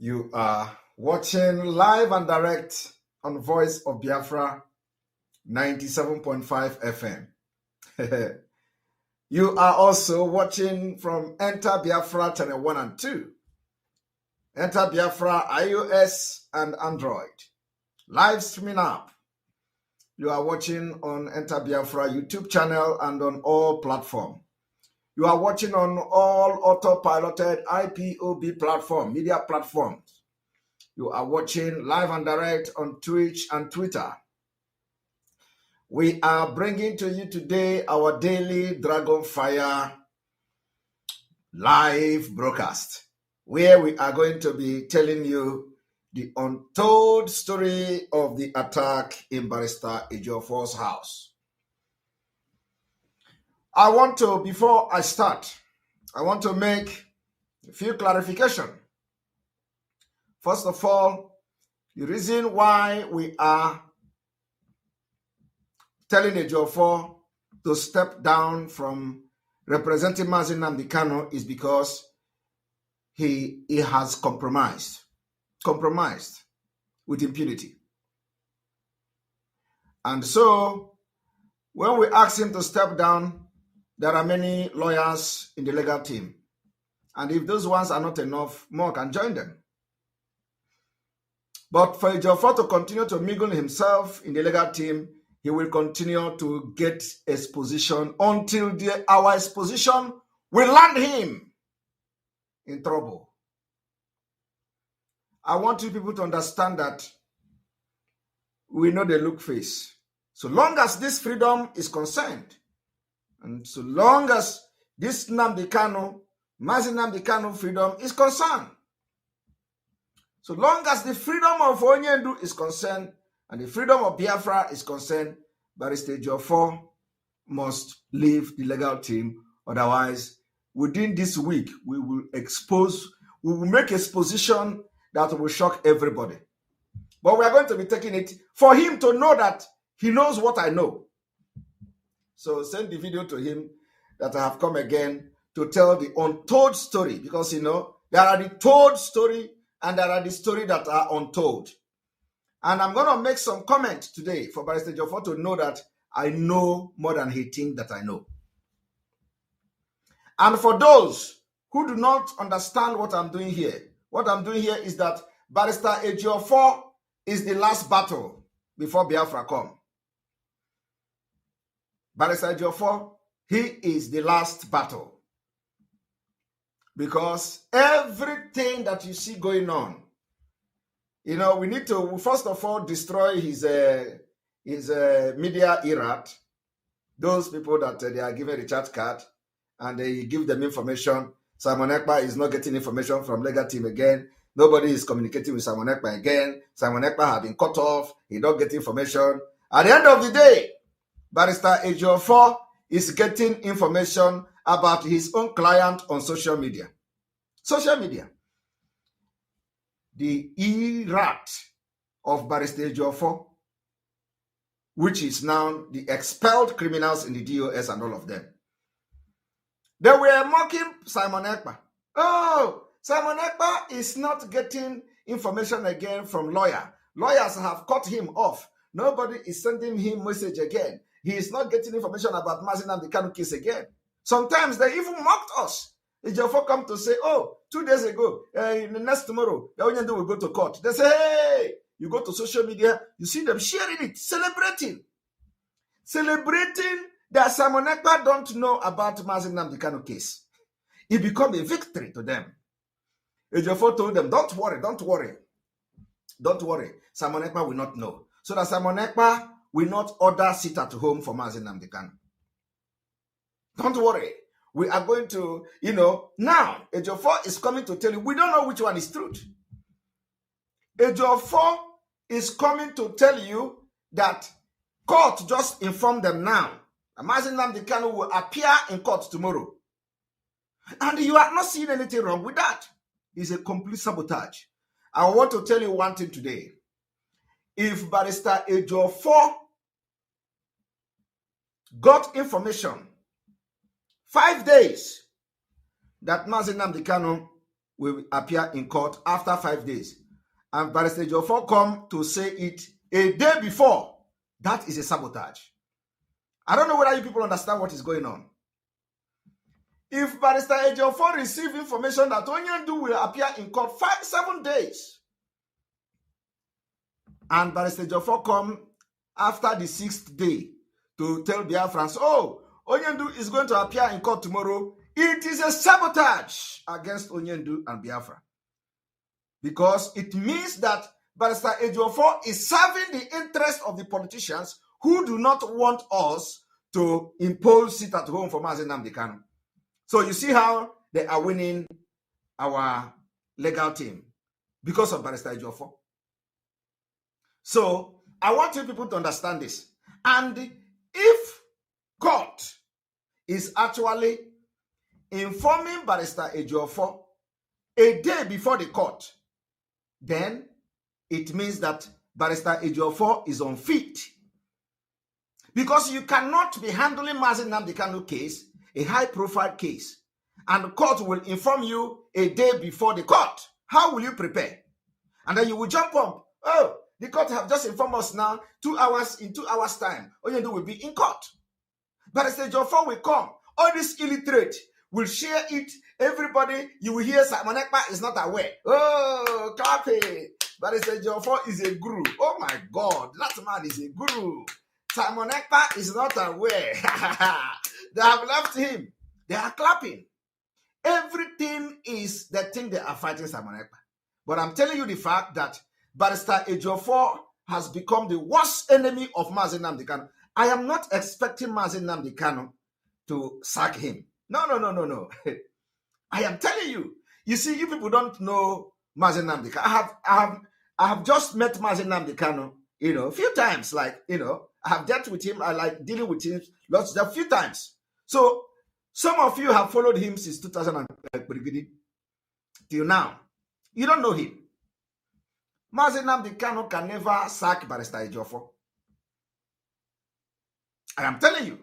You are watching live and direct on Voice of Biafra 97.5 FM. You are also watching from Enter Biafra Channel 1 and 2. Enter Biafra iOS and Android. Live streaming app. You are watching on Enter Biafra YouTube channel and on all platforms. You are watching on all auto-piloted IPOB platform, media platforms. You are watching live and direct on Twitch and Twitter. We are bringing to you today our daily Dragon Fire live broadcast, where we are going to be telling you the untold story of the attack in Barrister Ejiofor's house. Before I start, I want to make a few clarifications. First of all, the reason why we are telling Ejiofor to step down from representing Mazi Nnamdi Kanu is because he has compromised with impunity. And so, when we ask him to step down, there are many lawyers in the legal team. And if those ones are not enough, more can join them. But for Ejiofor to continue to mingle himself in the legal team, he will continue to get exposition until our exposition will land him in trouble. I want you people to understand that we know the look face. So long as this freedom is concerned, and so long as this Mazi Nnamdi Kanu freedom is concerned, so long as the freedom of Onyendu is concerned and the freedom of Biafra is concerned, Barrister Ejiofor must leave the legal team. Otherwise, within this week, we will make exposition that will shock everybody. But we are going to be taking it for him to know that he knows what I know. So send the video to him that I have come again to tell the untold story, because there are the told story and there are the story that are untold. And I'm going to make some comments today for Barrister Ejiofor to know that I know more than he thinks that I know. And for those who do not understand what I'm doing here is that Barrister Ejiofor is the last battle before Biafra come. Barrister Ejiofor, he is the last battle. Because everything that you see going on, we need to, first of all, destroy his media erat. Those people that they are given a chat card and they give them information. Simon Ekpa is not getting information from legal team again. Nobody is communicating with Simon Ekpa again. Simon Ekpa has been cut off. He don't get information. At the end of the day, Barrister Ejiofor is getting information about his own client on social media. The erat of Barrister Ejiofor, which is now the expelled criminals in the DOS and all of them. They were mocking Simon Ekpa. Oh, Simon Ekpa is not getting information again from lawyer. Lawyers have cut him off. Nobody is sending him message again. He is not getting information about Mazi Nnamdi Kanu case again. Sometimes they even mocked us. Ejiofor come to say, 2 days ago, next tomorrow, Onyendu will go to court. They say, hey, you go to social media, you see them sharing it, celebrating that Simon Ekpa don't know about Mazi Nnamdi Kanu case. It become a victory to them. Ejiofor told them, don't worry. Simon Ekpa will not know. So that Simon Ekpa will not order sit at home for Mazi Nnamdi Kanu. Don't worry. We are going to, now Ejiofor is coming to tell you, we don't know which one is truth. Ejiofor is coming to tell you that court just informed them now. Mazi Nnamdi Kanu will appear in court tomorrow. And you are not seeing anything wrong with that. It's a complete sabotage. I want to tell you one thing today. If Barrister Ejiofor got information 5 days that Mazi Nnamdi Kanu will appear in court after 5 days. And Barrister Ejiofor come to say it a day before. That is a sabotage. I don't know whether you people understand what is going on. If Barrister Ejiofor receive information that Onyendu will appear in court 7 days, and Barrister Ejiofor come after the 6th day to tell Biafrans, oh, Onyendu is going to appear in court tomorrow, it is a sabotage against Onyendu and Biafra. Because it means that Barrister Ejiofor is serving the interest of the politicians who do not want us to impose sit at home for Mazi Nnamdi Kanu. So you see how they are winning our legal team because of Barrister Ejiofor. So I want you people to understand this. And if court is actually informing Barrister Ejiofor a day before the court, then it means that Barrister Ejiofor is unfit. Because you cannot be handling Mazi Nnamdi Kanu case, a high-profile case, and the court will inform you a day before the court. How will you prepare? And then you will jump up. Oh, the court have just informed us now, 2 hours, in 2 hours' time, Onyendu will be in court. Barrister Ejiofor will come. All this illiterate will share it. Everybody, you will hear Simon Ekpa is not aware. Oh, clapping. Barrister Ejiofor is a guru. Oh my God, that man is a guru. Simon Ekpa is not aware. They have left him. They are clapping. Everything is the thing they are fighting Simon Ekpa. But I'm telling you the fact that Barrister Ejiofor has become the worst enemy of Mazi Nnamdi Kanu. I am not expecting Mazi Nnamdi Kanu to sack him. No. I am telling you. You see, you people don't know Mazi Nnamdi Kanu. I have just met Mazi Nnamdi Kanu, a few times. Like, I have dealt with him. I like dealing with him a few times. So some of you have followed him since 2000 till now. You don't know him. Mazi Nnamdi Kanu can never sack Barrister Ejiofor. I am telling you.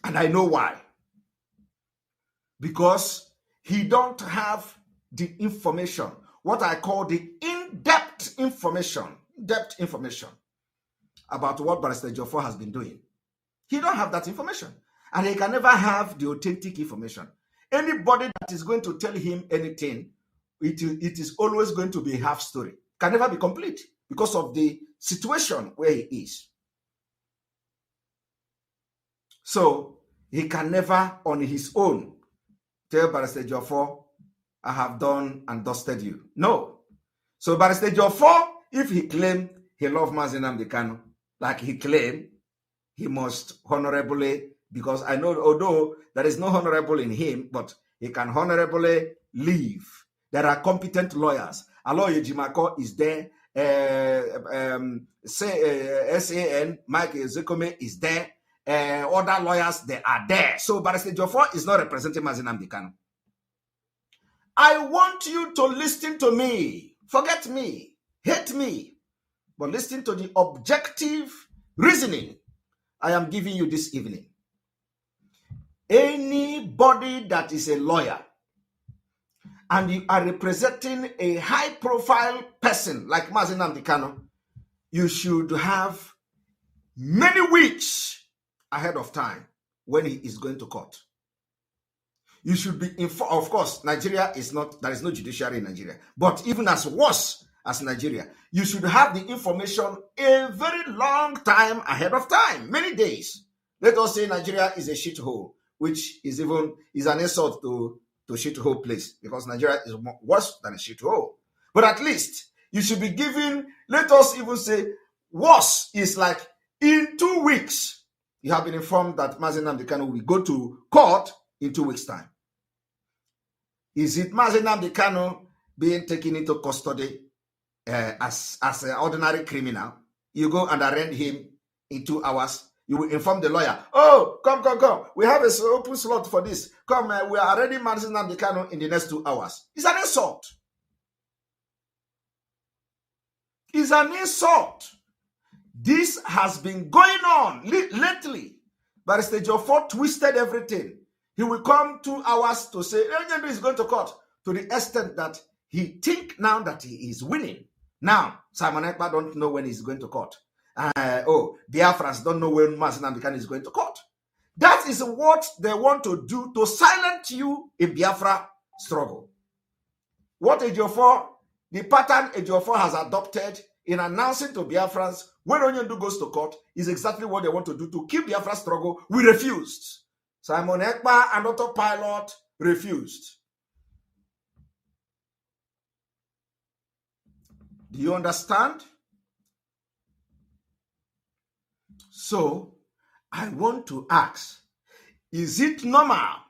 And I know why. Because he don't have the information, what I call the in-depth information about what Barrister Ejiofor has been doing. He don't have that information. And he can never have the authentic information. Anybody that is going to tell him anything, it is always going to be a half story. Can never be complete because of the situation where he is. So he can never on his own tell Barrister Ejiofor, I have done and dusted you. No. So Barrister Ejiofor, if he claimed he loved Mazi Nnamdi Kanu, like he claimed, he must honorably, because I know, although there is no honorable in him, but he can honorably leave. There are competent lawyers. Aloy Ejimako is there. SAN, Mike Zekome is there. Other lawyers, they are there. So Barrister Ejiofor is not representing Mazi Nnamdi Kanu. I want you to listen to me. Forget me. Hate me. But listen to the objective reasoning I am giving you this evening. Anybody that is a lawyer and you are representing a high-profile person like Mazi Nnamdi Kanu, you should have many weeks ahead of time when he is going to court. You should be informed. Of course, Nigeria is not, there is no judiciary in Nigeria. But even as worse as Nigeria, you should have the information a very long time ahead of time, many days. Let us say Nigeria is a shithole, which is an insult to shithole place, because Nigeria is worse than a shithole. But at least you should be given, let us even say, worse is like in 2 weeks, you have been informed that Mazi Nnamdi Kanu will go to court in 2 weeks' time. Is it Mazi Nnamdi Kanu being taken into custody as an ordinary criminal? You go and arraign him in 2 hours. You will inform the lawyer, oh, come. We have an open slot for this. Come, we are arraigning Mazi Nnamdi Kanu in the next 2 hours. It's an insult. It's an insult. This has been going on lately. Barrister Ejiofor twisted everything. He will come 2 hours to say, Ejiofor is going to court. to the extent that he think now that he is winning. Now, Simon Ekpa don't know when he's going to court. Biafrans don't know when Mazi Nnamdi Kanu is going to court. That is what they want to do to silence you in Biafra struggle. What Ejiofor, the pattern Ejiofor has adopted in announcing to Biafrans when Onyendu goes to court is exactly what they want to do to keep Biafra struggle. We refused. Simon Ekpa and Autopilot refused. Do you understand? So, I want to ask, is it normal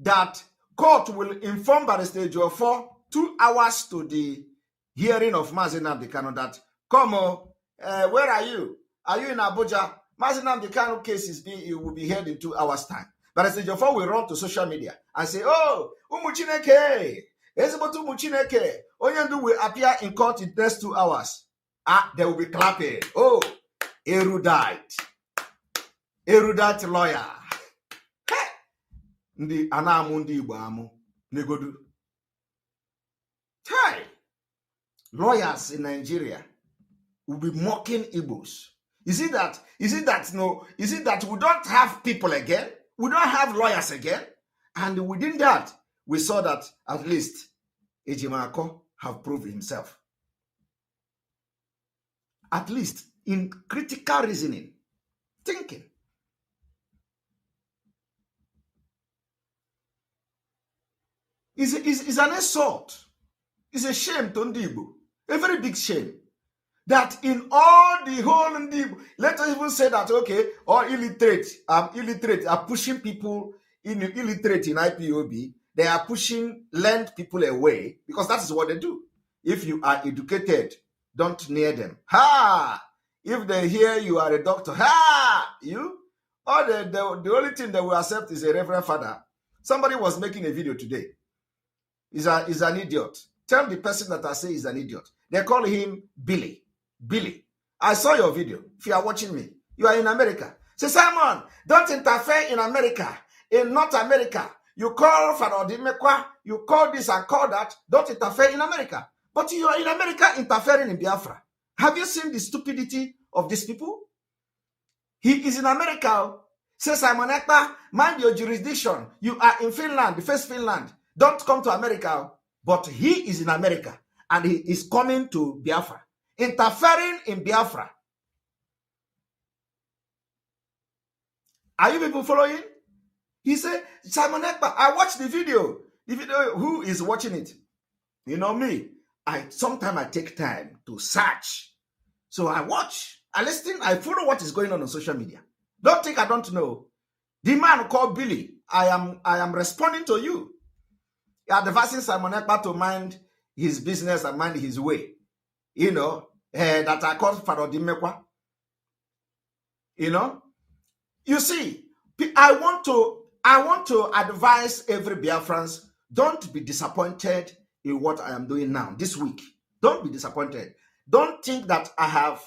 that court will inform Barrister Ejiofor 2 hours to the hearing of Mazi Nnamdi Kanu that, where are you? Are you in Abuja? Mazi Nnamdi Kanu case will be heard in 2 hours' time. Barrister Ejiofor will run to social media and say, Umuchineke, Ezebotu Umuchineke, Onyendu will appear in court in the next 2 hours. They will be clapping. Erudite lawyer. Ndi anamu ndi Igbo amu negodu. Lawyers in Nigeria will be mocking Igbos. Is it that we don't have people again? We don't have lawyers again? And within that, we saw that at least Ejiofor have proved himself. At least in critical reasoning, thinking. Is an insult. It's a shame to Ndibo. A very big shame. That in all the whole Ndibo, let us even say that, or illiterate are pushing people illiterate in IPOB. They are pushing learned people away because that is what they do. If you are educated, don't near them. If they hear you are a doctor, you. Or the only thing they will accept is a reverend father. Somebody was making a video today. He's an idiot. Tell the person that I say is an idiot. They call him Billy. Billy. I saw your video. If you are watching me, you are in America. Say, Simon, don't interfere in America. In North America, you call Farodimekwa, you call this and call that. Don't interfere in America. But you are in America interfering in Biafra. Have you seen the stupidity of these people? He is in America. Say, Simon Ekpa, mind your jurisdiction. You are in Finland, the first Finland. Don't come to America. But he is in America and he is coming to Biafra, interfering in Biafra. Are you people following? He said, Simon Ekpa, I watched the video. The video, who is watching it? You know me. Sometimes I take time to search. So I watch, I listen, I follow what is going on social media. Don't think I don't know. The man called Billy, I am responding to you. You are advising Simon Ekpa to mind his business and mind his way. That I call Farodimekwa. You see, I want to advise every Biafrans, don't be disappointed in what I am doing now, this week. Don't be disappointed. Don't think that I have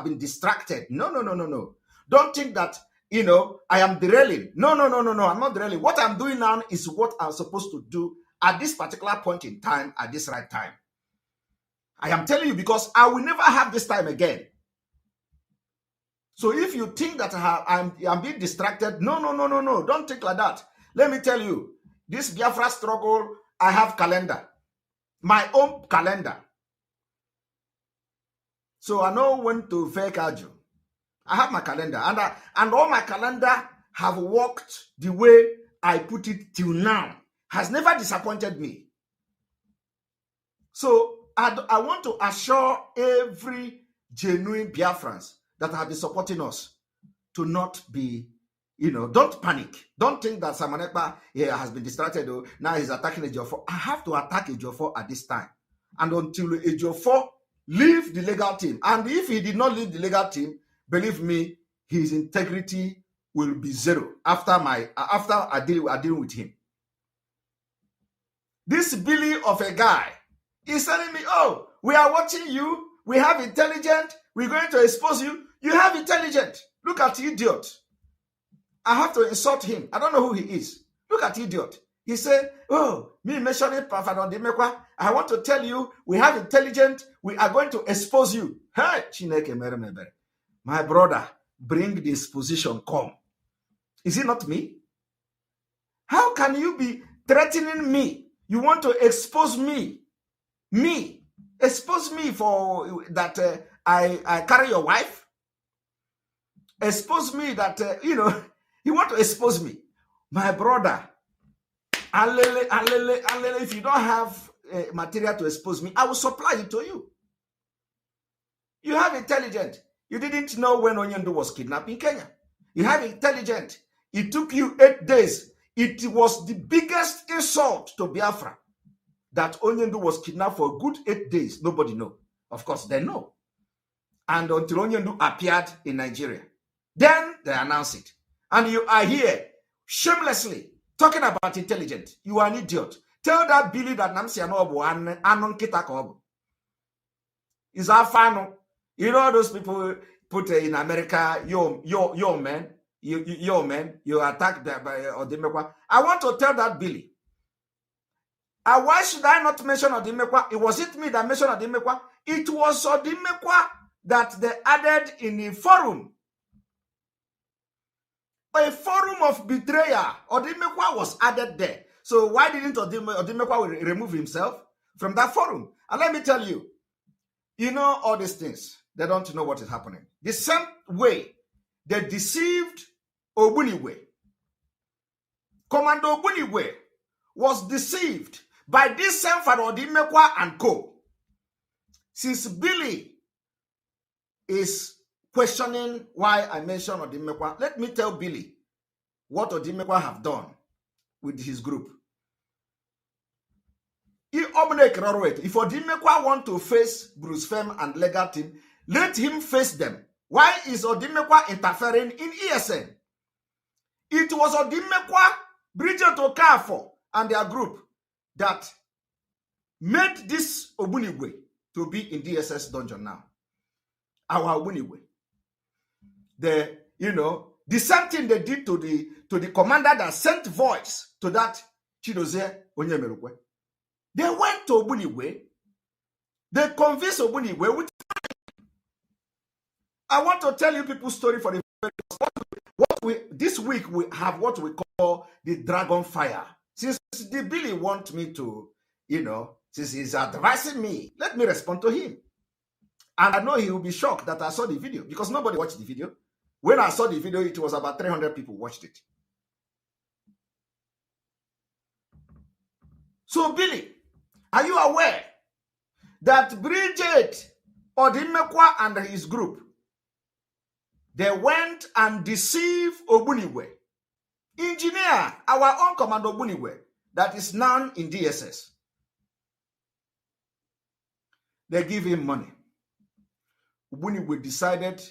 been distracted. No. Don't think that, I am derailing. No, I'm not derailing. What I'm doing now is what I'm supposed to do at this particular point in time, at this right time. I am telling you because I will never have this time again. So if you think that I'm being distracted, no. Don't think like that. Let me tell you, this Biafra struggle, I have calendar. My own calendar. So I know when to fake Ajo. I have my calendar. And all my calendar have worked the way I put it till now. Has never disappointed me. So I want to assure every genuine Biafrans that have been supporting us to not be, don't panic. Don't think that Simon Ekpa has been distracted. Now he's attacking Ejiofor. I have to attack Ejiofor at this time. And until Ejiofor leave the legal team. And if he did not leave the legal team, believe me, his integrity will be zero after I deal with him. This Billy of a guy is telling me, we are watching you. We have intelligence. We're going to expose you. You have intelligence. Look at idiot. I have to insult him. I don't know who he is. Look at idiot. He said, oh, me mentioning Father Odimekwa, I want to tell you, we have intelligence, we are going to expose you. Hey, Chineke meremebe. My brother, bring this position, come. Is it not me? How can you be threatening me? You want to expose me? Me? Expose me for that I carry your wife? Expose me that, you want to expose me. My brother, if you don't have material to expose me, I will supply it to you. You have intelligence. You didn't know when Onyendu was kidnapped in Kenya. You have intelligence. It took you 8 days. It was the biggest insult to Biafra that Onyendu was kidnapped for a good 8 days. Nobody know. Of course, they know. And until Onyendu appeared in Nigeria, then they announced it. And you are here shamelessly talking about intelligence. You are an idiot. Tell that Billy that Namsi Anobu and Anon Kitakob is our final. You know those people put in America, yo man, you attacked by Odimekwa. I want to tell that Billy. Why should I not mention Odimekwa? It wasn't me that mentioned Odimekwa. It was Odimekwa that they added in the forum. A forum of betrayal. Odimekwa was added there. So why didn't Odimekwa remove himself from that forum? And let me tell you, you know all these things. They don't know what is happening. The same way they deceived Ogbuniwe. Commander Ogbuniwe was deceived by this same Father Odimekwa and co. Since Billy is questioning why I mentioned Odimekwa, let me tell Billy what Odimekwa have done with his group. If Odimekwa want to face Bruce Fem and legal team, let him face them. Why is Odimekwa interfering in ESN? It was Odimekwa, Bridget Okafor, and their group that made this Ogbuniwe to be in DSS dungeon now. Our Ogbuniwe. The same thing they did to the commander that sent voice to that Chidozie Onyemerukwe. They went to Ogbuniwe. They convinced Ogbuniwe with. I want to tell you people's story for the this week we have what we call the dragon fire. Since the Billy want me to, since he's advising me, let me respond to him. And I know he will be shocked that I saw the video because nobody watched the video. When I saw the video, it was about 300 people watched it. So Billy, are you aware that Bridget Odimekwa and his group, they went and deceived Ogbuniwe, engineer our own Commander Ogbuniwe, that is now in DSS. They give him money. Ogbuniwe decided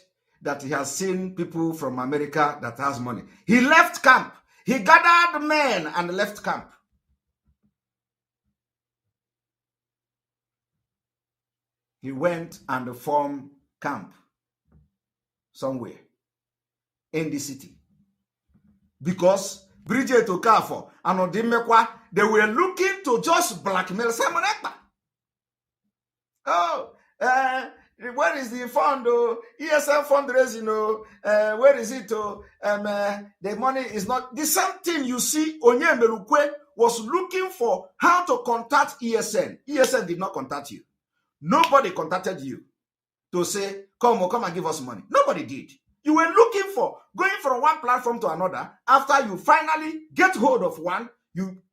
that he has seen people from America that has money. He left camp. He gathered men and left camp. He went and formed camp somewhere in the city. Because Bridget Okafor and Odimekwa, they were looking to just blackmail Simon Ekpa. Oh, where is the fund? ESL fundraising, where is it? The money is not. The same thing you see, Onyemerukwe was looking for how to contact ESN. ESN did not contact you. Nobody contacted you to say, come and give us money. Nobody did. You were looking for, going from one platform to another. After you finally get hold of one,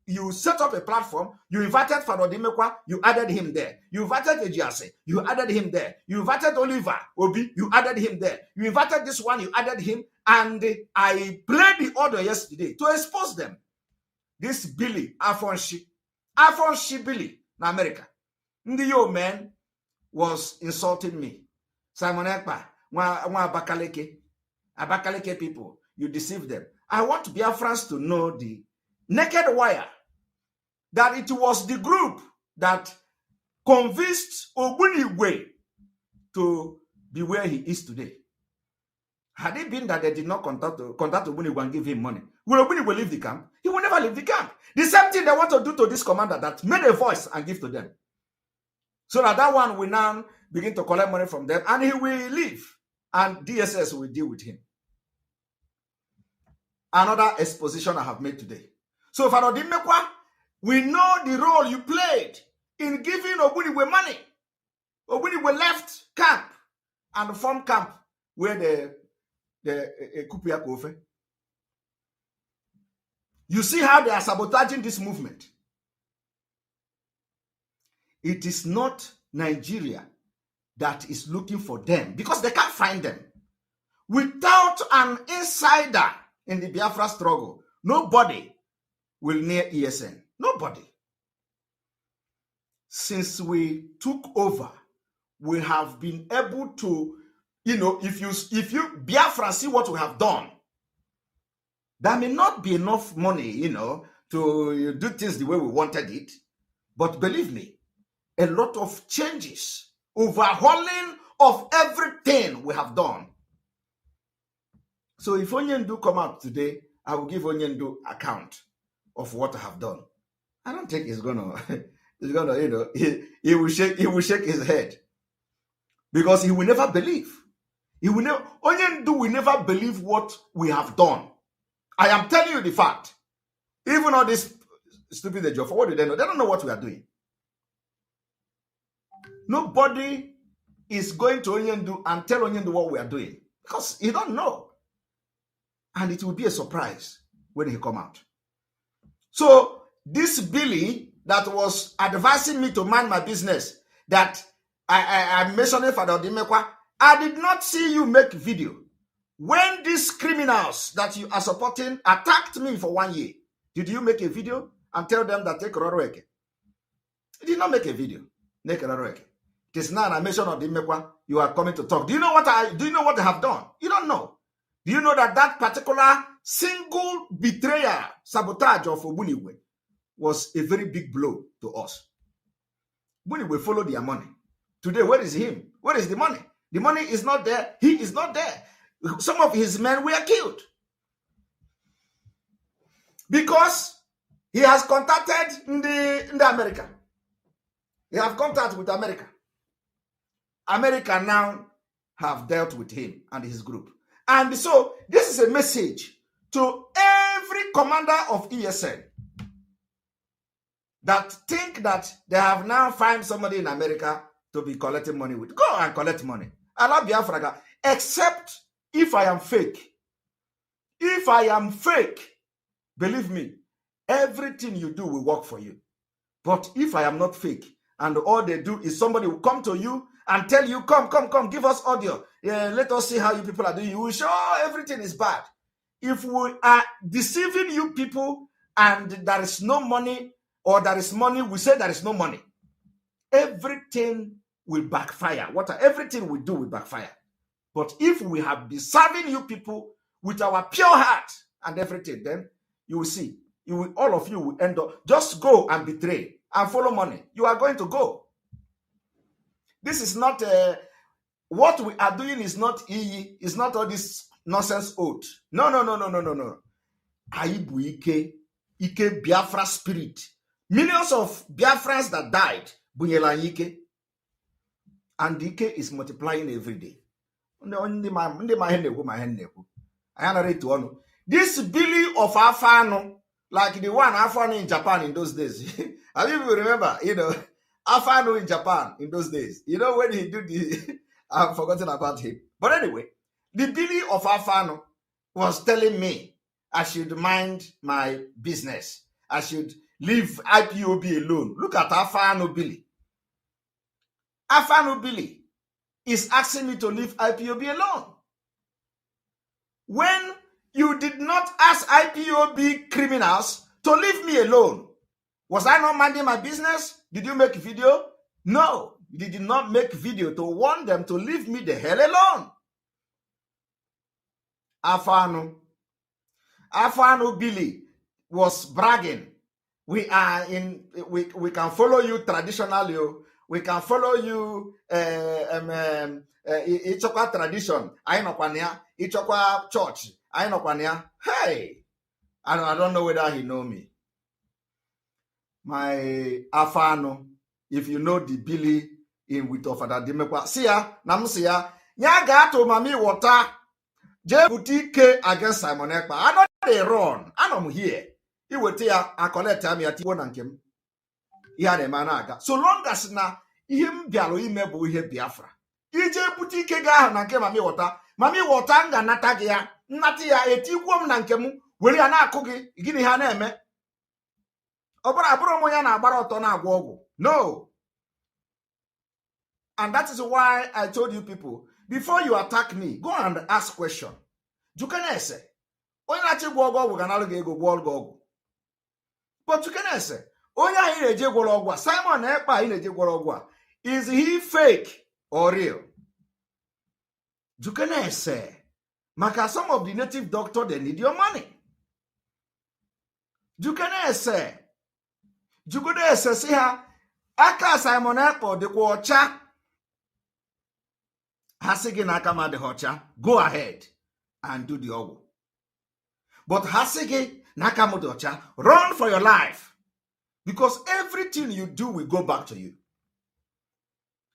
you set up a platform, you invited Father Odimekwa, you added him there. You invited Ejiofor, you added him there. You invited Oliver Obi, you added him there. You invited this one, you added him. And I played the order yesterday to expose them. This Billy, Afonshi Billy, in America. The old man was insulting me. Simon Ekpa, Abakaleke people, you deceive them. I want Biafrans to know the naked wire that it was the group that convinced Ogbuniwe to be where he is today. Had it been that they did not contact Ogbuniwe and give him money, will Ogbuniwe leave the camp? He will never leave the camp. The same thing they want to do to this commander that made a voice and give to them. So that one will now begin to collect money from them and he will leave. And DSS will deal with him. Another exposition I have made today. So Father Dimekwa, we know the role you played in giving Ogbuniwe money. Ogbuniwe left camp and formed camp where the Kupia Kofe. You see how they are sabotaging this movement. It is not Nigeria that is looking for them because they can't find them. Without an insider in the Biafra struggle, nobody will near ESN. Nobody. Since we took over, we have been able to, if you Biafra see what we have done, there may not be enough money, to do things the way we wanted it. But believe me, a lot of changes, overhauling of everything we have done. So if Onyendu come out today, I will give Onyendu account of what I have done. I don't think he's gonna, he will shake his head because he will never believe. Onyendu will never believe what we have done. I am telling you the fact. Even all this stupid Ejiofor, what do they know? They don't know what we are doing. Nobody is going to Onyendu and tell Onyendu what we are doing because he don't know. And it will be a surprise when he come out. So this Billy that was advising me to mind my business, that I'm mentioning Father Dimekwa, I did not see you make video. When these criminals that you are supporting attacked me for 1 year, did you make a video and tell them that take Roroeke? You did not make a video. Take Roroeke. It is now a mention of Dimekwa. You are coming to talk. Do you know what they have done? You don't know. Do you know that particular single betrayal, sabotage of Ogbuniwe was a very big blow to us? Ogbuniwe followed their money. Today, where is him? Where is the money? The money is not there. He is not there. Some of his men were killed because he has contacted in the America. He have contact with America. America now have dealt with him and his group. And so this is a message to every commander of ESN that think that they have now found somebody in America to be collecting money with. Go and collect money. I love Biafra, except if I am fake. If I am fake, believe me, everything you do will work for you. But if I am not fake, and all they do is somebody will come to you and tell you, come, give us audio. Let us see how you people are doing. You will show everything is bad. If we are deceiving you people and there is no money, or there is money, we say there is no money. Everything will backfire. Everything we do will backfire. But if we have been serving you people with our pure heart and everything, then you will see, all of you will end up, just go and betray and follow money. You are going to go. This is not, what we are doing is not it's not all this nonsense oath. No. Aibu Ike Biafra spirit. Millions of Biafrans that died, Bunyela Ike. And Ike is multiplying every day. This Billy of Afano, like the one Afano in Japan in those days. I mean, you remember, Afano in Japan in those days. When he did the, I've forgotten about him. But anyway, the Billy of Afano was telling me I should mind my business. I should leave IPOB alone. Look at Afano Billy. Afano Billy is asking me to leave IPOB alone. When you did not ask IPOB criminals to leave me alone, was I not minding my business? Did you make a video? No, you did not make a video to warn them to leave me the hell alone. Afano Billy was bragging. We can follow you traditionally. We can follow you Ichokwa tradition. Ainokwania, Ichokwa church. Ainokwania. Hey, I don't know whether he know me. My Afano, if you know the Billy in with Ofada Dimekwa, see ya, Namsia, Yaga to Mami Water, Jebutike against Simon Ekpa. I know they run, I'm here. He will tell I collect time at one and him. He had a managa. So long as na him Bialo imebu he Biafra. Ije Butike ga na nke Mami Water nga natagia, Natia etiquum nankemu, will ya na cookie, gini haneme. No. And that is why I told you people, before you attack me, go and ask question. You can say, but you can say, Simon Ekpa is he fake or real? You can say, Maka, some of the native doctors, they need your money. You can say, Jugude see her aka Simon Ekpa the Kwacha Hasigi Nakama the Hocha. Go ahead and do the ogu. But Hasigi Nakama the Hocha, run for your life. Because everything you do will go back to you.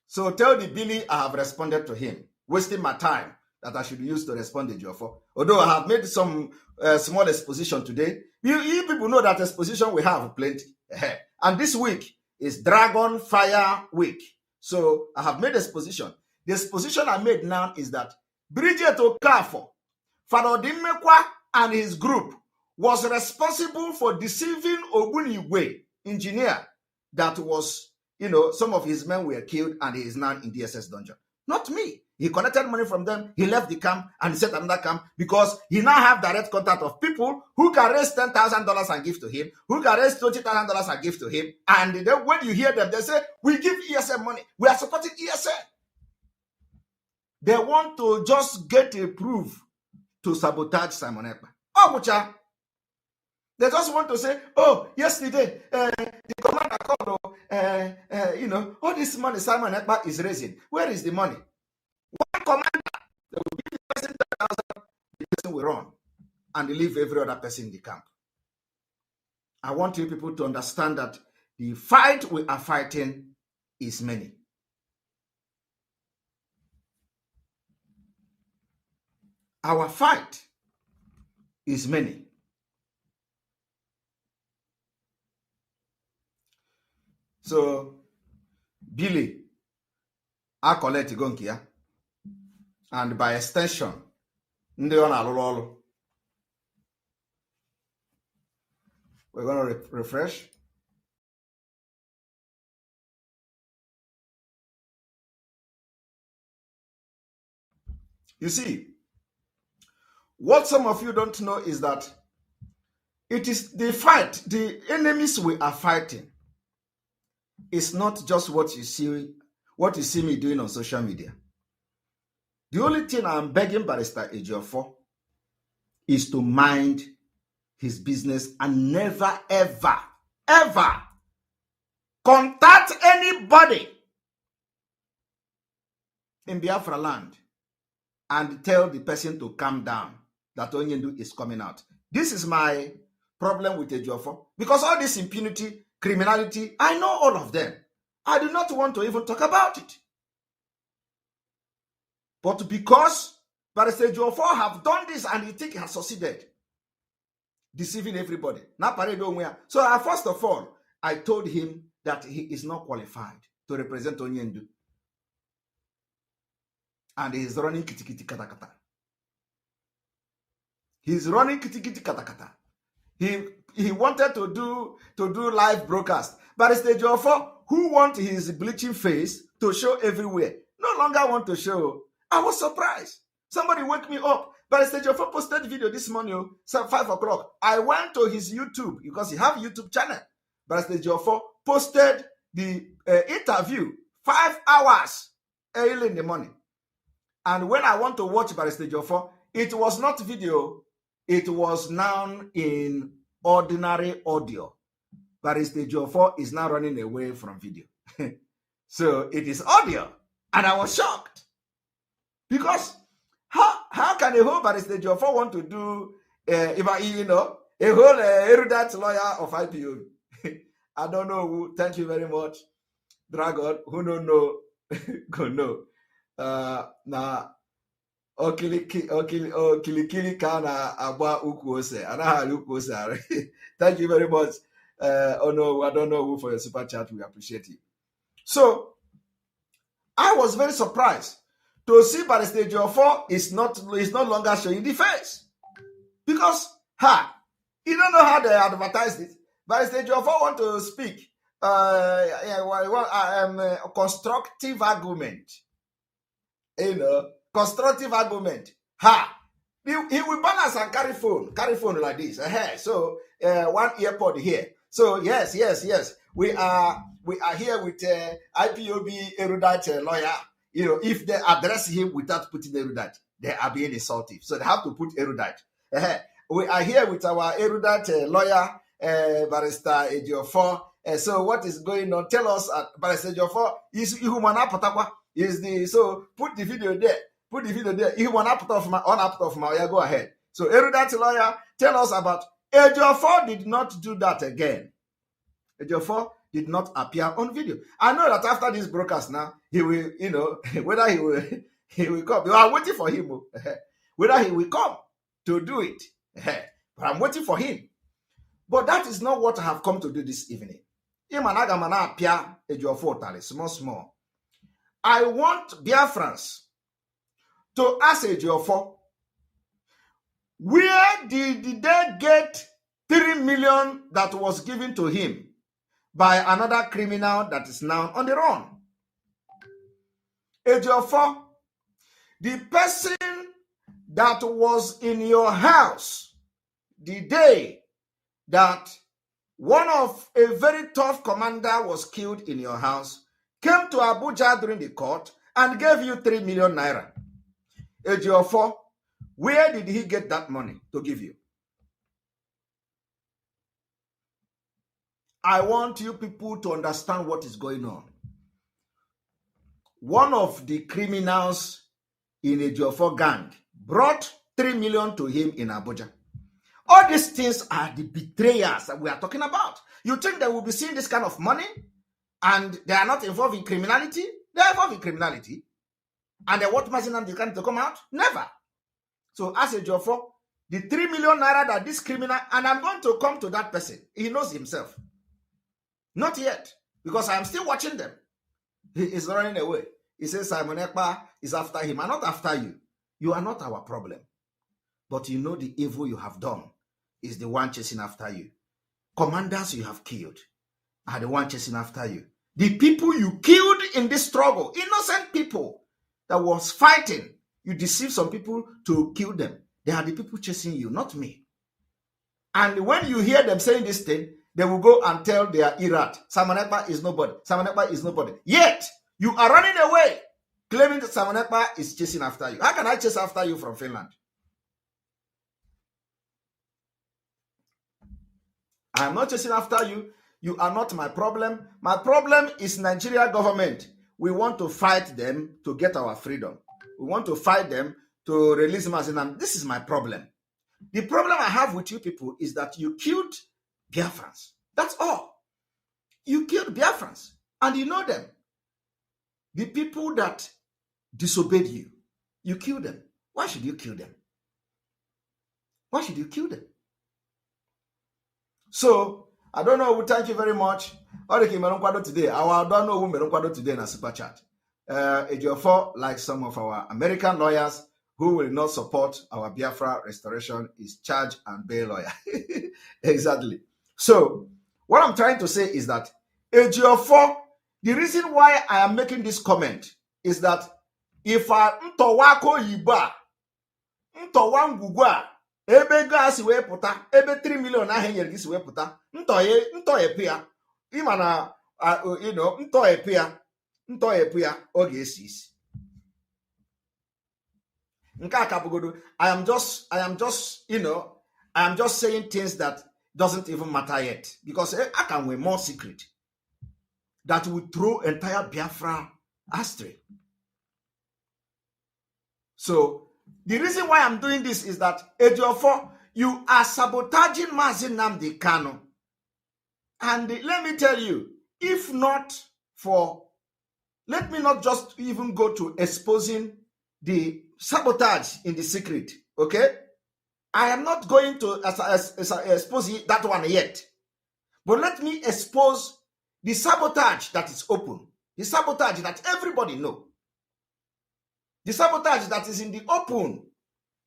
So tell the Billy I have responded to him, wasting my time that I should use to respond to Ejiofor. Although I have made some small exposition today. You people know that exposition we have plenty. And this week is Dragon Fire Week. So I have made exposition. The exposition I made now is that Bridget Okafor, Father Dimekwa and his group was responsible for deceiving Ogbunigwe, engineer, that was, some of his men were killed and he is now in DSS dungeon. Not me. He collected money from them. He left the camp and set another camp because he now have direct contact of people who can raise $10,000 and give to him, who can raise $20,000 and give to him. And then when you hear them, they say, we give ESM money. We are supporting ESM. They want to just get a proof to sabotage Simon Ekpa. Oh, Mucha. They just want to say, oh, yesterday, the commander called, all this money Simon Ekpa is raising. Where is the money? One commander, they will give the person 10,000, the person will run and leave every other person in the camp. I want you people to understand that the fight we are fighting is many. Our fight is many. So, Billy, I collect Gonkia, and by extension, we're going to refresh. You see, what some of you don't know is that it is the fight, the enemies we are fighting. It's not just what you see me doing on social media. The only thing I'm begging Barrister Ejiofor is to mind his business and never, ever, ever contact anybody in Biafra land and tell the person to calm down, that Onyendu is coming out. This is my problem with Ejiofor, because all this impunity, criminality, I know all of them. I do not want to even talk about it. But because Barrister Ejiofor have done this and he think he has succeeded, deceiving everybody. So first of all, I told him that he is not qualified to represent Onyendu. And he is running kitikiti katakata. He's running kitikiti katakata. He wanted to do live broadcast. But it's the Ejiofor who want his bleaching face to show everywhere. No longer want to show. I was surprised. Somebody wake me up. But it's the Ejiofor posted video this morning, 5 o'clock. I went to his YouTube because he have a YouTube channel. But it's the Ejiofor posted the interview 5 hours early in the morning. And when I want to watch Barrister Ejiofor, it was not video. It was now in ordinary audio. Barrister Ejiofor is now running away from video. So it is audio. And I was shocked. Because how can a whole Barrister Ejiofor want to do, a whole erudite lawyer of IPO. I don't know who. Thank you very much, Dragon. Who don't know, go know. Na okilikili ka na agba ukwu ose. Anaghị ukwu ose. Thank you very much. Oh no, I don't know who for your super chat. We appreciate it. So I was very surprised to see Barrister Ejiofor is no longer showing the face. Because you don't know how they advertised it. Barrister Ejiofor want to speak constructive argument. Constructive argument. He will balance and carry phone like this. So one earpod here. So yes. We are here with IPOB erudite lawyer. If they address him without putting erudite, they are being insultive. So they have to put erudite. We are here with our erudite lawyer, Barrister Ejiofor. So what is going on? Tell us, Barrister Ejiofor, so put the video there. Put the video there. You want of my go ahead. So erudite lawyer, tell us about Ejiofor did not do that again. Ejiofor did not appear on video. I know that after this broadcast now, he will, whether he will come. You are waiting for him. Whether he will come to do it. But I'm waiting for him. But that is not what I have come to do this evening. Small. I want Biafrans to ask Ejiofor, where did they get 3 million that was given to him by another criminal that is now on the run? Ejiofor, the person that was in your house the day that one of a very tough commander was killed in your house came to Abuja during the court and gave you 3 million naira. Ejiofor, where did he get that money to give you? I want you people to understand what is going on. One of the criminals in Ejiofor gang brought 3 million to him in Abuja. All these things are the betrayers that we are talking about. You think they will be seeing this kind of money and they are not involved in criminality? They are involved in criminality. And they want Mazinam Dikani to come out? Never. So as Ejiofor, the 3 million naira that this criminal, and I'm going to come to that person. He knows himself. Not yet, because I'm still watching them. He is running away. He says Simon Ekpa is after him. I'm not after you. You are not our problem. But you know the evil you have done is the one chasing after you. Commanders you have killed are the one chasing after you. The people you killed in this struggle, innocent people that was fighting, you deceived some people to kill them. They are the people chasing you, not me. And when you hear them saying this thing, they will go and tell their Irat, Simon Ekpa is nobody. Simon Ekpa is nobody. Yet, you are running away, claiming that Simon Ekpa is chasing after you. How can I chase after you from Finland? I am not chasing after you. You are not my problem. My problem is Nigeria government. We want to fight them to get our freedom. We want to fight them to release Mazinam. This is my problem. The problem I have with you people is that you killed Biafrans. That's all. You killed Biafrans. And you know them. The people that disobeyed you, you killed them. Why should you kill them? Why should you kill them? So, I don't know. Thank you very much. Today, I don't know who today in a super chat. Ejiofor, like some of our American lawyers who will not support our Biafra restoration, is charge and bail lawyer. Exactly. So, what I'm trying to say is that Ejiofor, the reason why I am making this comment is that if I ntowako yiba, ntowangugwa, ebe gas we puta, ebe 3 million na henyere gisi we puta, ntoye pia, imana, ntoye pia, oge esi. I am just saying things that doesn't even matter yet, because I can wear more secret that will throw entire Biafra astray. So the reason why I'm doing this is that Ejiofor, you are sabotaging Mazi Nnamdi Kanu. And let me tell you, if not for, let me not just even go to exposing the sabotage in the secret, okay? I am not going to expose that one yet. But let me expose the sabotage that is open, the sabotage that everybody knows, the sabotage that is in the open.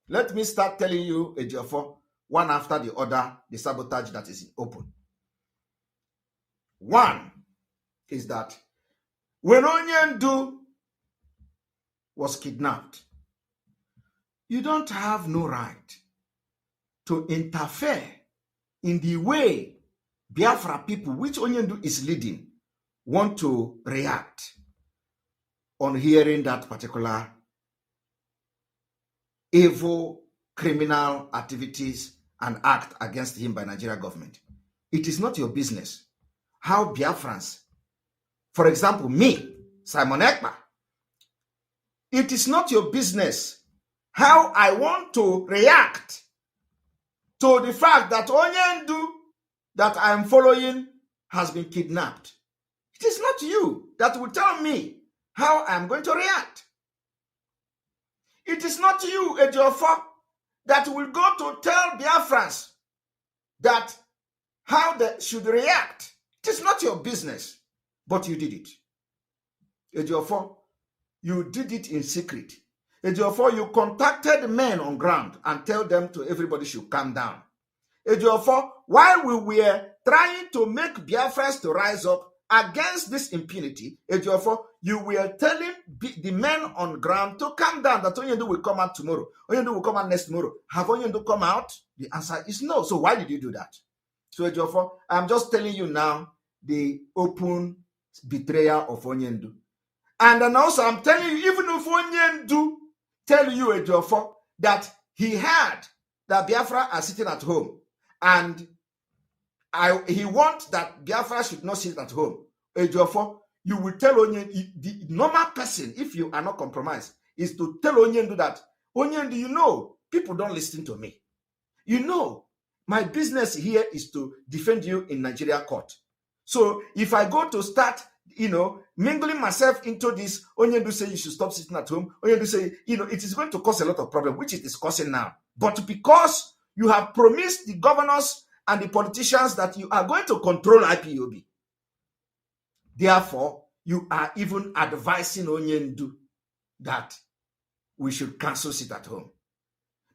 Let me start telling you, Ejiofor, one after the other, the sabotage that is open. One is that when Onyendu was kidnapped, you don't have no right to interfere in the way Biafra people, which Onyendu is leading, want to react on hearing that particular evil criminal activities and act against him by Nigeria government. It is not your business how Biafrans, for example, me, Simon Ekpa, it is not your business how I want to react to the fact that Onyendu that I am following has been kidnapped. It is not you that will tell me how I am going to react. It is not you, Ejiofor, that will go to tell Biafrans that how they should react. It is not your business, but you did it. Ejiofor, you did it in secret. Ejiofor, you contacted men on ground and tell them to everybody should calm down. Ejiofor, while we were trying to make Biafrans to rise up against this impunity, Ejiofor, you were telling the men on ground to calm down, that Onyendu will come out tomorrow. Onyendu will come out next tomorrow. Have Onyendu come out? The answer is no. So why did you do that? So Ejiofor, I'm just telling you now the open betrayal of Onyendu. And then also I'm telling you, even if Onyendu tell you, Ejiofor, that he heard that Biafra are sitting at home and he wants that Biafra should not sit at home. Ejiofor, you will tell Onyendu, the normal person, if you are not compromised, is to tell Onyendu that, Onyendu, you know, people don't listen to me. You know, my business here is to defend you in Nigeria court. So if I go to start, mingling myself into this, Onyendu say you should stop sitting at home. Onyendu say, it is going to cause a lot of problem, which it is causing now. But because you have promised the governors and the politicians that you are going to control IPOB, therefore, you are even advising Onyendu that we should cancel sit at home.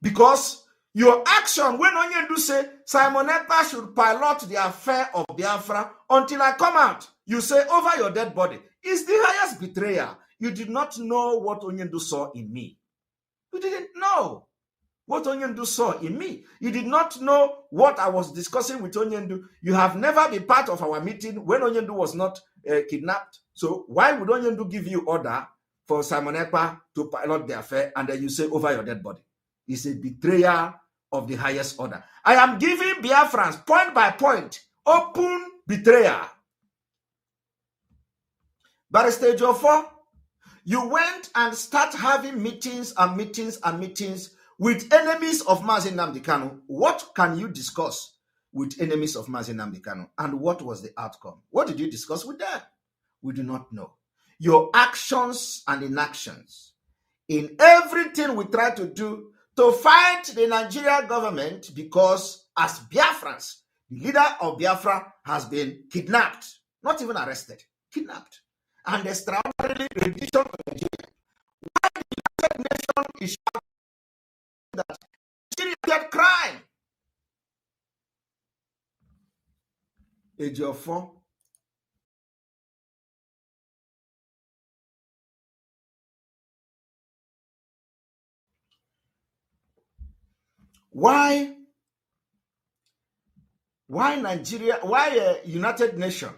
Because your action, when Onyendu say, Simon Ekpa should pilot the affair of Biafra until I come out, you say, over your dead body, is the highest betrayal. You did not know what Onyendu saw in me. You didn't know what Onyendu saw in me. You did not know what I was discussing with Onyendu. You have never been part of our meeting when Onyendu was not kidnapped. So why would Onyendu give you order for Simon Ekpa to pilot the affair and then you say over your dead body? It's a betrayal of the highest order. I am giving Biafrans point by point, open betrayal. Barrister Ejiofor, you went and start having meetings and meetings and meetings with enemies of Mazi Nnamdi Kanu. What can you discuss with enemies of Mazi Nnamdi Kanu? And what was the outcome? What did you discuss with them? We do not know. Your actions and inactions in everything we try to do to fight the Nigerian government, because as Biafrans, the leader of Biafra has been kidnapped, not even arrested, kidnapped. And the extraordinary rendition of Nigeria. Why the United Nations is shouting that Nigeria crime? Ejiofor, why Nigeria, why United Nations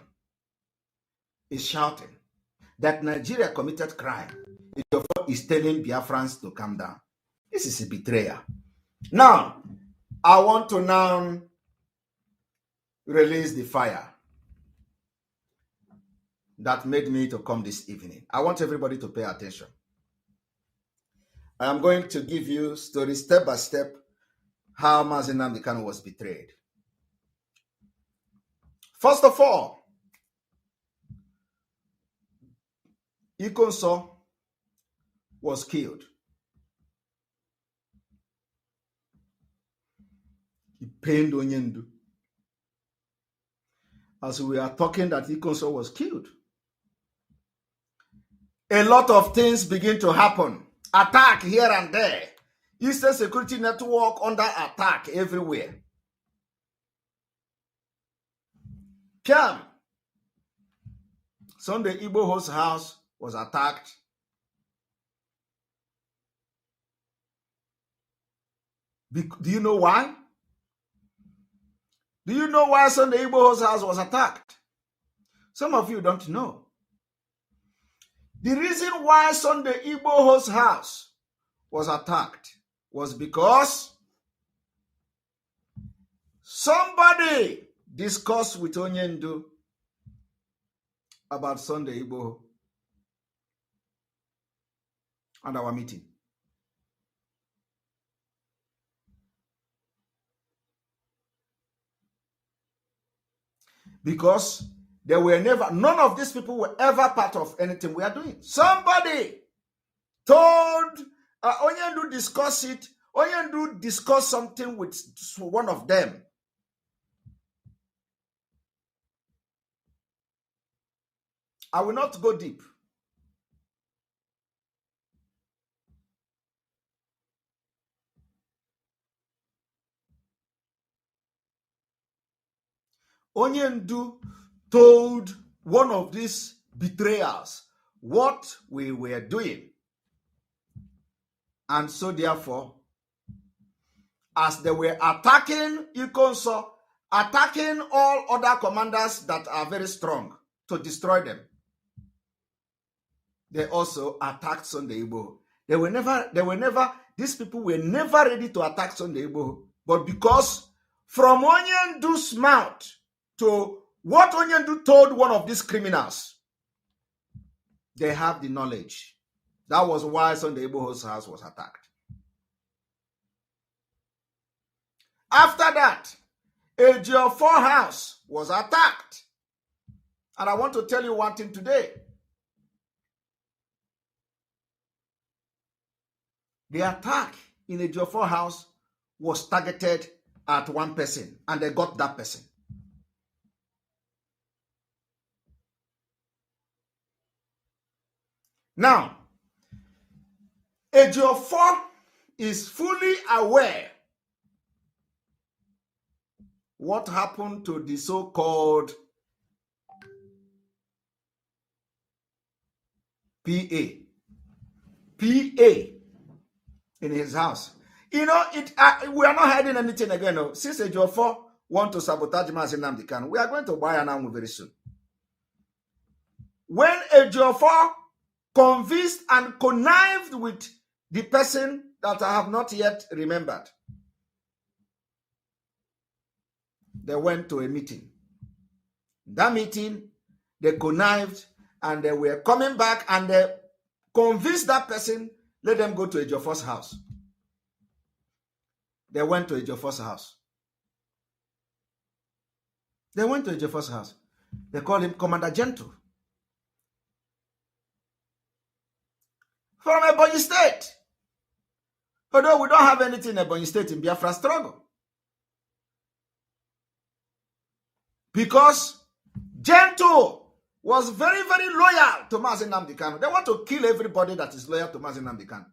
is shouting that Nigeria committed crime? Ejiofor is telling Biafrans to calm down. This is a betrayal. Now, I want to now release the fire that made me to come this evening. I want everybody to pay attention. I am going to give you stories step by step how Mazi Nnamdi Kanu was betrayed. First of all, Ikonso was killed. He pained Onyendu. As we are talking that Ikonso was killed, a lot of things begin to happen. Attack here and there. Eastern Security Network under attack everywhere. Piam, Sunday Igbo host house was attacked. Do you know why? Do you know why Sunday Igbo host house was attacked? Some of you don't know. The reason why Sunday Igbo host house was attacked was because somebody discussed with Onyendu about Sunday Igbo at our meeting. Because none of these people were ever part of anything we are doing. Somebody told Onyendu discuss it. Onyendu discussed something with one of them. I will not go deep. Onyendu told one of these betrayers what we were doing. And so therefore, as they were attacking Ikonso, attacking all other commanders that are very strong to destroy them, they also attacked Sunday Igbo. These people were never ready to attack Sunday Igbo. But because from Onyendu's mouth to what Onyendu told one of these criminals, they have the knowledge. That was why Sunday Igbo's house was attacked. After that, Ejiofor house was attacked. And I want to tell you one thing today. The attack in Ejiofor house was targeted at one person, and they got that person. Now, Ejiofor is fully aware what happened to the so-called PA in his house. You know, we are not hiding anything again. No. Since Ejiofor want to sabotage Mazi Nnamdi Kanu, we are going to buy an arm very soon. When Ejiofor convinced and connived with the person that I have not yet remembered, they went to a meeting. That meeting, they connived and they were coming back and they convinced that person, let them go to Ejiofor's house. They went to Ejiofor's house. They went to Ejiofor's house. They called him Commander Gentle. From Ebonyi State. Although we don't have anything in Ebonyi State in Biafra struggle. Because Gentle was very, very loyal to Mazi Nnamdi Kanu. They want to kill everybody that is loyal to Mazi Nnamdi Kanu.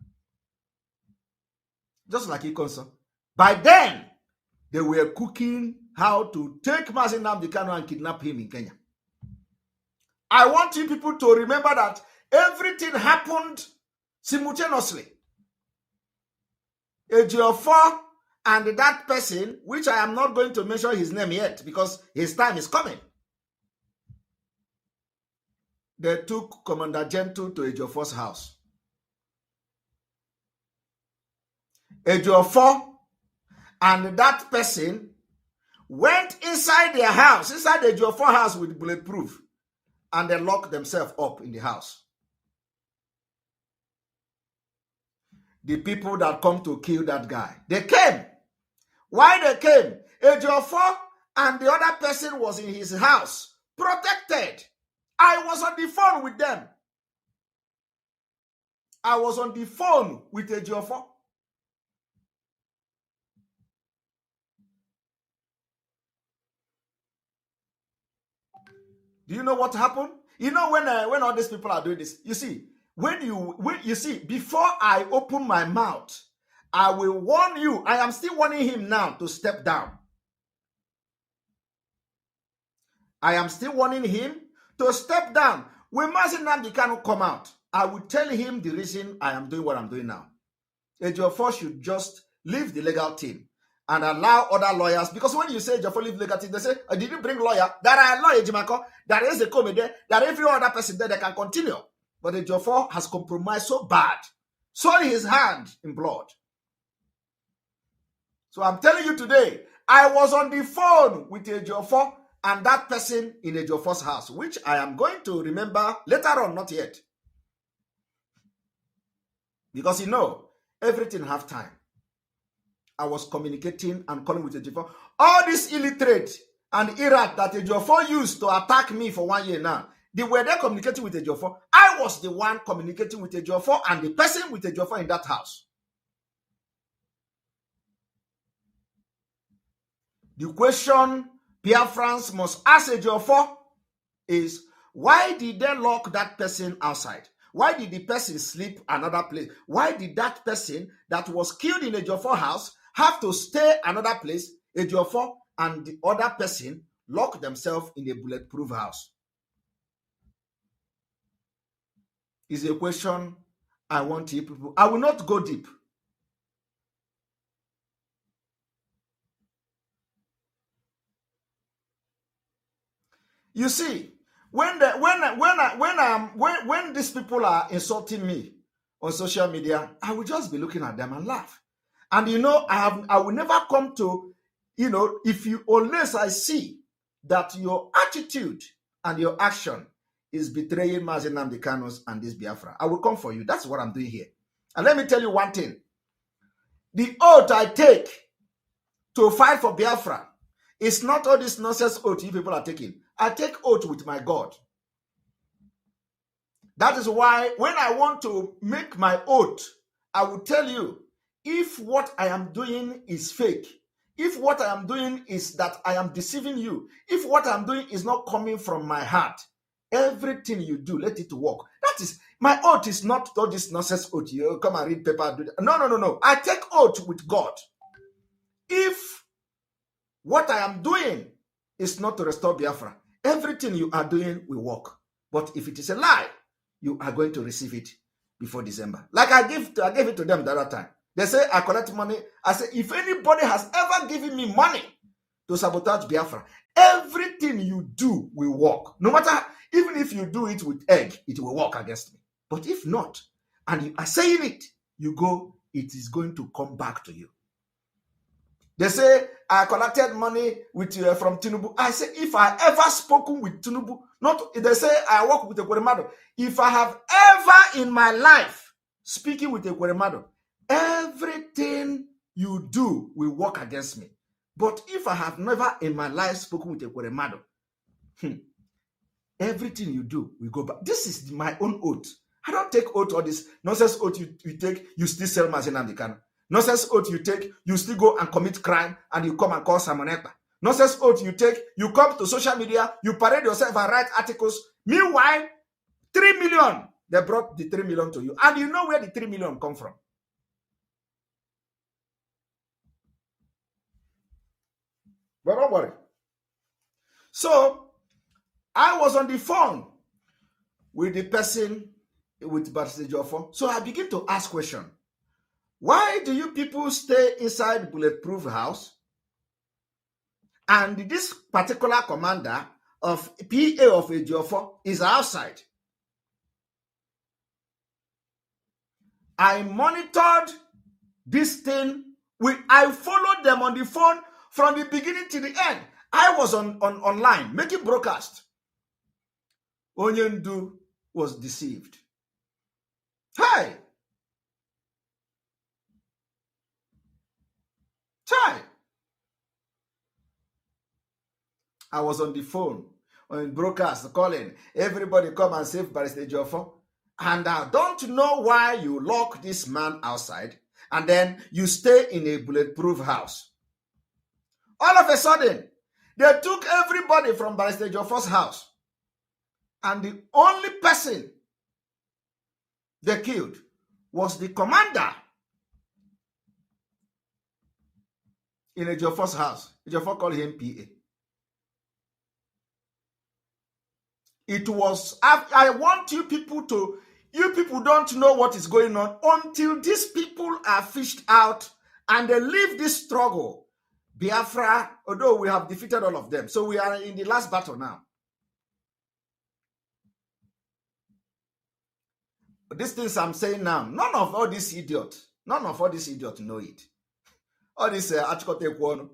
Just like Ikonso. By then, they were cooking how to take Mazi Nnamdi Kanu and kidnap him in Kenya. I want you people to remember that everything happened simultaneously. Ejiofor and that person, which I am not going to mention his name yet because his time is coming, they took Commander Gentle to Ejiofor's house. Ejiofor and that person went inside their house, inside the Ejiofor house with bulletproof, and they locked themselves up in the house. The people that come to kill that guy, they came. Why they came? Ejiofor and the other person was in his house, protected. I was on the phone with them. I was on the phone with Ejiofor. Do you know what happened? You know when all these people are doing this, you see, when you see, before I open my mouth, I will warn you. I am still warning him now to step down. I am still warning him to step down. When Mazi Nnamdi Kanu come out, I will tell him the reason I am doing what I'm doing now. Ejiofor should just leave the legal team and allow other lawyers, because when you say Ejiofor leave the legal team, they say, oh, did you bring lawyer? There are a lawyer, Jimako. There is a comedy there. There is every other person there that can continue. But Ejiofor has compromised so bad, soiled his hand in blood. So I'm telling you today, I was on the phone with Ejiofor and that person in Ejiofor's house, which I am going to remember later on, not yet. Because everything have time. I was communicating and calling with Ejiofor. All this illiterate and Iraq that Ejiofor used to attack me for 1 year now, they were there communicating with Ejiofor. I was the one communicating with Ejiofor and the person with Ejiofor in that house. The question Biafrans must ask Ejiofor is, why did they lock that person outside? Why did the person sleep another place? Why did that person that was killed in Ejiofor house have to stay another place? Ejiofor and the other person lock themselves in a bulletproof house. Is a question I want you people. I will not go deep. You see, when these people are insulting me on social media, I will just be looking at them and laugh. And I will never come to, unless I see that your attitude and your action is betraying Mazi Nnamdi Kanu and this Biafra, I will come for you. That's what I'm doing here. And let me tell you one thing. The oath I take to fight for Biafra is not all this nonsense oath you people are taking. I take oath with my God. That is why when I want to make my oath, I will tell you, if what I am doing is fake, if what I am doing is that I am deceiving you, if what I'm doing is not coming from my heart, everything you do, let it work. That is, my oath is not all this nonsense oath. You come and read paper. Do that. No. I take oath with God. If what I am doing is not to restore Biafra, everything you are doing will work. But if it is a lie, you are going to receive it before December. Like I gave it to them the other time. They say I collect money. I say, if anybody has ever given me money to sabotage Biafra, everything you do will work. No matter, even if you do it with egg, it will work against me. But if not, and you are saying it, it is going to come back to you. They say, I collected money from Tinubu. I say, if I ever spoken with Tinubu, they say I work with Ekweremadu. If I have ever in my life speaking with Ekweremadu, everything you do will work against me. But if I have never in my life spoken with Ekweremadu, everything you do will go back. This is my own oath. I don't take oath or this nonsense oath you take, you still sell Mazi Nnamdi Kanu. Nonsense oath you take, you still go and commit crime and you come and call Samoneta. Nonsense oath you take, you come to social media, you parade yourself and write articles. Meanwhile, 3 million, they brought the 3 million to you. And you know where the 3 million come from. But don't worry. So, I was on the phone with the person with Ejiofor. So I begin to ask questions. Why do you people stay inside bulletproof house? And this particular commander of PA of Ejiofor is outside. I monitored this thing. I followed them on the phone from the beginning to the end. I was online making broadcast. Onyendu was deceived. Chai. I was on the phone, on broadcast, calling everybody come and save Barrister Ejiofor. And I don't know why you lock this man outside and then you stay in a bulletproof house. All of a sudden, they took everybody from Barrister Ejiofor's house. And the only person they killed was the commander in Ejiofor's house. Ejiofor called him PA. It was, I want you people don't know what is going on until these people are fished out and they leave this struggle. Biafra, although we have defeated all of them, so we are in the last battle now. These things I'm saying now, none of all these idiots know it. All this achikote kwonu,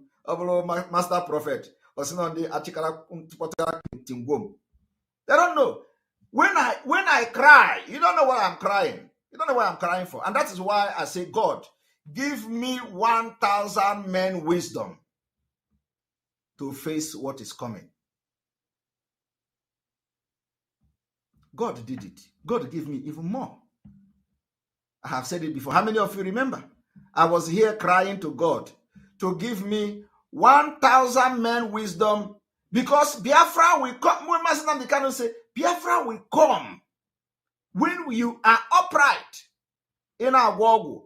master prophet, or the achikara tingwom. They don't know. When I cry, you don't know what I'm crying. You don't know what I'm crying for. And that is why I say, God, give me 1,000 men wisdom to face what is coming. God did it. God gave me even more. I have said it before. How many of you remember? I was here crying to God to give me 1,000 men wisdom, because Biafra will come. When Master Namdi say, Biafra will come when you are upright in our Gogu.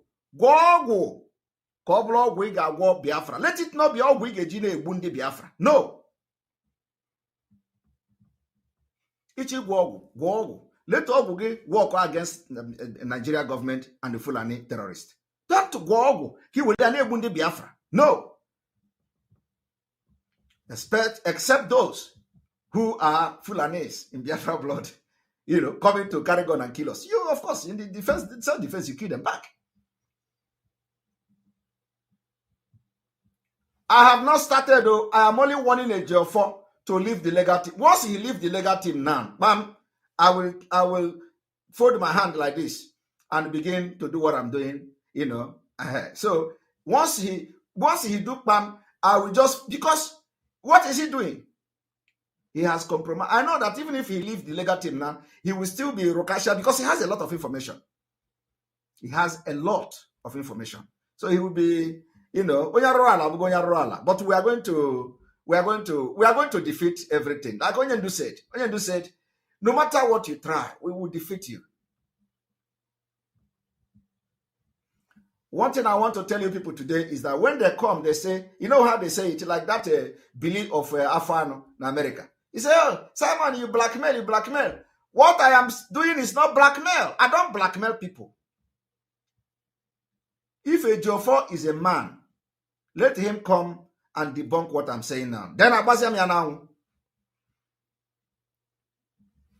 Biafra. Let it not be all we get Bundi Biafra. No. Ichi Gogu. Let Ogu walk against the Nigeria government and the Fulani terrorists. Don't Gogu. He will enable Bundi Biafra. No. Except those who are Fulanis in Biafra blood, coming to carry gun and kill us. You, of course, in the self-defense, you kill them back. I have not started, though. I am only warning Ejiofor to leave the legal team. Once he leaves the legal team now, bam, I will fold my hand like this and begin to do what I'm doing, So once he do bam, I will just, because what is he doing? He has compromised. I know that even if he leaves the legal team now, he will still be Rokasha because he has a lot of information. He has a lot of information. So he will be, but we are going to defeat everything. Like Onyendu said, no matter what you try, we will defeat you. One thing I want to tell you people today is that when they come, they say, you know how they say it, like that belief of Afano in America. He say, oh, Simon, you blackmail. What I am doing is not blackmail. I don't blackmail people. If Ejiofor is a man, let him come and debunk what I'm saying now. Then Abasiam Yanau.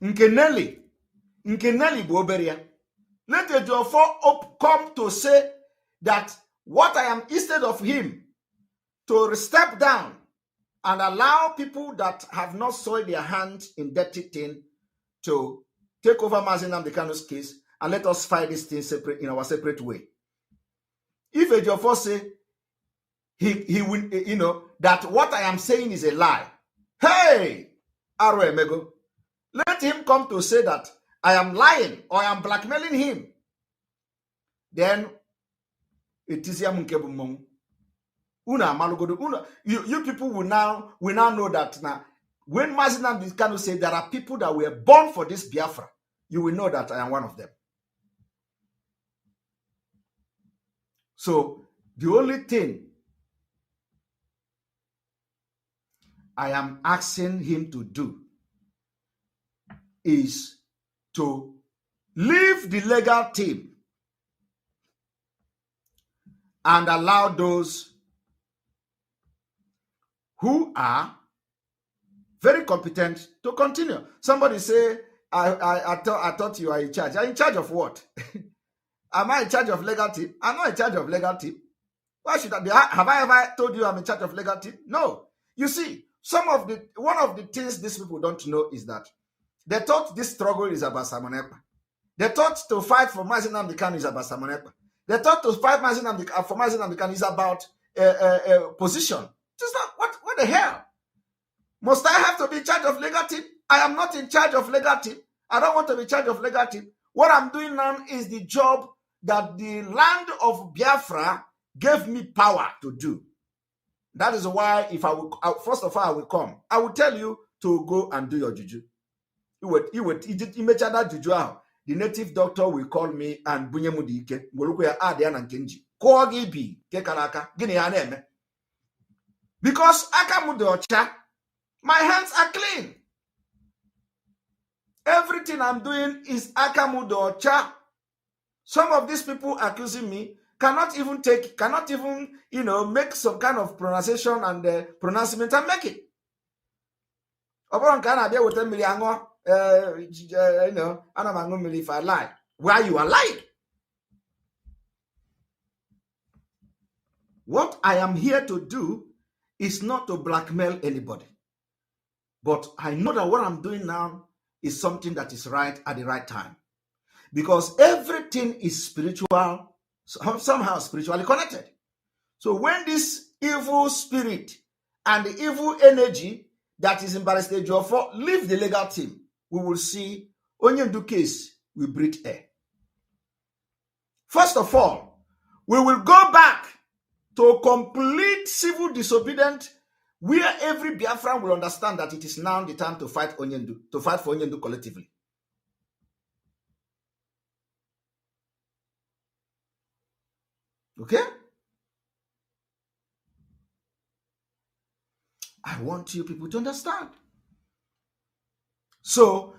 Nkeneli Boberia. Let Ejiofor come to say that what I am, instead of him to step down and allow people that have not soiled their hands in dirty thing to take over Mazi Nnamdi Kanu's case and let us fight this thing separate in our separate way. If Ejiofor say he will, that what I am saying is a lie, hey, Aro Emego, let him come to say that I am lying or I am blackmailing him. Then it is you people will now know that now when Mazi Nnamdi Kanu say there are people that were born for this Biafra, you will know that I am one of them. So the only thing I am asking him to do is to leave the legal team and allow those who are very competent to continue. Somebody say, I thought you are in charge. Are you in charge of what? Am I in charge of legal team? I'm not in charge of legal team. Why should I be? Have I ever told you I'm in charge of legal team? No. You see, one of the things these people don't know is that they thought this struggle is about Simon Ekpa. They thought to fight for Mazi Nnamdi Kanu is about Simon Ekpa. They thought to fight for Mazi Nnamdi Kanu is about position. Just not, what the hell? Must I have to be in charge of legal team? I am not in charge of legal team. I don't want to be in charge of legal team. What I'm doing now is the job that the land of Biafra gave me power to do. That is why, if I will, first of all, I will come. I will tell you to go and do your juju. Imecha that juju ahụ, the native doctor will call me and bunye m dị ike. Welukwe ya add ya na nke nji. Kụọ gị bi ke kara aka. Gịnị ya na-eme? Because aka m dị ọcha. My hands are clean. Everything I'm doing is aka m dị ọcha. Some of these people accusing me cannot even, make some kind of pronunciation and pronouncement and make it. If I lie, why you are lying? What I am here to do is not to blackmail anybody. But I know that what I'm doing now is something that is right at the right time. Because everything is spiritual, somehow spiritually connected. So when this evil spirit and the evil energy that is in Barrister Ejiofor leave the legal team, we will see Onyendu case will breathe air. First of all, we will go back to complete civil disobedience, where every Biafran will understand that it is now the time to fight Onyendu, to fight for Onyendu collectively. Okay? I want you people to understand. So,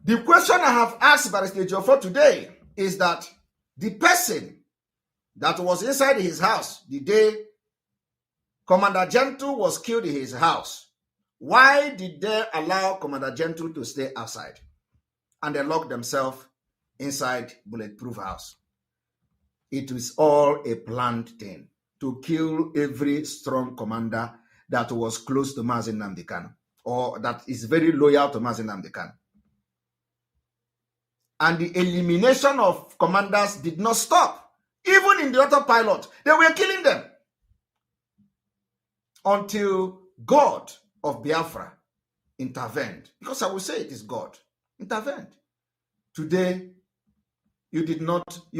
the question I have asked Barrister Ejiofor today is that the person that was inside his house the day Commander Gentle was killed in his house, why did they allow Commander Gentle to stay outside? And they locked themselves inside Bulletproof House. It was all a planned thing to kill every strong commander that was close to Mazi Nnamdi Kanu, or that is very loyal to Mazi Nnamdi Kanu. And the elimination of commanders did not stop. Even in the autopilot, they were killing them. Until God of Biafra intervened. Because I will say it is God. Intervened. Today, you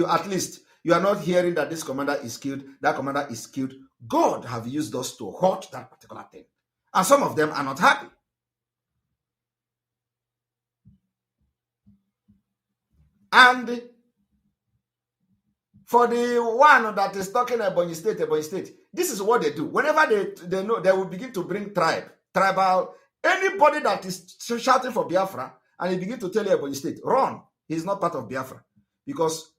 are not hearing that this commander is killed, that commander is killed. God have used us to halt that particular thing. And some of them are not happy. And for the one that is talking about Ebonyi State, this is what they do. Whenever they know, they will begin to bring tribal, anybody that is shouting for Biafra, and he begin to tell you Ebonyi State, run. He's not part of Biafra. Because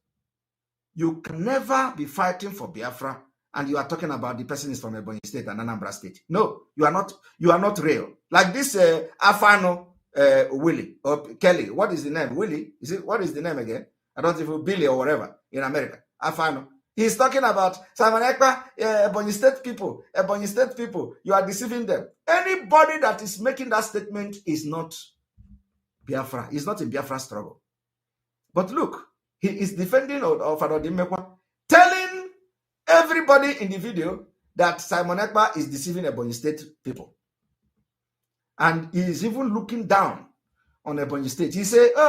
you can never be fighting for Biafra and you are talking about the person is from Ebonyi State and Anambra State. No, you are not real. Like this Afano Willie or Kelly. What is the name? Willie? What is the name again? I don't even Billy or whatever in America. Afano. He's talking about Simon Ekpa, Ebonyi State people. You are deceiving them. Anybody that is making that statement is not Biafra. He's not in Biafra struggle. But look, he is defending Ofado Dimekwa, telling everybody in the video that Simon Ekpa is deceiving Ebonyi State people. And he is even looking down on Ebonyi State. He say, they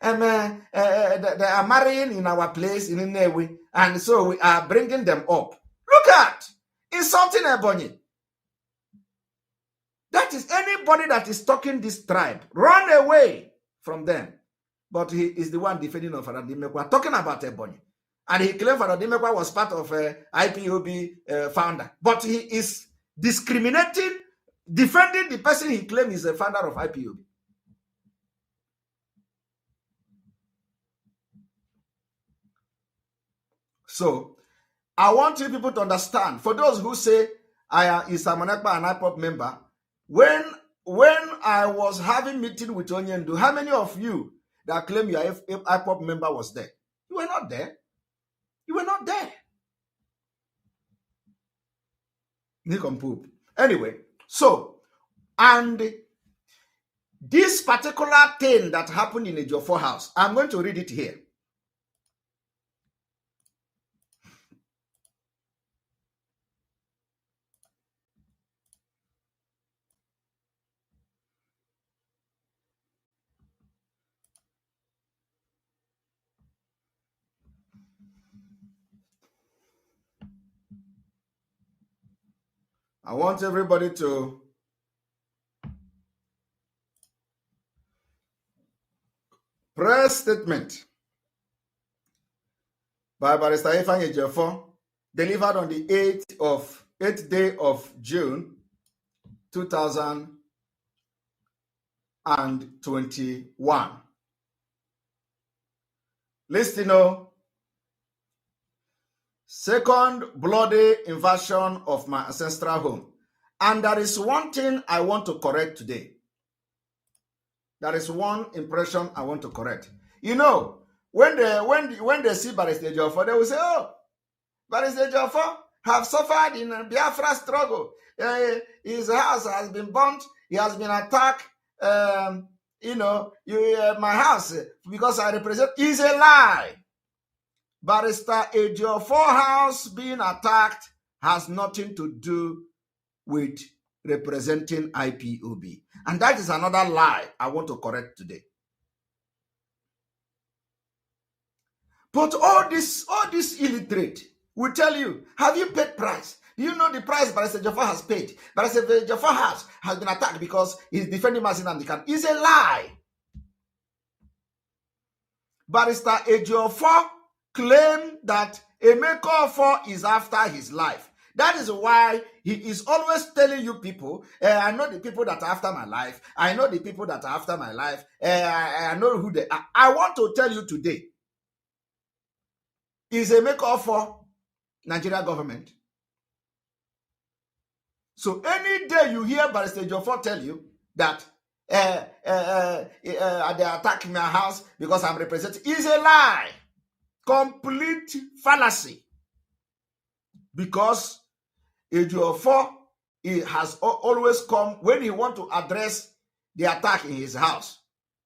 are marrying in our place in Nnewi, and so we are bringing them up. Look at insulting Ebonyi. That is anybody that is talking this tribe. Run away from them. But he is the one defending of Father Dimekwa, talking about Ebonyi. And he claimed Father Dimekwa was part of IPOB founder. But he is discriminating, defending the person he claimed is a founder of IPOB. So, I want you people to understand, for those who say I is Simon Ekpa an IPOB member, when I was having meeting with Onyendu, how many of you that claim your IPOB member was there? You were not there. You were not there. Poop. Anyway, so, and this particular thing that happened in Ejiofor house, I'm going to read it here. I want everybody to press statement by Barrister Ejiofor, delivered on the 8th day of June 2021. Listen, second bloody invasion of my ancestral home. And there is one thing I want to correct today. There is one impression I want to correct. You know, when they see Barrister Ejiofor, they will say, oh, Barrister Ejiofor have suffered in a Biafra struggle. His house has been burnt. He has been attacked. My house, because I represent, is a lie. Barrister Ejiofor house being attacked has nothing to do with representing IPOB. And that is another lie I want to correct today. But all this illiterate will tell you, have you paid price? Do you know the price Barrister Ejiofor has paid? Barrister Ejiofor house has been attacked because he's defending Mazin Amdikan. It's a lie. Barrister Ejiofor claimed that Ejiofor is after his life. That is why he is always telling you people, I know the people that are after my life. I know the people that are after my life. I know who they are. I want to tell you today, is Ejiofor Nigeria government? So any day you hear Barrister Ejiofor tell you that they attack my house because I'm representing, is a lie. Complete fallacy. Because Ejiofor has always come when he wants to address the attack in his house.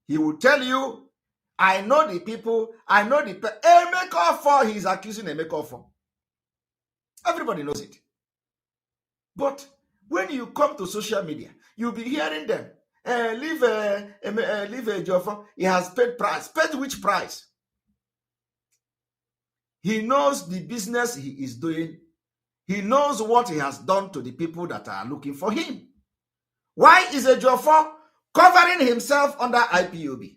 He will tell you, I know the people, I know the Ejiofor, he's accusing Ejiofor. Everybody knows it. But when you come to social media, you'll be hearing them. Leave Ejiofor, he has paid price. Paid which price? He knows the business he is doing. He knows what he has done to the people that are looking for him. Why is Ejiofor covering himself under IPOB?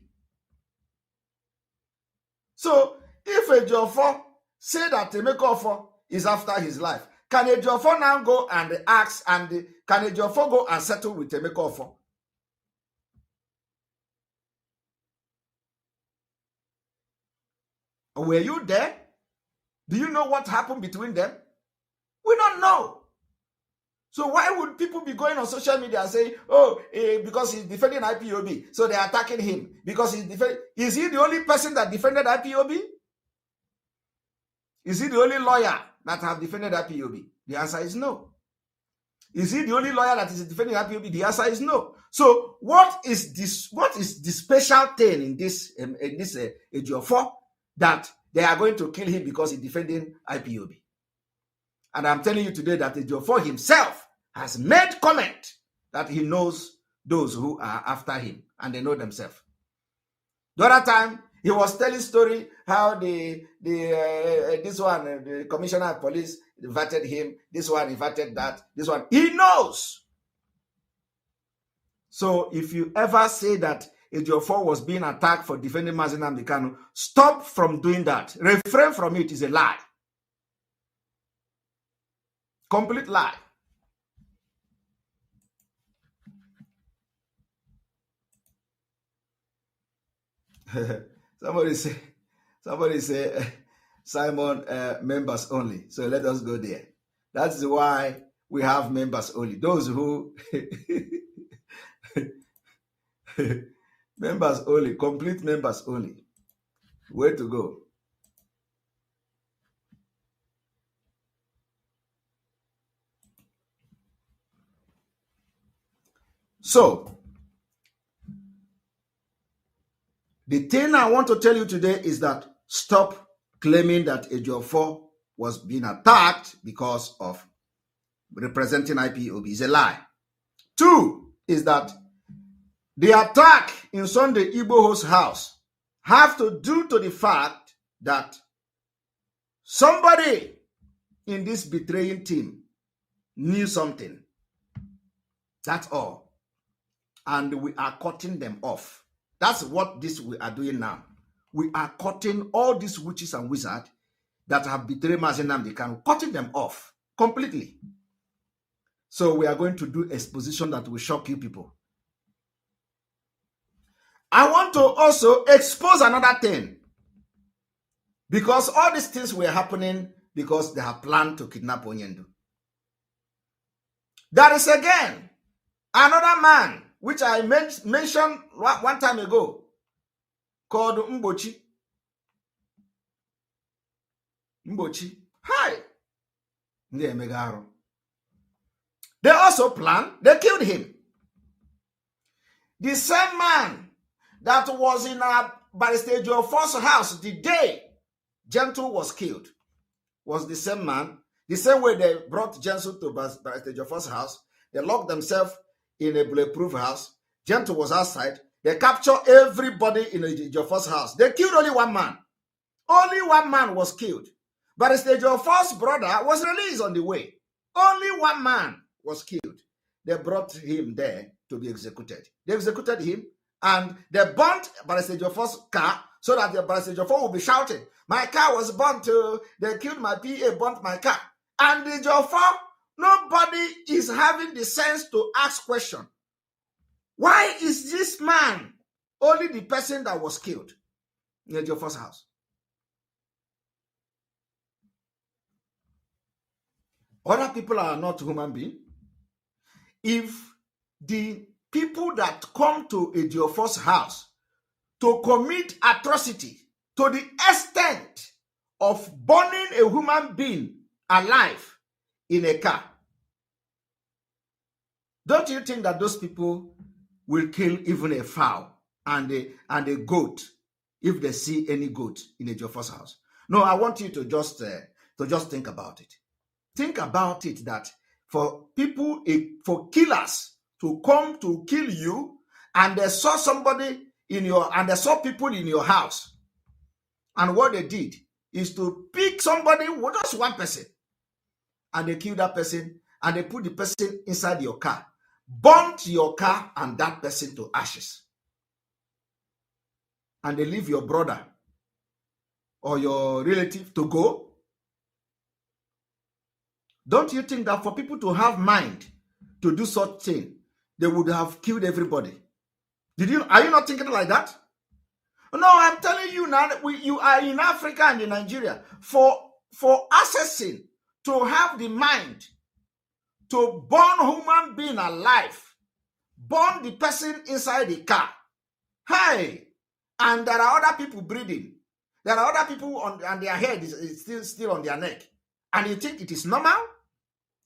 So, if Ejiofor say that Ejiofor is after his life, can Ejiofor now go and ask, and can Ejiofor go and settle with Ejiofor? Were you there? Do you know what happened between them? We don't know. So why would people be going on social media and saying, oh, because he's defending IPOB, so they're attacking him because he's defending? Is he the only person that defended IPOB? Is he the only lawyer that have defended IPOB? The answer is no. Is he the only lawyer that is defending IPOB? The answer is no. So what is this? What is the special thing in this Ejiofor that they are going to kill him because he's defending IPOB? And I'm telling you today that Ejiofor himself has made comment that he knows those who are after him, and they know themselves. The other time, he was telling story how the commissioner of police invited him, this one invited that, this one. He knows. So if you ever say that Ejiofor was being attacked for defending Mazin Amdikan, stop from doing that. Refrain from it. Is a lie. Complete lie. Somebody say, Simon, members only. So let us go there. That's why we have members only. Those who members only, complete members only. Way to go. So, the thing I want to tell you today is that stop claiming that Ejiofor was being attacked because of representing IPOB. Is a lie. 2 is that the attack in Sunday Igboho's house have to do to the fact that somebody in this betraying team knew something That's all. And we are cutting them off. That's what we are doing now. We are cutting all these witches and wizards that have betrayed Mazi Nnamdi Kanu, cutting them off completely. So we are going to do exposition that will shock you people. I want to also expose another thing, because all these things were happening because they have planned to kidnap Onyendu. There is again another man, which I mentioned one time ago, called Mbochi. Mbochi. Hi. They also planned, they killed him. The same man that was in Barrister Ejiofor's house the day Gentle was killed was the same man. The same way they brought Gentle to Barrister Ejiofor's house, they locked themselves in a bulletproof house. Gentle was outside. They captured everybody in Ejiofor's house. They killed only one man. Only one man was killed. Barrister Ejiofor's brother was released on the way. Only one man was killed. They brought him there to be executed. They executed him, and they burnt Barrister Ejiofor's car so that the Barrister Ejiofor will be shouting, "My car was burnt, they killed my PA, burnt my car." And the Ejiofor, nobody is having the sense to ask question. Why is this man only the person that was killed in Ejiofor's house? Other people are not human beings. If the people that come to Ejiofor's house to commit atrocity to the extent of burning a human being alive in a car, don't you think that those people will kill even a fowl and a goat if they see any goat in Ejiofor's house? No, I want you to just think about it. Think about it, that for people, for killers to come to kill you, and they saw somebody and they saw people in your house, and what they did is to pick somebody, just one person, and they killed that person, and they put the person inside your car, burnt your car and that person to ashes, and they leave your brother or your relative to go. Don't you think that for people to have mind to do such thing, they would have killed everybody? Are you not thinking like that? No, I'm telling you now that you are in Africa and in Nigeria. For assassin to have the mind to burn human being alive, burn the person inside the car. Hey, and there are other people breathing. There are other people on their head is still on their neck. And you think it is normal?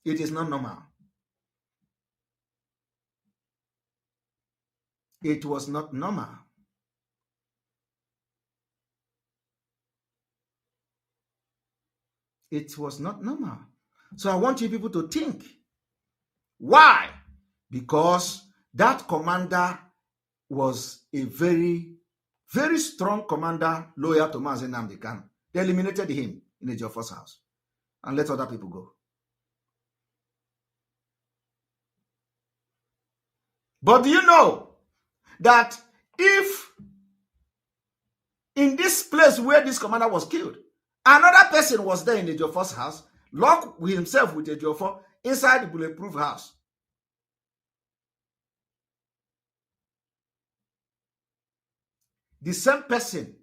It is not normal. It was not normal. It was not normal. So I want you people to think. Why? Because that commander was a very, very strong commander, loyal to Mazi Nnamdi Kanu. They eliminated him in Ejiofor's house and let other people go. But do you know that if in this place where this commander was killed, another person was there in Ejiofor's house, locked himself with Ejiofor inside the bulletproof house, the same person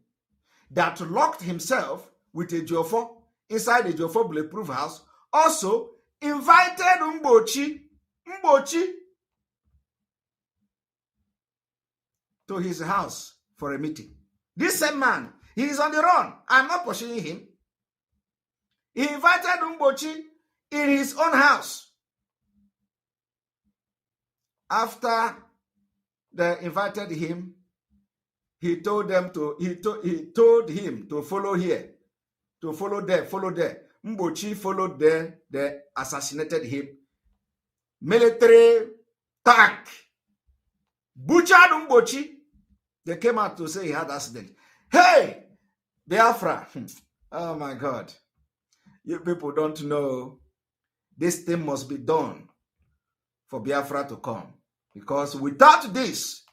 that locked himself with Ejiofor inside the Ejiofor bulletproof house also invited Mbochi to his house for a meeting. This same man, he is on the run. I'm not pursuing him. He invited Mbochi in his own house. After they invited him, he told him to follow here, to follow there, follow there. Mbochi followed there. They assassinated him. Military tank butchered Mbochi. They came out to say he had accident. Hey, Biafra. Oh my God. You people don't know. This thing must be done for Biafra to come. Because without this,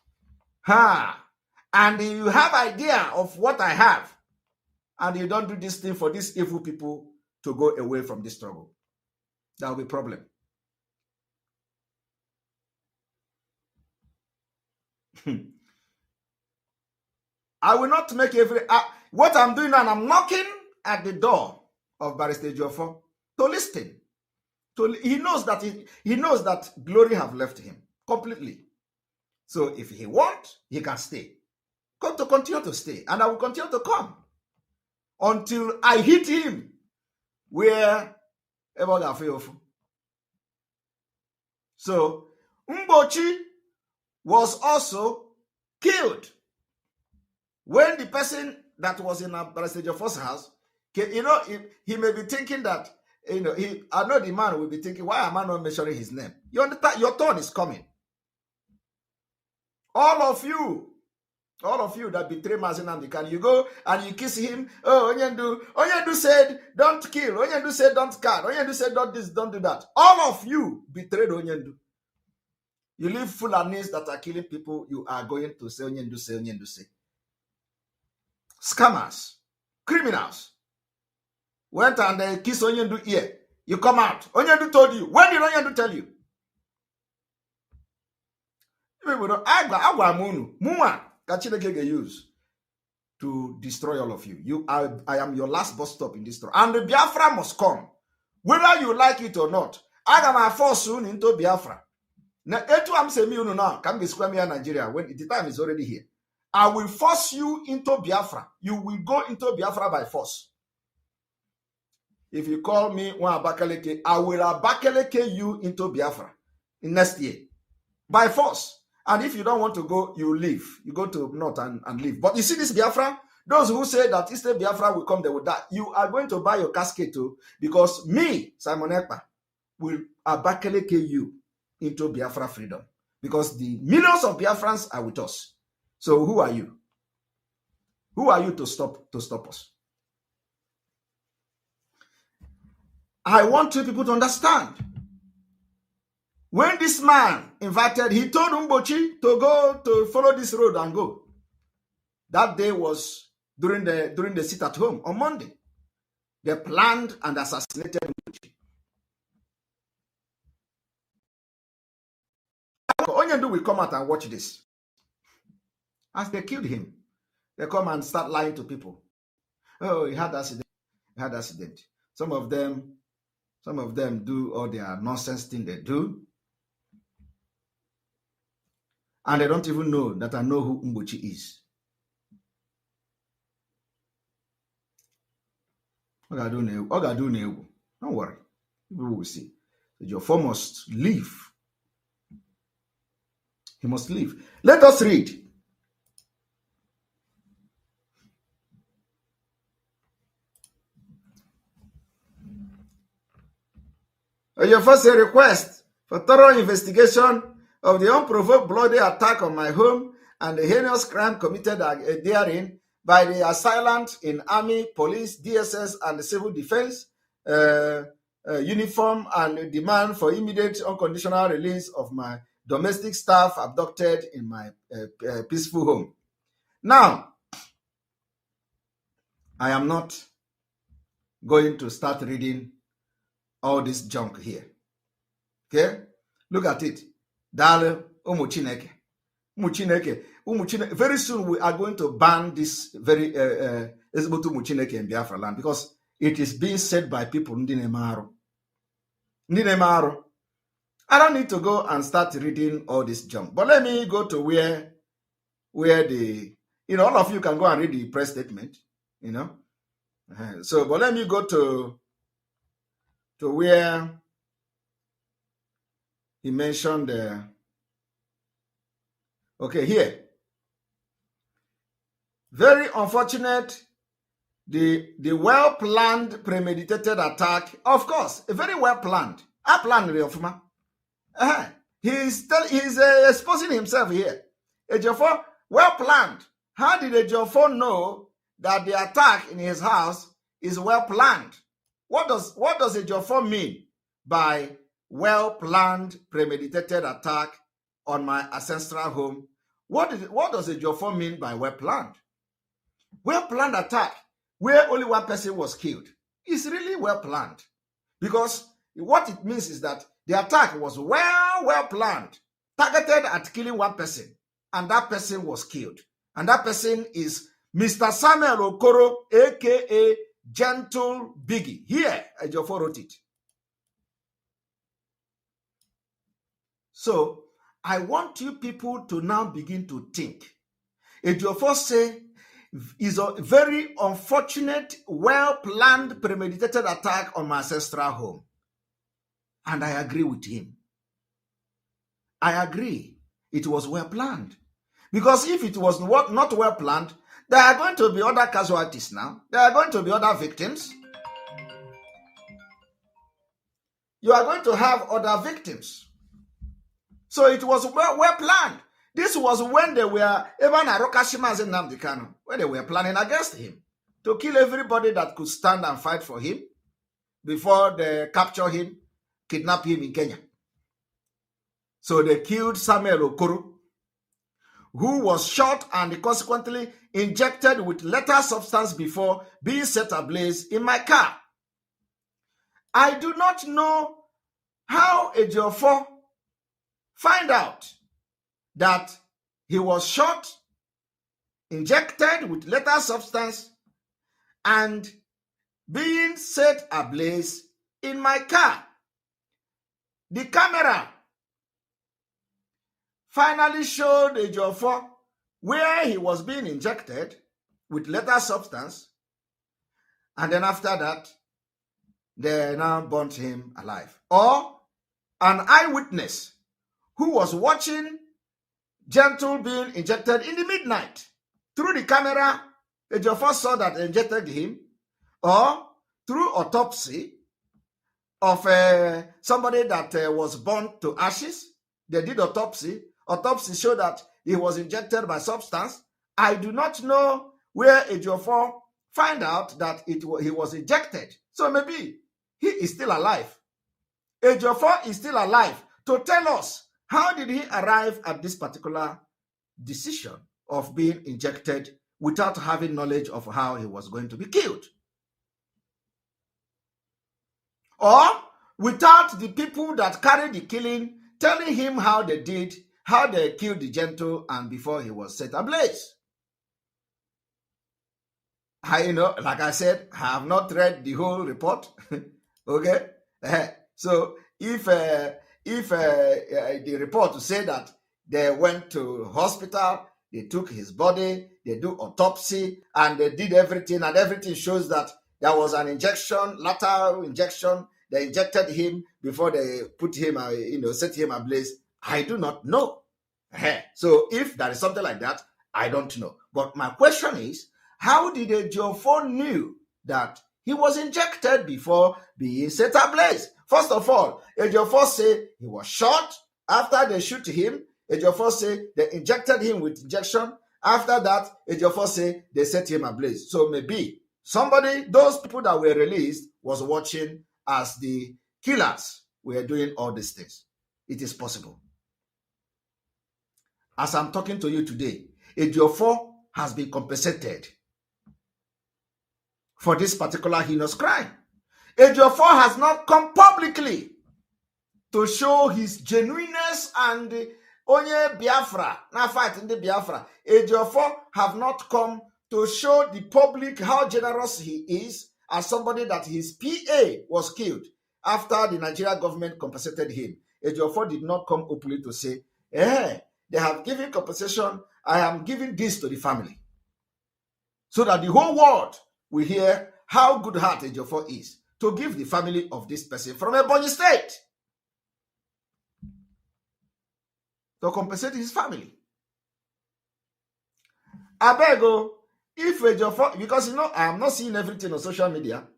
and you have idea of what I have, and you don't do this thing for these evil people to go away from this struggle, that will be a problem. I will not make what I'm doing now, I'm knocking at the door of Barrister Ejiofor to listen. He knows that glory have left him completely. So if he wants, he can stay. Continue to stay, and I will continue to come until I hit him where So Mbochi was also killed when the person that was in Barrister Ejiofor's house, he may be thinking that, I know the man will be thinking, why am I not mentioning his name? You understand? Your turn is coming. All of you that betray Mazi Nnamdi Kanu, you go and you kiss him. Oh, Onyendu said, don't kill. Onyendu said, don't cut. Onyendu said, don't this, don't do that. All of you betrayed Onyendu. You leave Fulanis that are killing people, you are going to say, Onyendu say, Onyendu say. Scammers, criminals, went and they kiss Onyendu ear. You come out. Onyendu told you. When did Onyendu tell you? Use to destroy all of you. I am your last bus stop in this story. And the Biafra must come. Whether you like it or not. I am force soon into Biafra. Now, I'm saying now, can be square me in Nigeria when the time is already here. I will force you into Biafra. You will go into Biafra by force. If you call me one Abakaleke, I will Abakaleke you into Biafra in next year. By force. And if you don't want to go, you leave. You go to north and leave. But you see this Biafra? Those who say that instead Biafra will come, they will die. You are going to buy your casket too. Because me, Simon Ekpa, will Abakaleke you into Biafra freedom. Because the millions of Biafrans are with us. So who are you? Who are you to stop us? I want you people to understand. When this man invited, he told Mbochi to go to follow this road and go. That day was during the sit at home on Monday. They planned and assassinated Mbochi. Onyendu will come out and watch this. As they killed him, they come and start lying to people. Oh, he had accident. Some of them do all their nonsense thing they do. And they don't even know that I know who Mbochi is. Don't worry. People will see. Ejiofor must leave. He must leave. Let us read. Ejiofor said, request for thorough investigation of the unprovoked bloody attack on my home and the heinous crime committed therein by the assailant in army, police, DSS, and the civil defense uniform, and demand for immediate unconditional release of my domestic staff abducted in my peaceful home. Now, I am not going to start reading all this junk here. Okay? Look at it. Dale Umuchineke. Very soon we are going to ban this very Ezbotu Muchineke in Biafra land because it is being said by people Ndi Nemaro. I don't need to go and start reading all this junk. But let me go to where the, all of you can go and read the press statement, So, but let me go to where he mentioned okay, here. Very unfortunate, the well-planned, premeditated attack. Of course, very well-planned. I planned Riofuma. He's exposing himself here. Ejiofor, well-planned. How did Ejiofor know that the attack in his house is well-planned? What does Ejiofor mean by well-planned, premeditated attack on my ancestral home. What does Ejiofor mean by well-planned? Well-planned attack where only one person was killed is really well-planned, because what it means is that the attack was well-planned, targeted at killing one person, and that person was killed. And that person is Mr. Samuel Okoro, aka Gentle Biggie. Here, Ejiofor wrote it. So, I want you people to now begin to think. Ejiofor say is a very unfortunate, well-planned, premeditated attack on my ancestral home. And I agree with him. I agree. It was well-planned. Because if it was not well-planned, there are going to be other casualties now. There are going to be other victims. You are going to have other victims. So it was well-planned. This was when they were, even Arokashima and Nnamdi Kanu, when they were planning against him to kill everybody that could stand and fight for him before they capture him, kidnap him in Kenya. So they killed Samuel Okoro, who was shot and consequently injected with lethal substance before being set ablaze in my car. I do not know how Ejiofor find out that he was shot, injected with lethal substance, and being set ablaze in my car. The camera finally showed Ejiofor where he was being injected with lethal substance, and then after that, they now burnt him alive. Or an eyewitness who was watching Gentle being injected in the midnight. Through the camera, Ejiofor saw that they injected him, or through autopsy of somebody that was burnt to ashes. They did autopsy. Autopsy showed that he was injected by substance. I do not know where Ejiofor find out that he was injected. So maybe he is still alive. Ejiofor is still alive to tell us how did he arrive at this particular decision of being injected without having knowledge of how he was going to be killed. Or without the people that carried the killing telling him how they killed the Gentle and before he was set ablaze. Like I said, I have not read the whole report. Okay? So if the report to say that they went to hospital, they took his body, they do autopsy, and they did everything, and everything shows that there was an injection, lateral injection. They injected him before they put him, set him ablaze. I do not know. So if there is something like that, I don't know. But my question is, how did Ejiofor knew that he was injected before being set ablaze? First of all, Ejiofor say he was shot. After they shoot him, Ejiofor say they injected him with injection. After that, Ejiofor say they set him ablaze. So maybe those people that were released was watching as the killers were doing all these things. It is possible. As I'm talking to you today, Ejiofor has been compensated for this particular heinous crime. Ejiofor has not come publicly to show his genuineness and onye Biafra, now fighting the Biafra. Ejiofor have not come to show the public how generous he is as somebody that his PA was killed after the Nigeria government compensated him. Ejiofor did not come openly to say, they have given compensation, I am giving this to the family. So that the whole world will hear how good heart Ejiofor is to give the family of this person from Ebonyi State to compensate his family. I beg you, if Ejiofor, because I am not seeing everything on social media,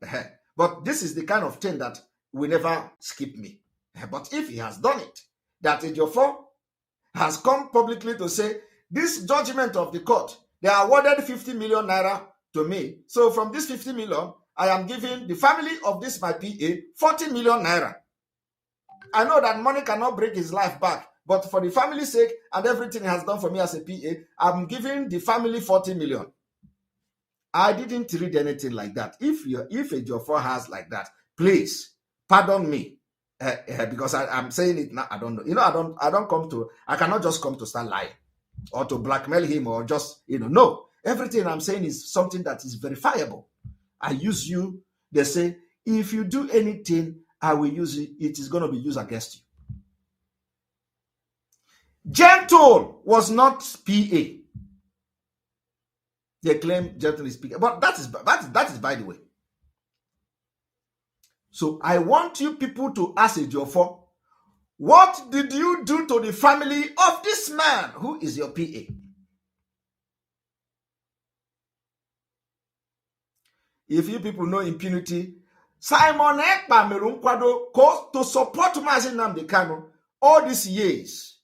but this is the kind of thing that will never skip me. But if he has done it, that Ejiofor has come publicly to say, this judgment of the court, they awarded 50 million naira to me. So from this 50 million, I am giving the family of this my PA 40 million naira. I know that money cannot break his life back, but for the family's sake and everything he has done for me as a PA, I'm giving the family 40 million. I didn't read anything like that. If Ejiofor has like that, please pardon me, because I'm saying it now. I don't know. I cannot just come to start lying or to blackmail him or just, no. Everything I'm saying is something that is verifiable. I use you. They say, if you do anything, I will use it. It is going to be used against you. Gentle was not PA. They claim Gentle is PA. But that is by the way. So I want you people to ask Ejiofor, what did you do to the family of this man who is your PA? If you people know impunity, Simon Ekpa mere nkwado to support Mazi Nnamdi Kanu all these years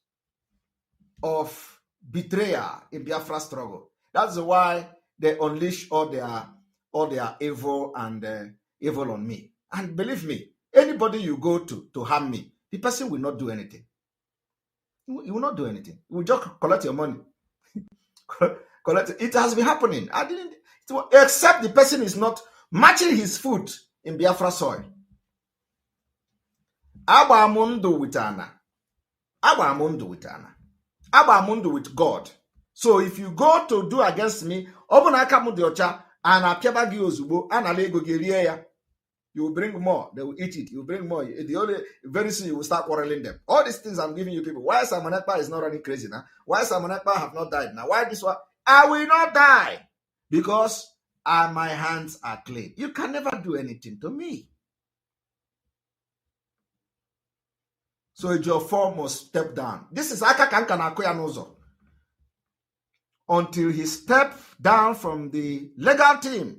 of betrayal in Biafra struggle. That's why they unleash all their evil and evil on me. And believe me, anybody you go to harm me, the person will not do anything. He will not do anything. He will just collect your money. Collect it. It has been happening. Except the person is not matching his foot in Biafra soil. Abamundu with Anna. Abamundu with Anna. Abamundu with God. So if you go to do against me, and you will bring more. They will eat it. You will bring more. Very soon you will start quarreling them. All these things I'm giving you people. Why Simon Ekpa is not running crazy now? Why Simon Ekpa have not died now? Why this one? I will not die because my hands are clean. You can never do anything to me. So Ejiofor must step down. This is Aka Kankana Koyanozo. Until he step down from the legal team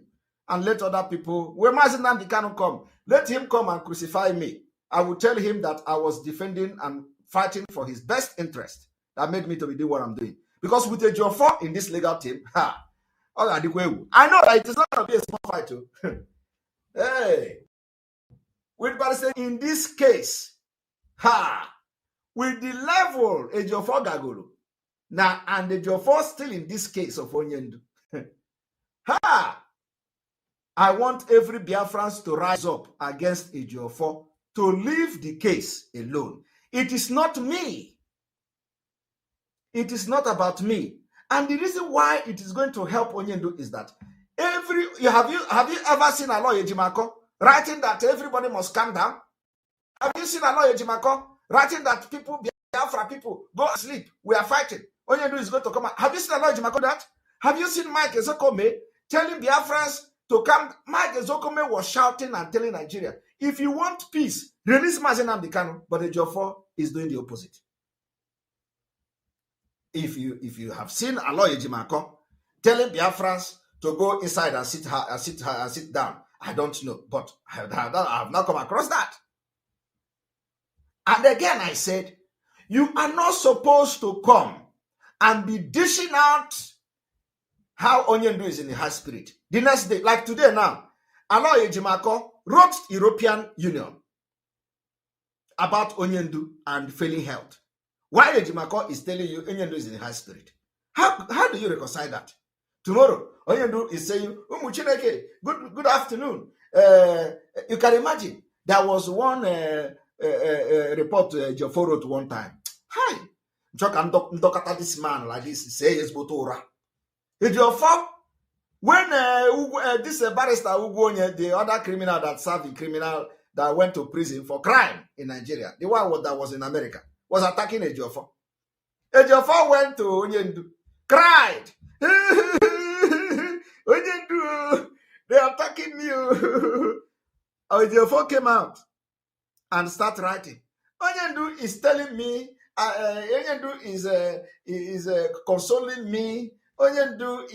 and let other people, when Mazi Nnamdi Kanu come, let him come and crucify me. I will tell him that I was defending and fighting for his best interest. That made me to be doing what I'm doing. Because with Ejiofor in this legal team, I know that it is not going to be a small fight too. Hey, with Barrister in this case, with the level Ejiofor Gagolo, now and Ejiofor still in this case of Onyendu, I want every Biafrans to rise up against Ejiofor to leave the case alone. It is not me. It is not about me. And the reason why it is going to help Onyendu is that have you ever seen a lawyer Ejimako writing that everybody must calm down? Have you seen a lawyer Ejimako writing that Biafra people, go asleep, we are fighting? Onyendu is going to come out. Have you seen a lawyer Ejimako that? Have you seen Mike Ezokome telling Biafrans to come? Mike Ezokome was shouting and telling Nigeria, if you want peace, release Mazi Nnamdi Kanu, but Ejiofor is doing the opposite. If you have seen Aloy Ejimako telling Biafrans to go inside and sit down, I don't know, but I have not come across that. And again, I said, you are not supposed to come and be dishing out how Onyendu is in the high spirit. The next day, like today now, Aloy Ejimako wrote European Union about Onyendu and failing health. Why Ejimako is telling you Onyendu is in the high spirit? How do you reconcile that? Tomorrow, Onyendu is saying, Chineke, good afternoon. You can imagine, there was one report Ejiofor wrote one time. Hi, Ndokata this man like this, say yes, Botora. Ejiofor, when this barrister Ugonye, the other criminal that served the criminal that went to prison for crime in Nigeria, the one that was in America, was attacking Ejiofor. Ejiofor went to Onyendu, cried. Onyendu, they are attacking you. Ejiofor came out and started writing. Onyendu is telling me, Onyendu is consoling me. Onyendu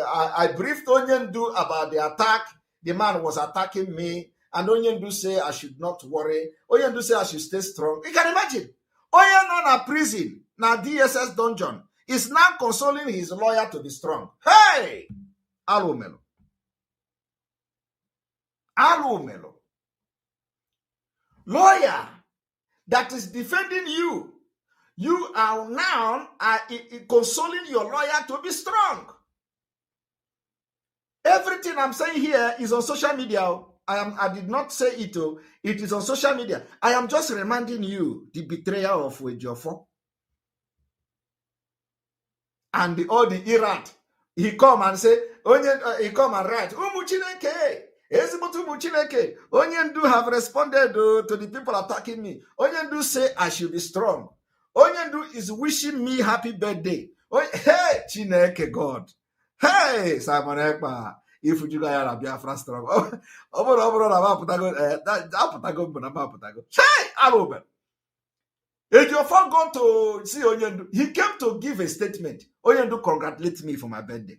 I briefed Onyendu about the attack. The man was attacking me, and Onyendu say I should not worry. Onyendu say I should stay strong. You can imagine. Onyendu na prison, na DSS dungeon, is now consoling his lawyer to be strong. Hey! Alumelo. lawyer that is defending you. You are now consoling your lawyer to be strong. Everything I'm saying here is on social media. I did not say it. It is on social media. I am just reminding you the betrayal of Ejiofor. And all the Irat. He come and say, he come and write, Umuchineke, Ezibutu Muchineke, Onyendu have responded to the people attacking me. Onyendu say I should be strong. Onyendu is wishing me happy birthday. Hey, Chineke God. Hey, Simon Ekpa. If you guys are Biafra strong. Hey, Aruben. Ejiofor gone to see Onyendu. He came to give a statement. Onyendu congratulate me for my birthday.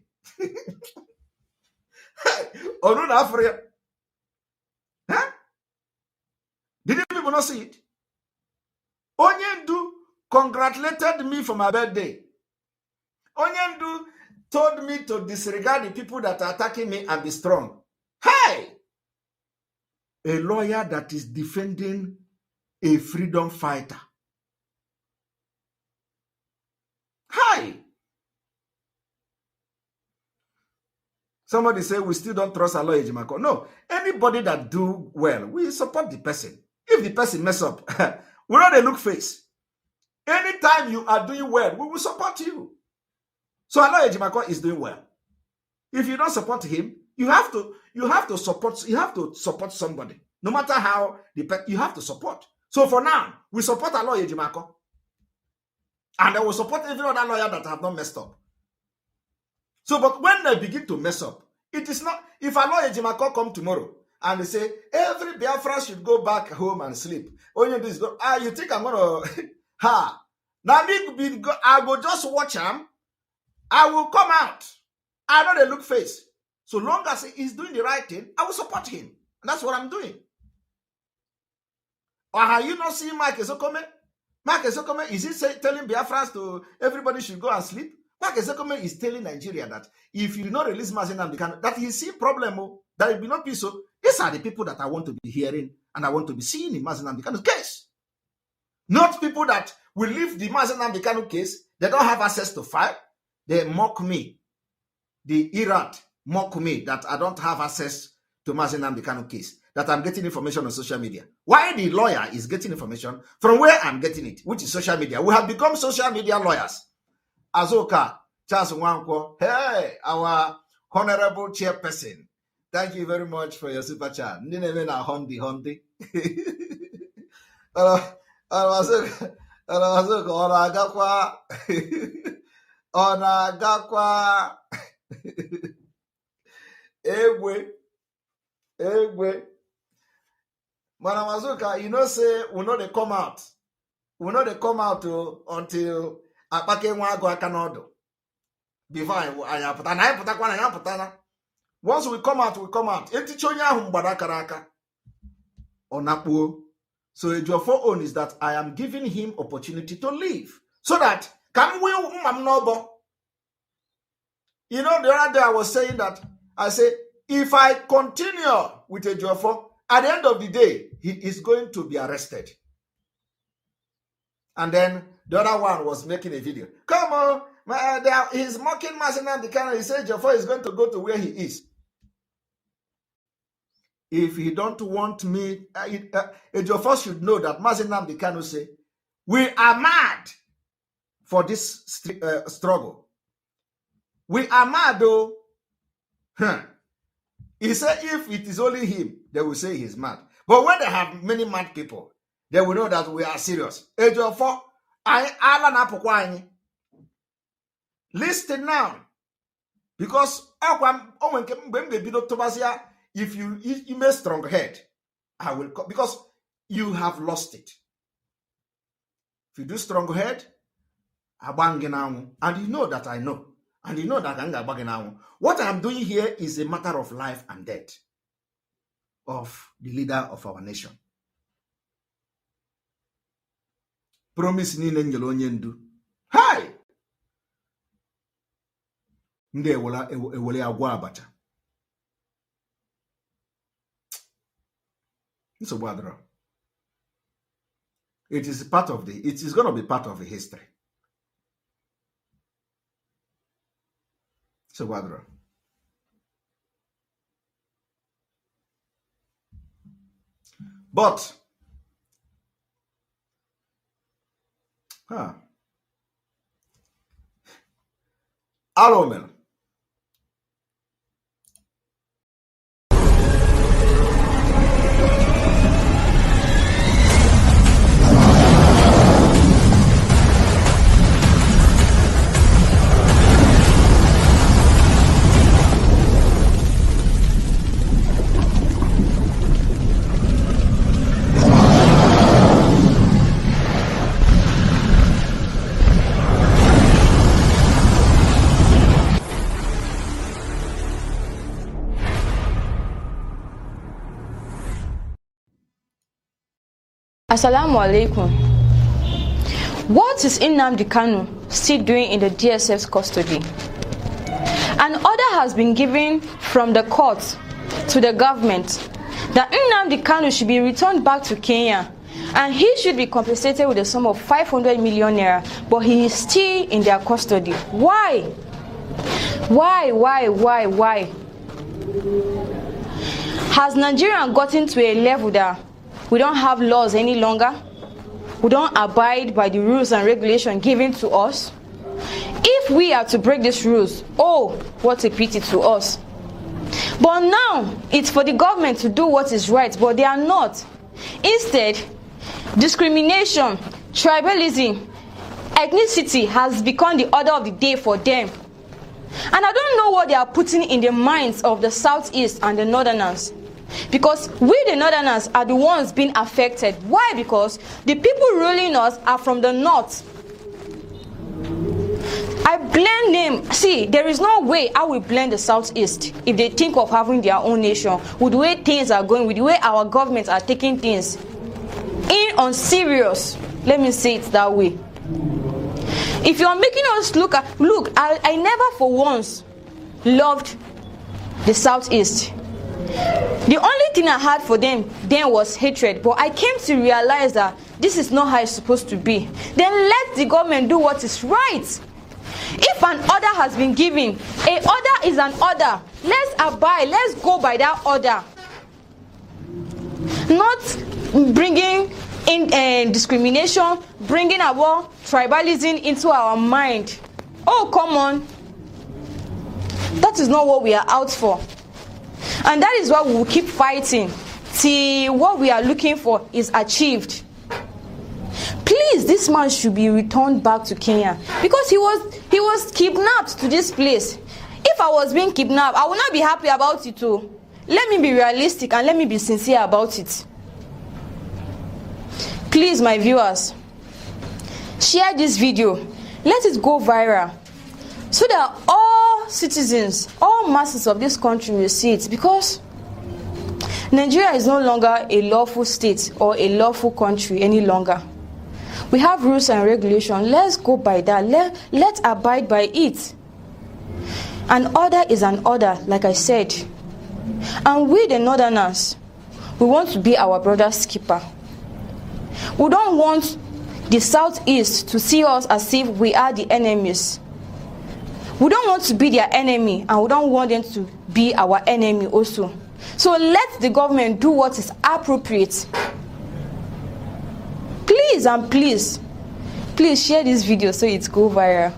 Huh? Did people not see it? Onyendu congratulated me for my birthday. Onyendu told me to disregard the people that are attacking me and be strong. Hey! A lawyer that is defending a freedom fighter. Hi! Somebody say we still don't trust our lawyer Ejimako. No, anybody that do well, we support the person. If the person mess up, we know they look face. Anytime you are doing well, we will support you. So our lawyer Ejimako is doing well. If you don't support him, you have to support somebody. No matter how you have to support. So for now, we support our lawyer Ejimako. And I will support every other lawyer that have not messed up. So, but when they begin to mess up, it is not, if a lawyer Ejimako come tomorrow and they say, every Biafra should go back home and sleep. You think I'm going to, now I will just watch him. I will come out. I know they look face. So long as he's doing the right thing, I will support him. And that's what I'm doing. Or have you not seen Mike Ezekome? Mike Ezekome, is he telling Biafrans to everybody should go and sleep? Mike Ezekome is telling Nigeria that if you do not release Mazi Nnamdi Kanu, that he see problem, there will be no peace. So these are the people that I want to be hearing and I want to be seeing in Mazi Nnamdi Kanu's case. Not people that will leave the Mazi Nnamdi Kanu case, they don't have access to file. They mock me. The Irat mock me that I don't have access to Mazi Nnamdi Kanu case, that I'm getting information on social media. Why the lawyer is getting information from where I'm getting it, which is social media. We have become social media lawyers. Azoka, Charles Nwankwo, hey, our honorable chairperson. Thank you very much for your super chat. Hondi. Egwe. Madam Azuka, you know, say, we know they come out. We know they come out until Apake Nwago Akanodo. Before I put an once we come out, we come out. Etichonya Humbarakaraka. Onapu. So Ejiofor own is that I am giving him opportunity to leave. So that can we nobo? You know, the other day I was saying that I say, if I continue with Ejiofor, at the end of the day, he is going to be arrested. And then the other one was making a video. Come on, he's mocking Mazi Nnamdi Kanu. He said Ejiofor is going to go to where he is. If he don't want me, Ejiofor should know that Mazi Nnamdi Kanu say, we are mad for this struggle. We are mad though. He said if it is only him, they will say he's mad. But when they have many mad people, they will know that we are serious. Ejiofor, listen now. Because if you make strong head, I will come. Because you have lost it. If you do strong head, and you know that I know. And you know that what I'm doing here is a matter of life and death of the leader of our nation. Promise ni njelo onye ndu. Hi! Ndị ewele agwa abacha. Nsogbu adịrọ. It is going to be part of the history. So, Wadra. But, Alomel. Assalamu alaikum. What is Nnamdi Kanu still doing in the DSF's custody? An order has been given from the court to the government that Nnamdi Kanu should be returned back to Kenya and he should be compensated with a sum of 500 million naira, but he is still in their custody. Why? Why? Has Nigeria gotten to a level that we don't have laws any longer? We don't abide by the rules and regulations given to us? If we are to break these rules, oh, what a pity to us. But now, it's for the government to do what is right, but they are not. Instead, discrimination, tribalism, ethnicity has become the order of the day for them. And I don't know what they are putting in the minds of the Southeast and the Northerners. Because we, the Northerners, are the ones being affected. Why? Because the people ruling us are from the North. I blame them. See, there is no way I will blame the Southeast if they think of having their own nation, with the way things are going, with the way our governments are taking things in on serious. Let me say it that way. If you are making us look, I never for once loved the Southeast. The only thing I had for them then was hatred, but I came to realize that this is not how it's supposed to be. Then let the government do what is right. If an order has been given, an order is an order. Let's abide, let's go by that order. Not bringing in discrimination, bringing our tribalism into our mind. Oh, come on. That is not what we are out for. And that is why we will keep fighting till what we are looking for is achieved. Please, this man should be returned back to Kenya because he was kidnapped to this place. If I was being kidnapped, I would not be happy about it too. Let me be realistic and let me be sincere about it. Please, my viewers, share this video. Let it go viral so that all citizens, all masses of this country will see it, because Nigeria is no longer a lawful state or a lawful country any longer. We have rules and regulations. Let's go by that. Let's abide by it. An order is an order, like I said. And we, the Northerners, we want to be our brother's keeper. We don't want the Southeast to see us as if we are the enemies. We don't want to be their enemy, and we don't want them to be our enemy also. So let the government do what is appropriate. Please and please share this video so it go viral.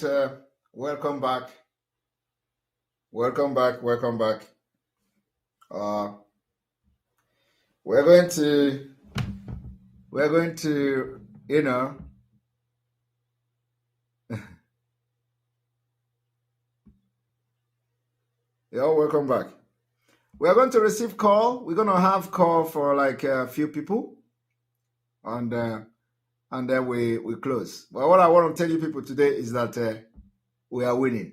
right, welcome back. Welcome back. Uh, we're going to, you know, yeah, welcome back. We're going to receive call. We're going to have call for like a few people, and then we close. But what I want to tell you people today is that we are winning.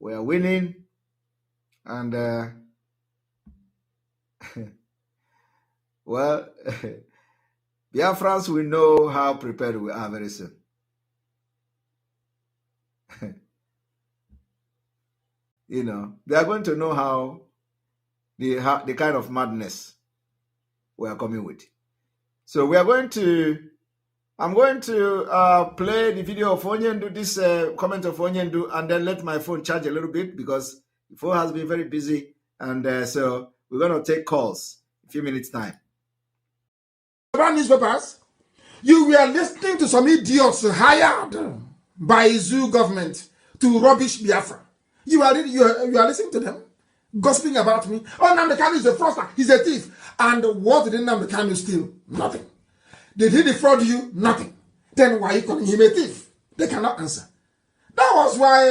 We are winning, and well, Biafrans will know how prepared we are very soon. They are going to know how the kind of madness we are coming with. So we are going to. I'm going to play the video of Onyendu, this comment of Onyendu, and then let my phone charge a little bit because the phone has been very busy, and so we're going to take calls in a few minutes' time. About newspapers, you were listening to some idiots hired by zoo government to rubbish Biafra. You are listening to them, gossiping about me. Oh, Nnamdi Kanu is a fraudster, he's a thief. And what did Nnamdi Kanu steal? Nothing. Did he defraud you? Nothing. Then why are you calling him a thief? They cannot answer. That was why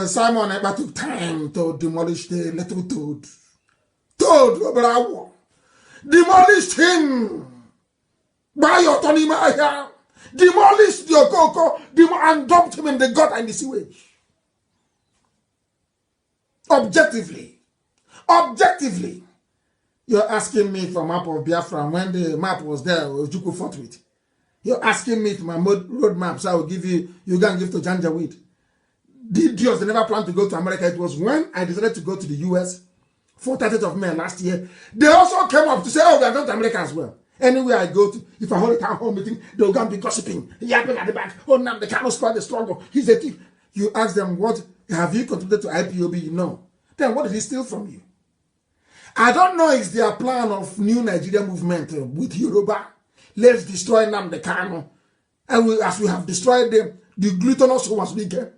Simon Ekpa took time to demolish the little toad. Toad, demolished him by your Tony Maya. Demolished your Coco and dumped him in the gutter and the sewage. Objectively, you're asking me for map of Biafra when the map was there, Ojukwu fought with. You're asking me for my road map, so I will give you can give to Janjaweed. The idiots, they never planned to go to America. It was when I decided to go to the US for 30th of May last year. They also came up to say, oh, we are going to America as well. Anywhere I go to, if I hold a town hall meeting, they'll go and be gossiping, yapping at the back. Oh, now they cannot squad the struggle. He's a thief. You ask them, what have you contributed to IPOB? No. Then what did he steal from you? I don't know if their plan of new Nigeria movement with Yoruba. Let's destroy Nnamdi Kanu. And as we have destroyed them, the glutinous was weaker.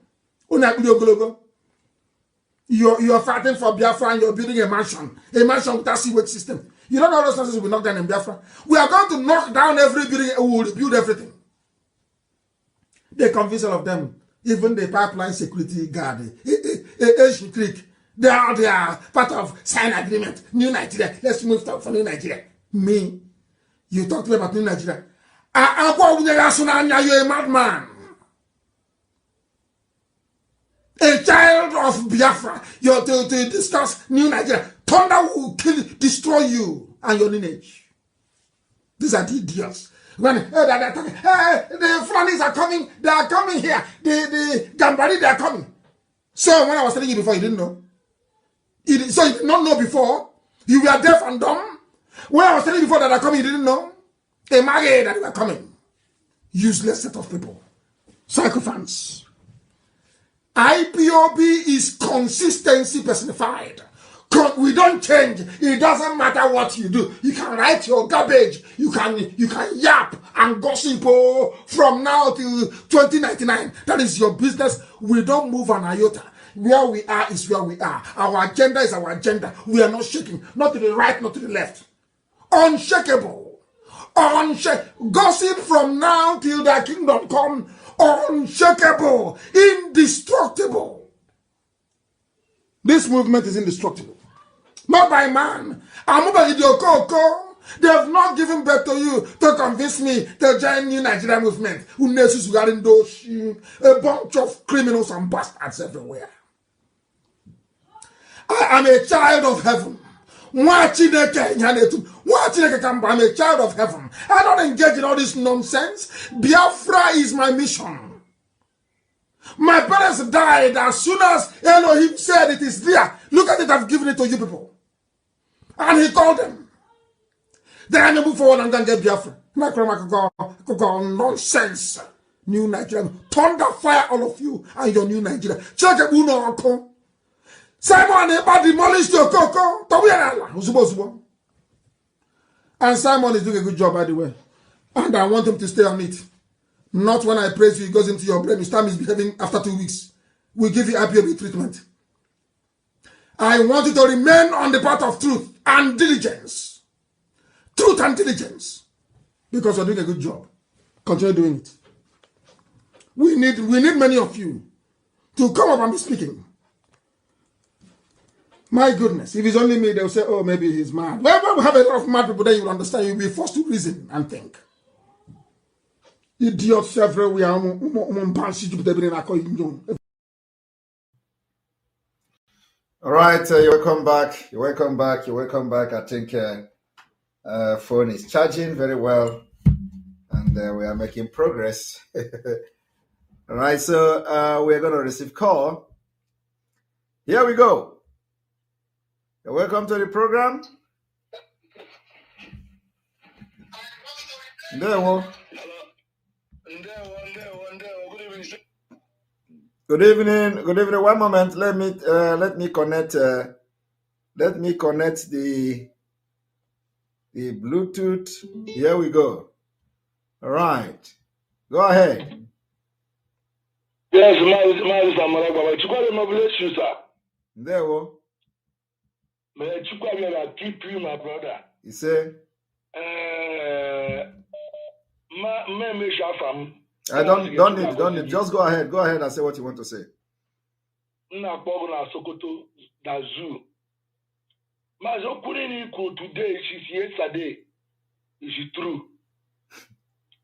You're fighting for Biafra and you're building a mansion without sewage system. You don't know those nonsense we knock down in Biafra. We are going to knock down every building and we will rebuild everything. They convince all of them, even the pipeline security guard, Asian Creek, they are part of sign agreement. New Nigeria. Let's move for New Nigeria. Me, you talk to me about New Nigeria. You're a madman. A child of Biafra. You're to discuss New Nigeria. Thunder will destroy you and your lineage. These are the idiots. When the Fulanis are coming, they are coming here. The Gambari, they are coming. So when I was telling you before, you didn't know. So you did not know before. You were deaf and dumb. When I was telling you before that they are coming, you didn't know. They married that they were coming. Useless set of people. Psychophants. IPOB is consistency personified. We don't change. It doesn't matter what you do. You can write your garbage. You can yap and gossip from now till 2099. That is your business. We don't move an iota. Where we are is where we are. Our agenda is our agenda. We are not shaking. Not to the right, not to the left. Unshakable. Gossip from now till the kingdom come. Unshakable. Indestructible. This movement is indestructible. Not by man. They have not given birth to you to convince me to join New Nigeria movement. A bunch of criminals and bastards everywhere. I am a child of heaven. I'm a child of heaven. I don't engage in all this nonsense. Biafra is my mission. My parents died as soon as Elohim said it is there. Look at it, I've given it to you people. And he called them. Then I move forward and then get Biafra. Nonsense. New Nigeria. Thunder fire all of you and your new Nigeria. Check it, Uno. Simon Ekpa demolished your Coco. And Simon is doing a good job, by the way. And I want him to stay on it. Not when I praise you, it goes into your brain. You start misbehaving after 2 weeks. We give you IPOB treatment. I want you to remain on the path of truth and diligence. Truth and diligence. Because you're doing a good job. Continue doing it. We need many of you to come up and be speaking. My goodness, if it's only me, they'll say, oh, maybe he's mad. Well, we have a lot of mad people, then you'll understand. You'll be forced to reason and think. Idiots everywhere. All right, you're welcome back. You're welcome back. You're welcome back. I think phone is charging very well, and we are making progress. All right, so we're going to receive call. Here we go. You're welcome to the program. Ndewo. Good evening. Good evening. One moment. Let me connect. Let me connect the Bluetooth. Here we go. All right. Go ahead. Yes, my bless you, sir. Ndewo. May I keep you, my brother. You say? Don't need. Just go ahead. Go ahead and say what you want to say. Sokoto, the zoo. My today, she's yesterday. Is it true?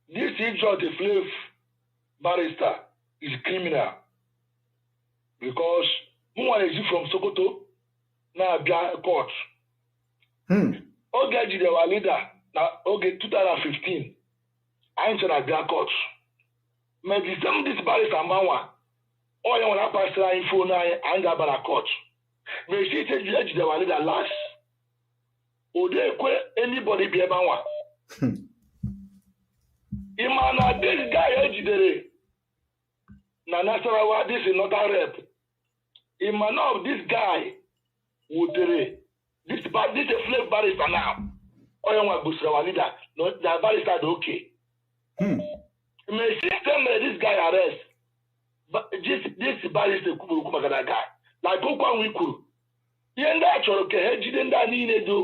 This is just a slave barrister is criminal. Because who is from Sokoto? Now court. Oge the leader. Now Oge 2015. I enter a court. Maybe some this barrister manwa. Or you want to pass the info now and a court. May she take judge the leader last. Or they anybody be a manwa. Imana this guy ejidere. Na Nasarawa this is not a rep. Imana of this guy would this is a slave barrister now. Or you want Busrawa leader. No, the barrister okay. May system this guy arrest. But this barrister Kumagana guy. Like Okwan Wiku. Yenda Choroke, Hedjidenda Nine do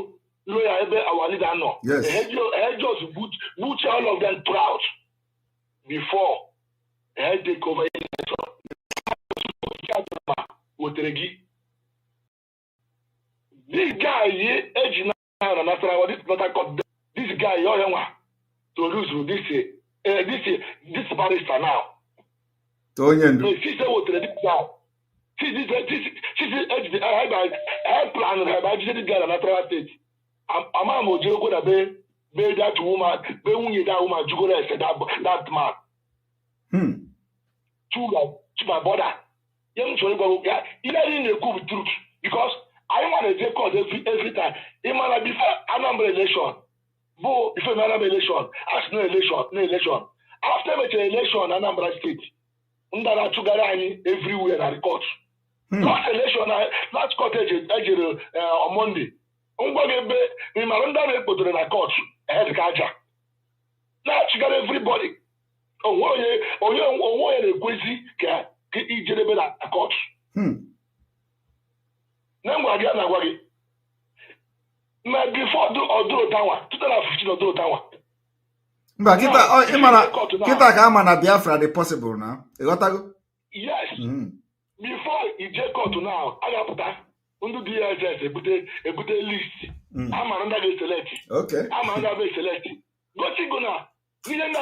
lawyer our leader no. Yes. Just butcher all of them proud before head take over this guy age now this guy to lose this barrister now. That woman, that man. To my brother. Young Choriba, he didn't know truth because I want to take calls every time. It might be a number election. Before another election, ask no election. After the election, a number of states. Ndara Chugarani everywhere at the court. Last election, last court on Monday. We Marunda put in a court ahead of Kaja. Now you got everybody. A quizzy can a court. Nangwagi. Before do Tower, 2015 or do Tower. But kita kama na Biafra the possible now. Yes. Before you take court now, I got that. Under DSS, a good list. I'm under the select. Okay. I'm under the select. But you gonna, you know,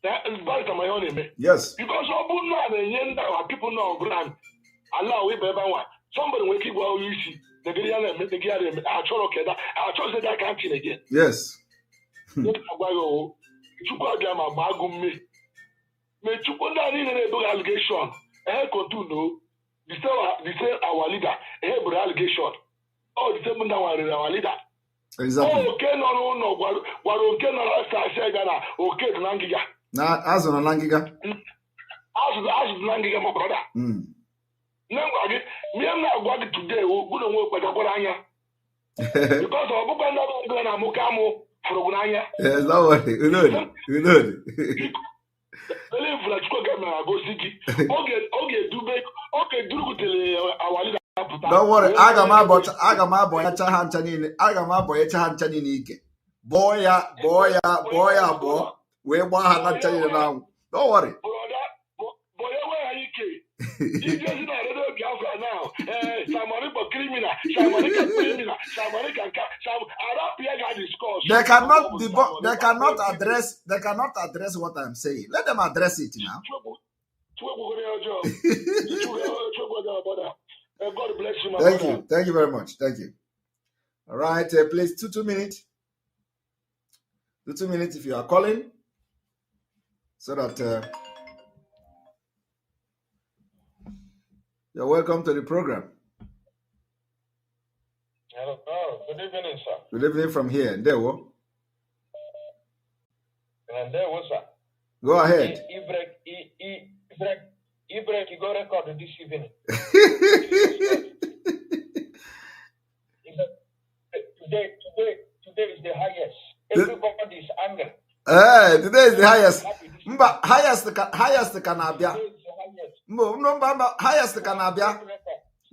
that is bad to my own name. Yes. Because people know brand. Allow we better one. Somebody will keep well you see. The Gillian, I chose that canteen again. Yes. You got them a bagum me. May you put that in a allegation. I continue. The same our leader. A allegation. Oh, the same our leader. Exactly. Oh, okay, no. What okay, no, I okay, Nangiga. Now, as on Nangiga. As Nangiga, my brother. No, me am not going today. Who don't work with the Gorania. Because of Bukana Mukamo for Gunaya. Yes, no worry. You know. Believe that you can go see. Okay, do our don't worry, aga m abọnyecha ha ncha niile, aga m abọnyecha ha ncha niile ike, bọọ ya abụọ wee gbaa ha na ncha niile n'anwụ. Don't worry. They cannot address what I'm saying. Let them address it now. God bless you, my Thank brother. you. Thank you very much. Thank you. All right, please, 2 minutes. 2 minutes if you are calling, so that you're welcome to the program. Hello. Good evening, sir. Good evening from here. And there, what? And there, what, sir? Go ahead. Ibrek, you go record this evening. Today is the highest. Everybody is angry. Today is the highest. Mba, highest can abia. Mba, highest can abia.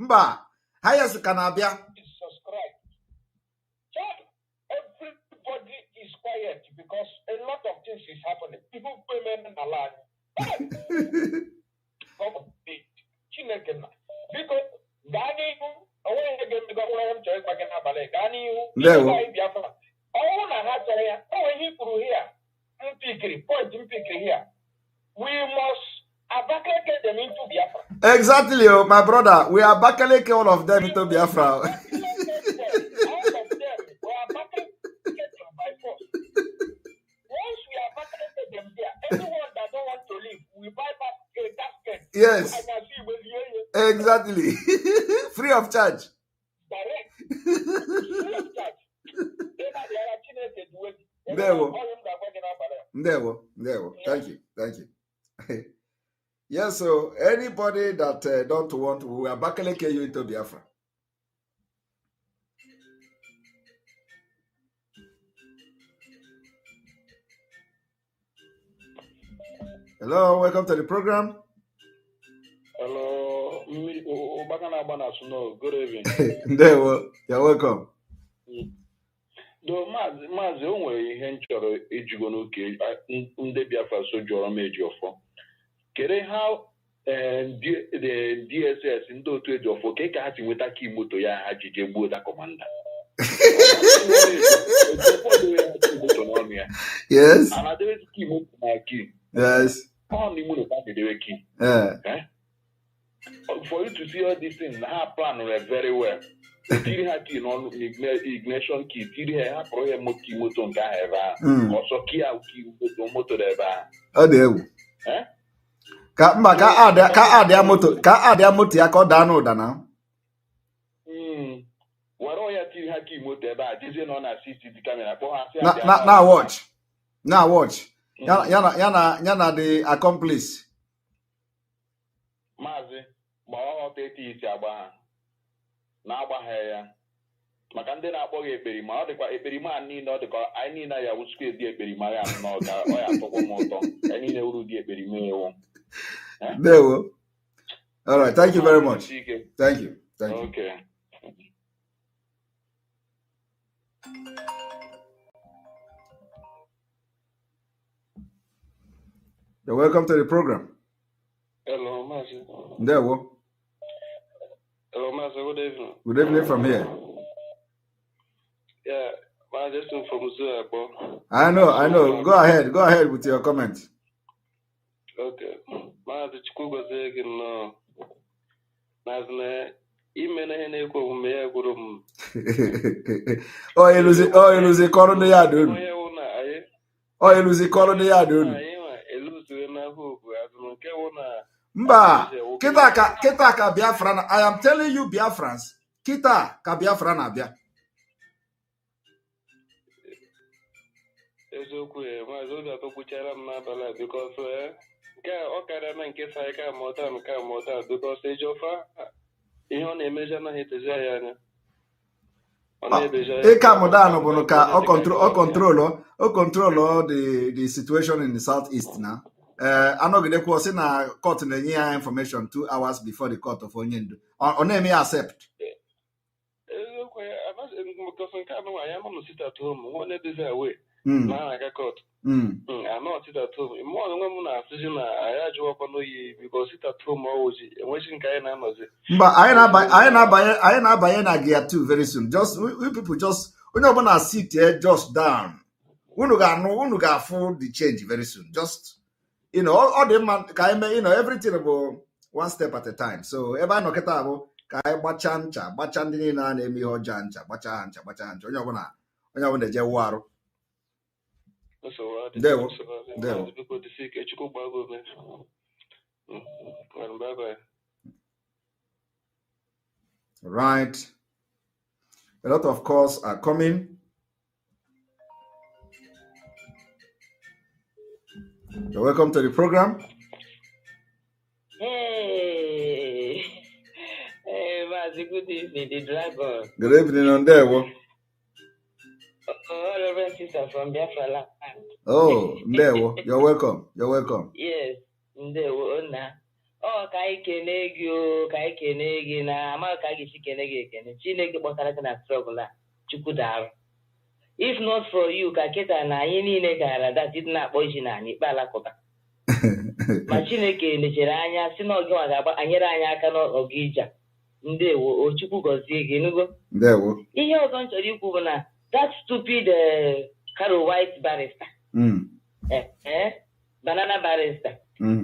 Mba, highest can abia. Subscribe. Everybody is quiet because a lot of things is happening. People payment in the land. Because Gani, we must evacuate them into Biafra. Exactly, my brother. We are evacuating all of them into Biafra. All of them, we are evacuating them by force. Once we evacuate them there, anyone that don't want to leave, we buy back a casket. Yes. Exactly. Free of charge. Direct. Free of charge. There we. Thank you. Yes, so anybody that don't want, we are back you into Biafra. Hello, welcome to the program. Hello, good evening. There we. You're welcome. Do Maazị o nwere ihe nchọrọ ijugo n'oke ndị Biafra sojọrọ m Ejiofor. Kedu how the DSS ndị otu Ejiofor ka ha si nweta key moto ya ha ji je gbuo da commander? Yes. And I did key moto na key. Yes. How ni moto ka dey key? For you to see all these things, her plan very well. Tiri ha key on ignition key. Tiri ha proye moto nka eba. Also key out key moto eba. Oh dear. Ka add moto ya ka da no da na. Waro ya tiri ha key moto eba. Dize no na CCTV camera. Now watch. Yana the accomplice. Maazị ma ọ tete isi agba na-agbaghị ya maka ndị na-akpọ gị ekperima ọ dịkwa ekperima niile ọ dịkwa anyị niile ya wụsukwu edi ekperima ya nọ ka ọ ya atọkwa m ụtọ anyị niile uru dị ekperima ewu. There. All right, thank you very much. Thank you. Okay. You're welcome to the program. Hello, Maazị. There we. Hello, Maazị. Good evening. Good evening from here. Yeah, Maazị from Zuakpo. I know. Go ahead with your comment. Okay. Maazị Chukwugozie gị nnọọ. Maazị ime na ihe na-ekwu omume ya gwụrụ m. Eluzi kọrọ ndị ya donu. Eluzi kọrọ ndị ya donu. Mba, kita ka Biafra na. I am telling you Biafrans, kita ka Biafra na bịa. Eziokwu maazị obi atọgbuchara m n'abalị because nke ọ karịa na nke sa ka mụta because Ejiofor ihe ọ na-emeja anaghị etezi ya anya. Eka Modan bụ ka ọ control the situation in the southeast now. anọgidekwa ọsị na court na-enye ya information 2 hours before the court of onye ndu. Ọ na-eme ya accept. Because nke anụ anyị anọ sit at home nwanne dịzi away na aga court. Anọ sit at home. Mụ onwe m na-asịzi na anyị ajụwakwa n'oyi because sit at home ọwụzi enweghị nke anyị na-anọzi. Mba, anyị na-abanye na gear 2 very soon. Just we people just onye ọbụla sit here just down. Unu ga-afụ the change very soon. Just all the man ka anyị mee, everything bụ one step at a time. So ebe anyị nọ kịta bụ ka anyị gbachaa ndị niile a na-eme ihe ọjọọ ncha, gbachaa ha ncha. Onye ọbụla eje wụ arụ. Ndewo. Right. A lot of calls are coming. You're welcome to the program. Hey, Mazi, good evening, the dragon. Good evening, Ndewo. Reverend sister from Biafra land. Oh, Ndewo, you're welcome. Yes, Ndewo, Ona. Oh, ka anyị kene gị na amaghị ka a ga-esi kene gị ekene. Chineke kpọtara gị na struggle a, Chukwu daalụ. If not for you, ka kịta na anyị niile gara dat ịdị na-akpọ isi na anyị ikpe alakụba. Ma Chineke nechere anya si na ọgị ga-agba anyere anyị aka n'ọgụ ija. Ndewo, Chukwu gọzie gị nugo. Ndewo. Ihe ọzọ m chọrọ ikwu bụ na that stupid Carol White barrister. Banana barrister.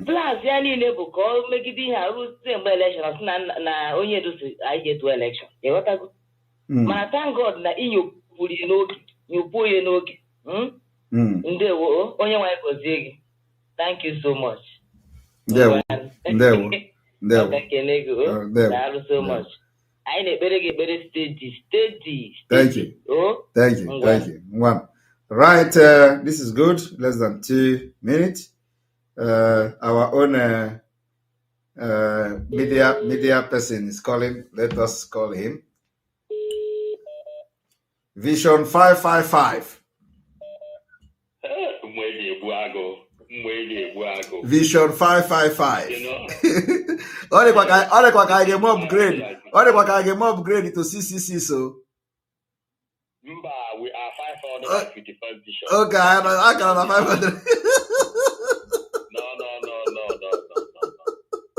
Plus ya niile bụ ka ọ megide ihe arụzie mgbe election ọsị na onye edusi anyị ga-etu election. Ịghọtago? Mana thank God na inyopụrụ ya n'oge. Nyupuo ya n'oge. Ndewo, onye nwanyị gọzie gị. Thank you so much. Ndewo. Ekele gị. Daalụ so much. Anyị na-ekpere gị ekpere steady. Thank you. Thank you. One. Right, this is good. Less than 2 minutes. Our own media person is calling. Let us call him. Vision 555. Vision 555. Ọ dịkwa ka anyị ga-eme upgrade. Ọ dịkwa ka anyị ga-eme upgrade to CCC so. Mba, we are 555 vision. Okay, I can 500. No.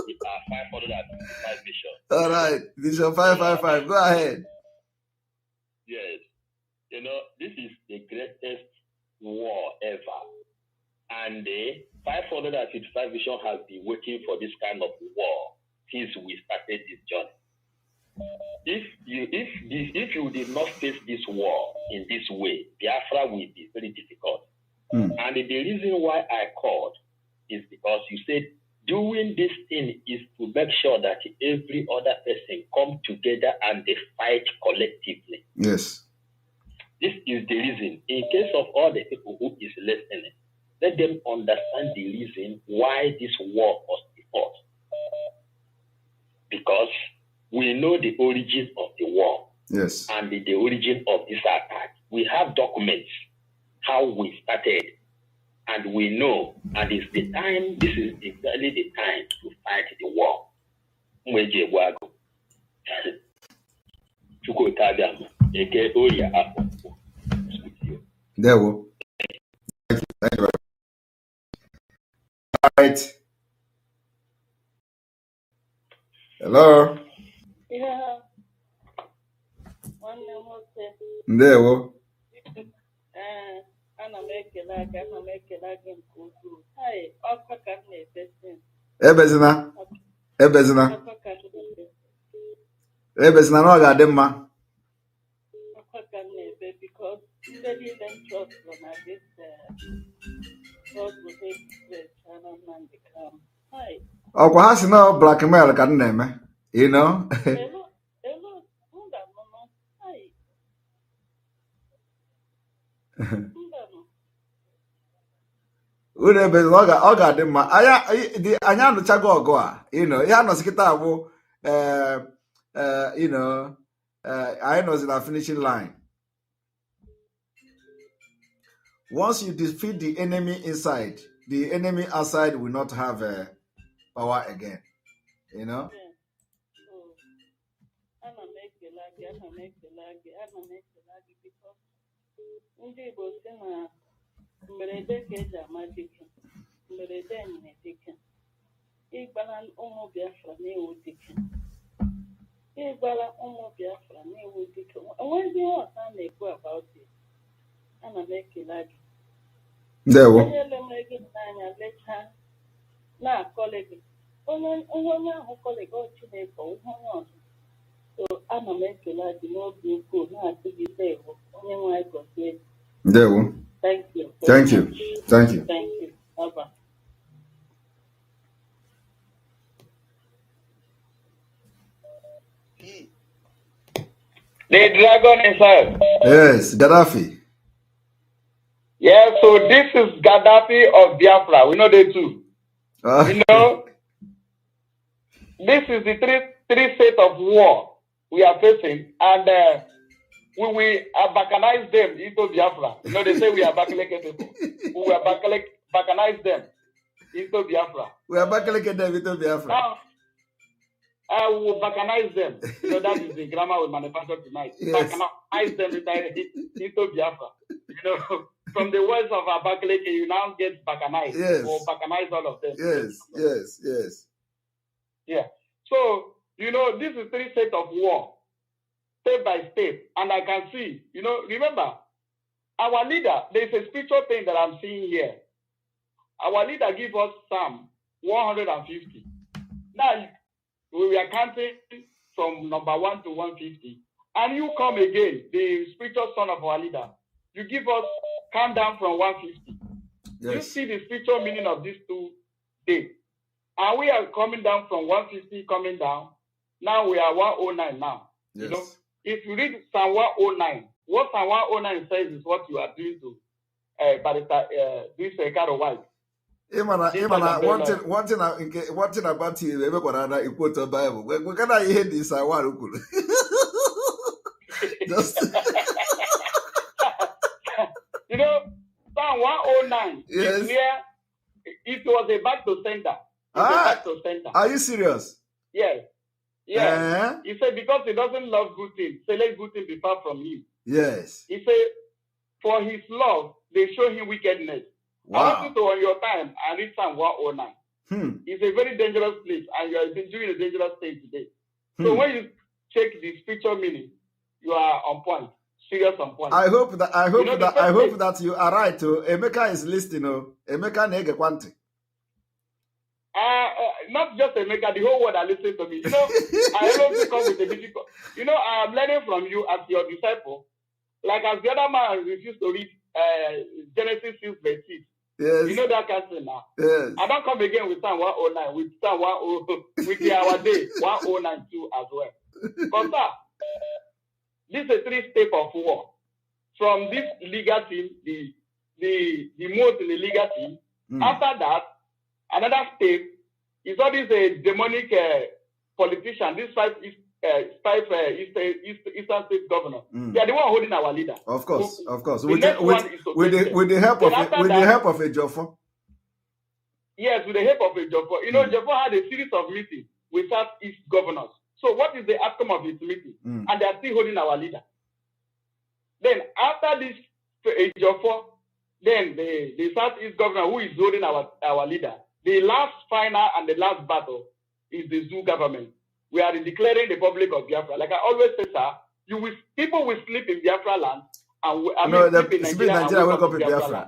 We are 555 vision. All right, Vision 555. Go ahead. Yes. This is the greatest war ever. And the 555 vision has been waiting for this kind of war since we started this journey. If you did not face this war in this way, Biafra will be very difficult. And the reason why I called is because you said doing this thing is to make sure that every other person come together and they fight collectively. Yes. This is the reason. In case of all the people who is listening, let them understand the reason why this war was fought. Because we know the origin of the war. Yes. And the origin of this attack. We have documents how we started. And we know, and it's the time, this is exactly the time to fight the war. There we go. Thank you. All right. Hello. Yeah. There we go. Ana m ekele aka nke ukwuu. Hai, ọkwa ka m na-efesi. Ebezina na ọ ga-adị mma. Ọkwa ka m na-efe because ndị niile m trust nọ na this God will hate this channel man become. Hai. Ọkwa ha si na blackmail ka m na-eme, you know? Hello, mba nọ. Hai. Unu ebezina ọ ga-adị mma. Anyị anụchago ọgụ a, you know, ihe anọsi kịta bụ I know the finishing line. Once you defeat the enemy inside, the enemy outside will not have power again. You know? Yeah. So, ana m ekele gị because ndị Igbo sị na mberede ka eji ama dike, mberede nyere dike. Ịgbara ụmụ Biafra na-ewu dike. Ịgbara ụmụ Biafra na-ewu dike. Onwezi ihe ọzọ a na-ekwu about it. Ana m ekele gị. Onye lemere gị n'anya lechaa na-akọle gị. Onye ahụ kọle gị Chineke onye ọzọ. So ana m ekele gị n'obi ukwu na-asị gị ndewo. Onye nwe anyị gọzie. Ndewo. Thank you. Thank you. Thank you. Thank you. Bye-bye. The dragon himself. Yes, Gaddafi. Yeah, so this is Gaddafi of Biafra. We know they too. You know, this is the three state of war we are facing, and we will balkanize them into Biafra. You know, they say we are Bakaleke people. We will balkanize them into Biafra. We are Bakaleke them into Biafra. Now, I will balkanize them. You know, that is the grammar we manufacture tonight. Yes. Balkanize them into Biafra. You know, from the words of Abakaleke, you now get balkanized. Yes. Or balkanize all of them. Yes. Yeah. So, you know, this is three states of war, state by state. And I can see, you know, remember, our leader, there's a spiritual thing that I'm seeing here. Our leader gave us Psalm 150. Now, we are counting from number 1 to 150. And you come again, the spiritual son of our leader. You give us, count down from 150. Yes. You see the spiritual meaning of these two days. And we are coming down from 150, coming down. Now we are 109 now. Yes. You know, if you read Psalm 109, what Psalm 109 says is what you are doing to this kind of wife. One thing about you, you quote the Bible. We cannot hear this. Just you know, Psalm 109 yes. is near. It was a back to center. Back to center. Are you serious? Yes. Yeah. He said because he doesn't love good things, so let good things be far from him. Yes. He said, for his love, they show him wickedness. Wow. I want you to, on your time, and read Psalm 109. It's a very dangerous place, and you are doing a dangerous thing today. So when you check the spiritual meaning, you are on point. Serious on point. I hope that you are right. Emeka is listening. Emeka nege kwanti. Not just Emeka, the whole world are listening to me. You know, I always come with a difficult. You know, I am learning from you as your disciple. Like as the other man refused to read Genesis 6 verse 6. Yes. You know that kind of thing now. Yes. I don't come again with Psalm 109, with Psalm 109, with our day 109 too as well. But sir, this is a three-step of war. From this legal team, the most in the legal team. After that, another step is all this demonic politician. This Eastern State governor. They are the one holding our leader. Of course. With the help of Ejiofor. Yes, with the help of Ejiofor. You know, Ejiofor had a series of meetings with Southeast governors. So what is the outcome of his meeting? And they are still holding our leader. Then after this Ejiofor, then the Southeast governor who is holding our leader, the last final and the last battle is the Zoo government. We are declaring the Republic of Biafra. Like I always say, sir, people will sleep in Biafra land and sleep in Nigeria wake up in Biafra.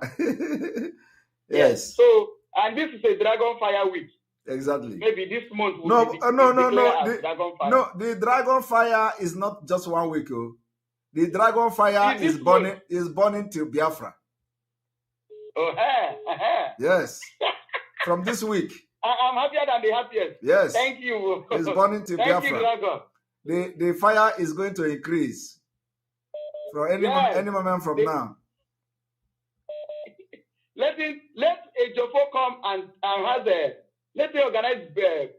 Yes. So, and this is a Dragon Fire week. Exactly. Maybe this month No. Dragon Fire. No, the Dragon Fire is not just 1 week. The Dragon Fire is burning till Biafra. Yes. From this week. I'm happier than the happiest. Yes. Thank you. It's burning till Biafra. Thank you, Dragon. The fire is going to increase from any moment from now. Let Ejiofor come and let me organize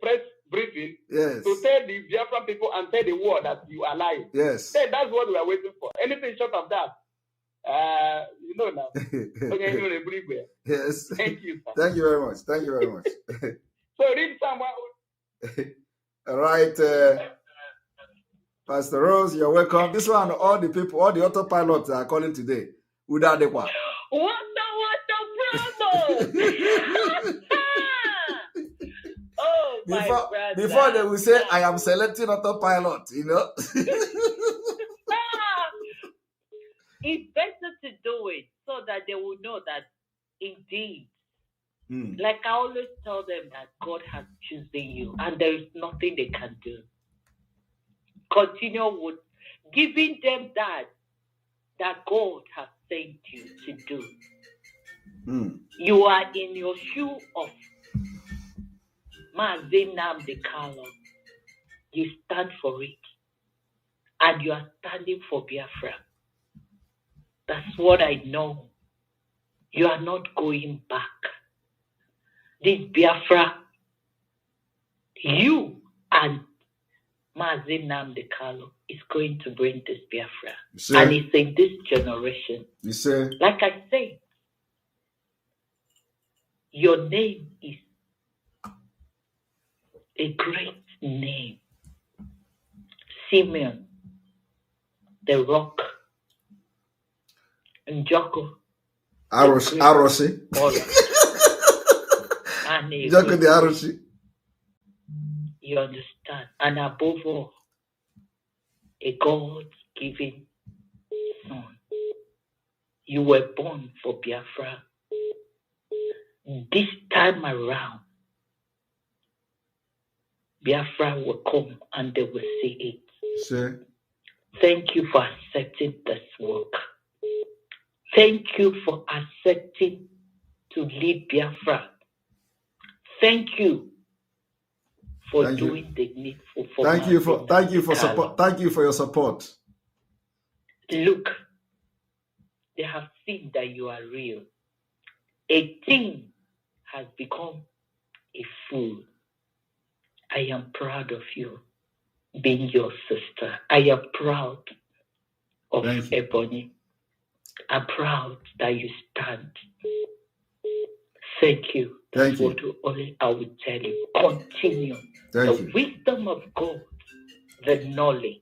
press briefing to tell the Biafran people and tell the world that you are lying. Yes. That's what we are waiting for. Anything short of that, You know now. Okay, you know, everywhere. Yes. Thank you, sir. Thank you very much. Thank you very much. So read someone. All right. Pastor Rose, you're welcome. This one, all the people, all the autopilots are calling today. Without the one. What the promo? Oh, my brother. Before they will say, I am selecting autopilot, you know. It's better to do it so that they will know that indeed, like I always tell them, that God has chosen you and there is nothing they can do. Continue with giving them that God has sent you to do. You are in your shoe of Mazi Nnamdi Kanu. You stand for it. And you are standing for Biafra. That's what I know. You are not going back. This Biafra, you and Mazi Nnamdi Kanu is going to bring this Biafra. And it's in this generation. Like I said, your name is a great name. Simeon, the Rock, and Joko. Aroshi. Joko the Aroshi. You understand? And above all, a God-given son. You were born for Biafra. This time around, Biafra will come and they will see it. Thank you for accepting this work. Thank you for accepting to lead Biafra. Thank you for doing the needful for Thank you for support. Thank you for your support. Look, they have seen that you are real. A thing has become a fool. I am proud of you being your sister. I am proud of Ebony. I'm proud that you stand. Thank you. That's what only I will tell you. Continue. The wisdom of God, the knowledge,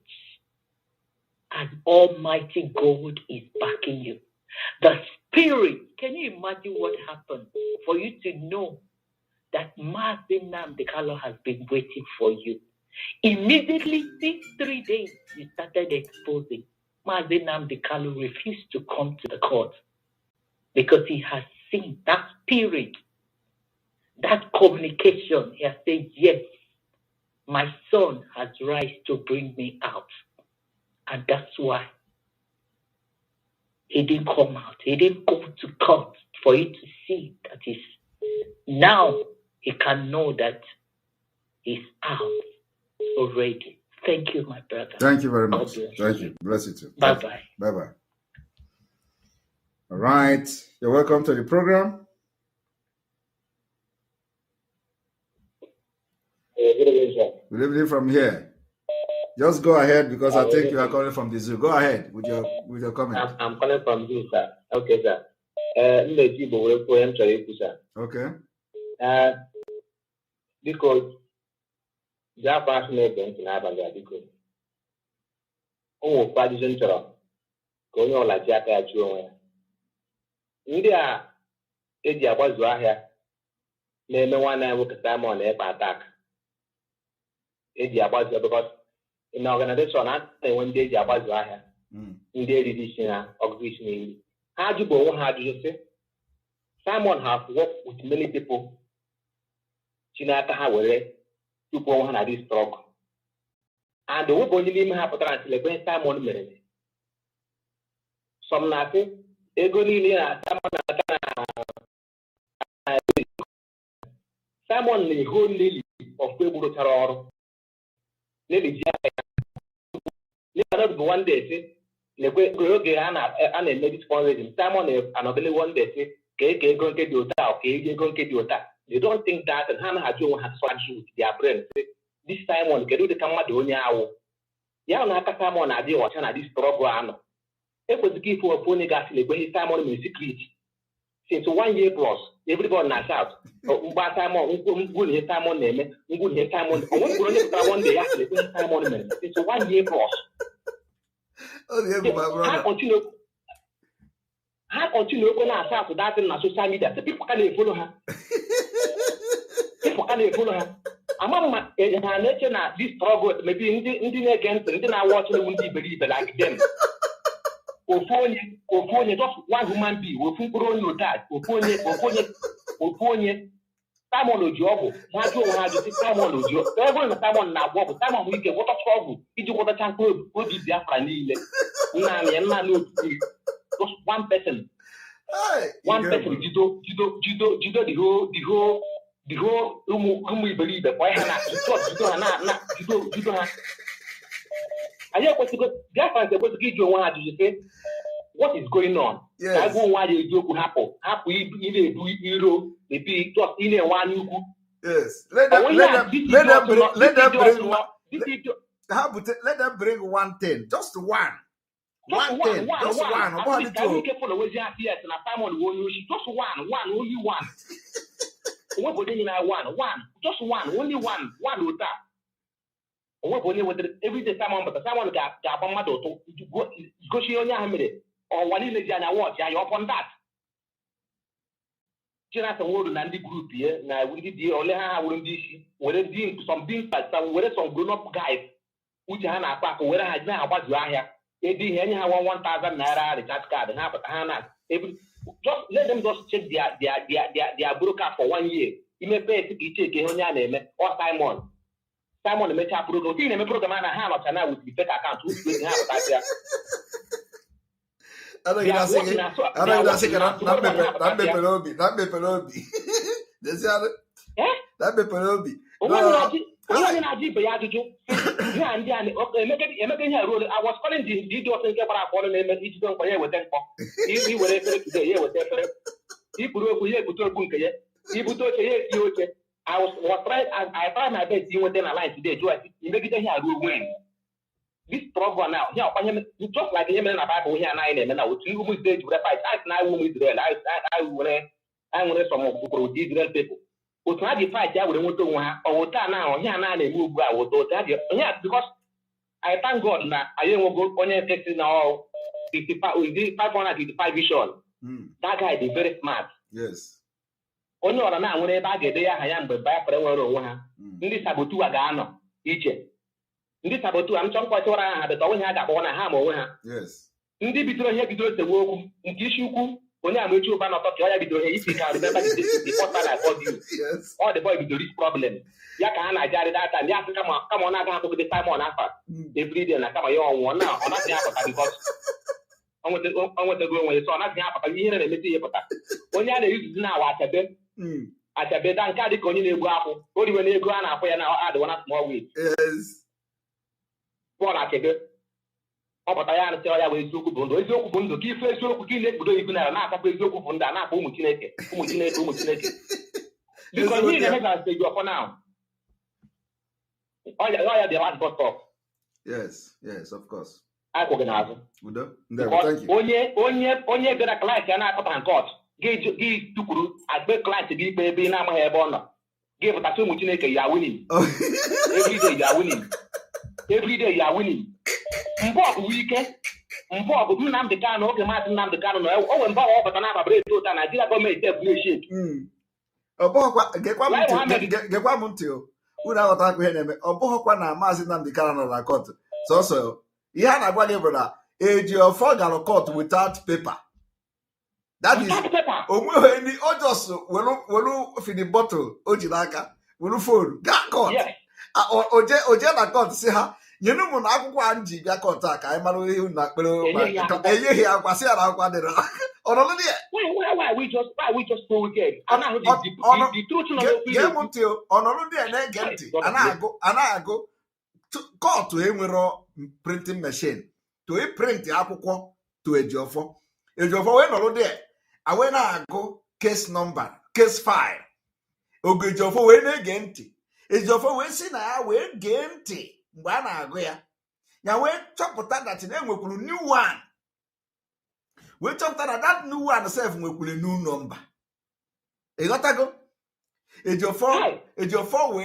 and Almighty God is backing you. The Spirit, can you imagine what happened for you to know that Mazi Nnamdi Kanu has been waiting for you? Immediately, these 3 days, you started exposing. Mazi Nnamdi Kanu refused to come to the court because he has seen that spirit, that communication. He has said, yes, my son has rise to bring me out. And that's why he didn't come out. He didn't go to court for you to see that now he can know that he's out already. Thank you, my brother. Thank you very much. Thank you. Bless you too. Bye-bye. Bye-bye. All right. You're welcome to the program. Good evening, sir. Good evening from here. Just go ahead because I think you are calling from the zoo. Go ahead with your comment. I'm calling from zoo, sir. Okay, sir. Okay. Because that person is going to have a because partisan going on like Jack at you. India, Ejiofor was here. No one will come on the attack. Ejiofor because in organization, when they Ejiofor was here. In their edition organization. How do you say? Simon have worked with many people. Chinaka Hawere to go on at this struggle. And the woman didn't have a translation Simon Mary. Some nothing, Egonilia, Simon the whole lily of Pueblo Terror. Lady Jack, one day, the Groge and a lady sponsored Simon and one day. They don't think that and Hannah had you has with their brain. This time on can do the camera the only hour. Yanaka Simon idea was at this program. It was the key for a phone gas in the time on in secret. Since 1 year plus, everybody knows out. But time on good time on them, good time on one day after the time on them. It's 1 year plus. How continue open ourselves to that in social media? The people can't follow her. People can't follow her. Among her nature now, this struggle maybe in against and then I watch them won't believe like them. Or just one human being, or grow your dad, or Simon Ojobo, Simon Ojo, everyone Simon now, Simon we get what a struggle. Did you want a chance to go to Biafra Nile? Just one person. One person, Judo, the whole whom we believe that why Judo. I hear what Biafra is supposed to give you one to say. What is going on? Yes. I go why you do happen. Happy either do hero, maybe just in a one. Yes. Let them bring one thing. Just one. One thing. Just one. About it too. Just only one. What would you know? One. Just one. Only one. One with that. What would you with every day someone but someone got a mother to go see on your or one in the Jana watch, I upon that. Jonathan Warden and the group here, now we did the only how wouldn't be whether some being whether some grown up guys, which are not back, whether I now about you are here. They did anyhow 1,000 naira recharge card and have a Hannah. Just let them just check their broker for 1 year. You may pay to check on your name or Simon. Simon the Meta program, see the program and a hand of China with the fake account, which we have that. I don't know that Pelobi. They say that Pelobi. I was calling the details and get what I each don't play with them. He will today with them. He put up here to Bunker. He put up I was trying, I tried my best to within a line today. You make it here, will win. This problem now, just like him in a Bible here, 9 and I would see who is there to fight. I will Israel. I want some of Israel people. But not the fight, I would want to or now, here, 9 and move out. Because I thank God now, I don't go on your text now. 555 vision. That guy is very smart. Yes. Onye ọrụ na nwere ebe a ga-ede ya aha ya mgbe Biafra nwere onwe ha ndị sabotu a ga-anọ iche ndị sabotu a nchọ mkpọchịwara ha beta onwe ha ga-akpọ na ha ma onwe ha ndị bidoro ihe bidoro sewe okwu nke isi ukwu onye amaechi ụba na ọtọ ka ọ ya bidoro ihe isi ka remember the first time I called you all the boy bidoro this problem ya ka ha na-ajarị data ndị asị kama ọ na-aga akpọgide Simon afa everyday na kama ya ọnwụọ na ọ naghị apụta because ọ nwetago onwe ya so ọ naghị apụta ihe na-emete ihe pụta onye a na-eyuzuzi na awa achebe achebeda nke a dịka onye na-egbu akwụ oriwe na ego a na-akwụ ya na adịwana small weight Paul achebe ọ pụta ya arụsị ya bụ eziokwu bụ ndụ ka ife eziokwu ka ị na-ekpudo ibu na na-akapụ eziokwu bụ ndụ a na-akpọ ụmụ Chineke biko ihe na-eme ga Ejiofor now ọ ya dị last bus stop yes of course akwụghị n'azụ onye bịara klaasị ya na-akpọta nkọt gị tukwuru agbe klaasị gị ikpe ebe ị na-amaghị ebe ọ nọ gị pụtasị ụmụ Chineke ya winning everyday ya winning mgbe ọgụ ike mgbe ọgụ Nnamdị Kanụ oge maazị Nnamdị Kanụ nọ o nwere mgbe ọ pụta na-ababara eto ụta Naịjirịa gọọmenti ebule sheki gekwa m ntị unu aghọtakwa ihe na-eme ọ bụghịkwa na maazị Nnamdị Kanụ nọ na kọtụ sọsọ ihe a na-agwa gị bụ na Ejiofor gara court without paper. That is onweghị ndị o just welu feeding bottle o ji n'aka welu phone gaa court oje na court si ha nyenu m na akwụkwọ a ji bịa court a ka anyị mara ihe na akpere enyeghị akwa si ya na akwụkwọ dịrị ọnọdụ dị ọnọdụ dị na-ege ntị a na-agụ kọtụ enwero printing machine to print akwụkwọ to Ejiofor wee nọrọ dị awe na-agụ case number case file oge Ejiofor wee na-ege ntị Ejiofor wee si na ya wee gee ntị mgbe a na-agụ ya wee chọpụta that na enwekwuru new one we chọpụtara that new one self nwekwere new number. Ịghọtago? Ejiofor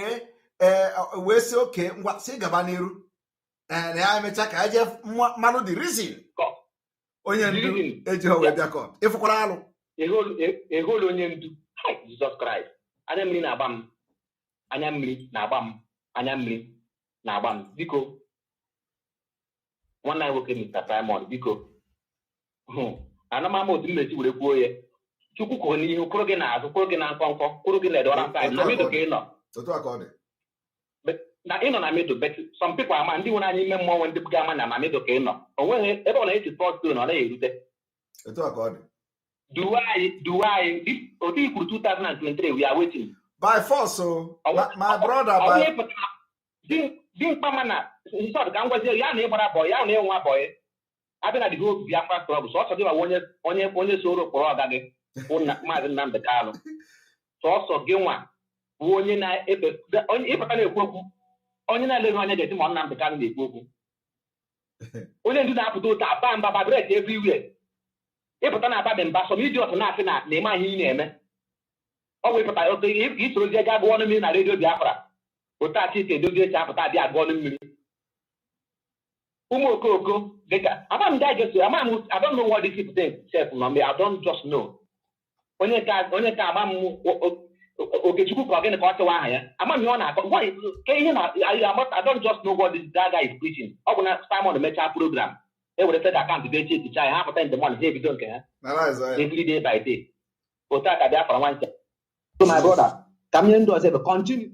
wee sị oke ngwa sị gaba n'iru na ya emecha ka eje mmanụ the reason onye ndu Ejiofor wee bịa court. Ịfụkwara alụ eholu onye ndu Jesus Christ. Anya mmiri na-agba m, anya mmiri na-agba m, anya mmiri na-agba m. Biko nwanne anyị nwoke Mr. Simon, biko anamama otu mmechi were kwuo ya Chukwu kwuo n'ihu, kwụrụ gị n'azụ, kwụrụ gị na nkọnkọ, kwụrụ gị na-edora side na middle ka ị nọ. Na ị nọ na middle, but some people ama ndị nwere anya ime mmụọ ndị ga ama na middle ka ị nọ. O nweghị ebe ọ na-esi first stone ọ naghị erute. Duwai, otu ikwuru 2023, we are waiting. By force, so my brother, dimkpa mana nsọdụ ka m gwazie ya na ịgbara bọị ya na ịnwa bọị abịa na digo Biafra strọgụ sọsọ gị ma onye soro kpọrọ ọga gị maazị Nnamdi Kanu, sọsọ gị nwa bụ onye ịpụta na-ekwu okwu, onye na-eleghị anya ga-esi ma Nnamdi Kanu na-ekwu okwu. Onye ndu na-apụta otu aba mba babret everywhere, ịpụta na aba mba sọm iji ọtụ na-asị na eme ihe ị na-eme. Ọ bụ ịpụta otu isorozie ga gụọ ọnụ mmiri na redio Biafra otu achị ite edozi echi apụta abịa agụọ ọnụ mmiri. Ụmụ okoko dịka I don't know what this people think self no me, I don't just know. Onye ka agba m Okechukwu ka gịnị ka ọ tụwa aha ya ama m ihe ọ na-akọ ka ihe na I don't just know what that guy is preaching. Ọ bụ na Simon mechaa program ewere set akaụntụ dị echi echicha ya ha pụta in the morning ha ebido nke ha every day by day. Otu a ka bịa fara nwancha. So my brother, ka m nye ndị ọzọ ebe continue.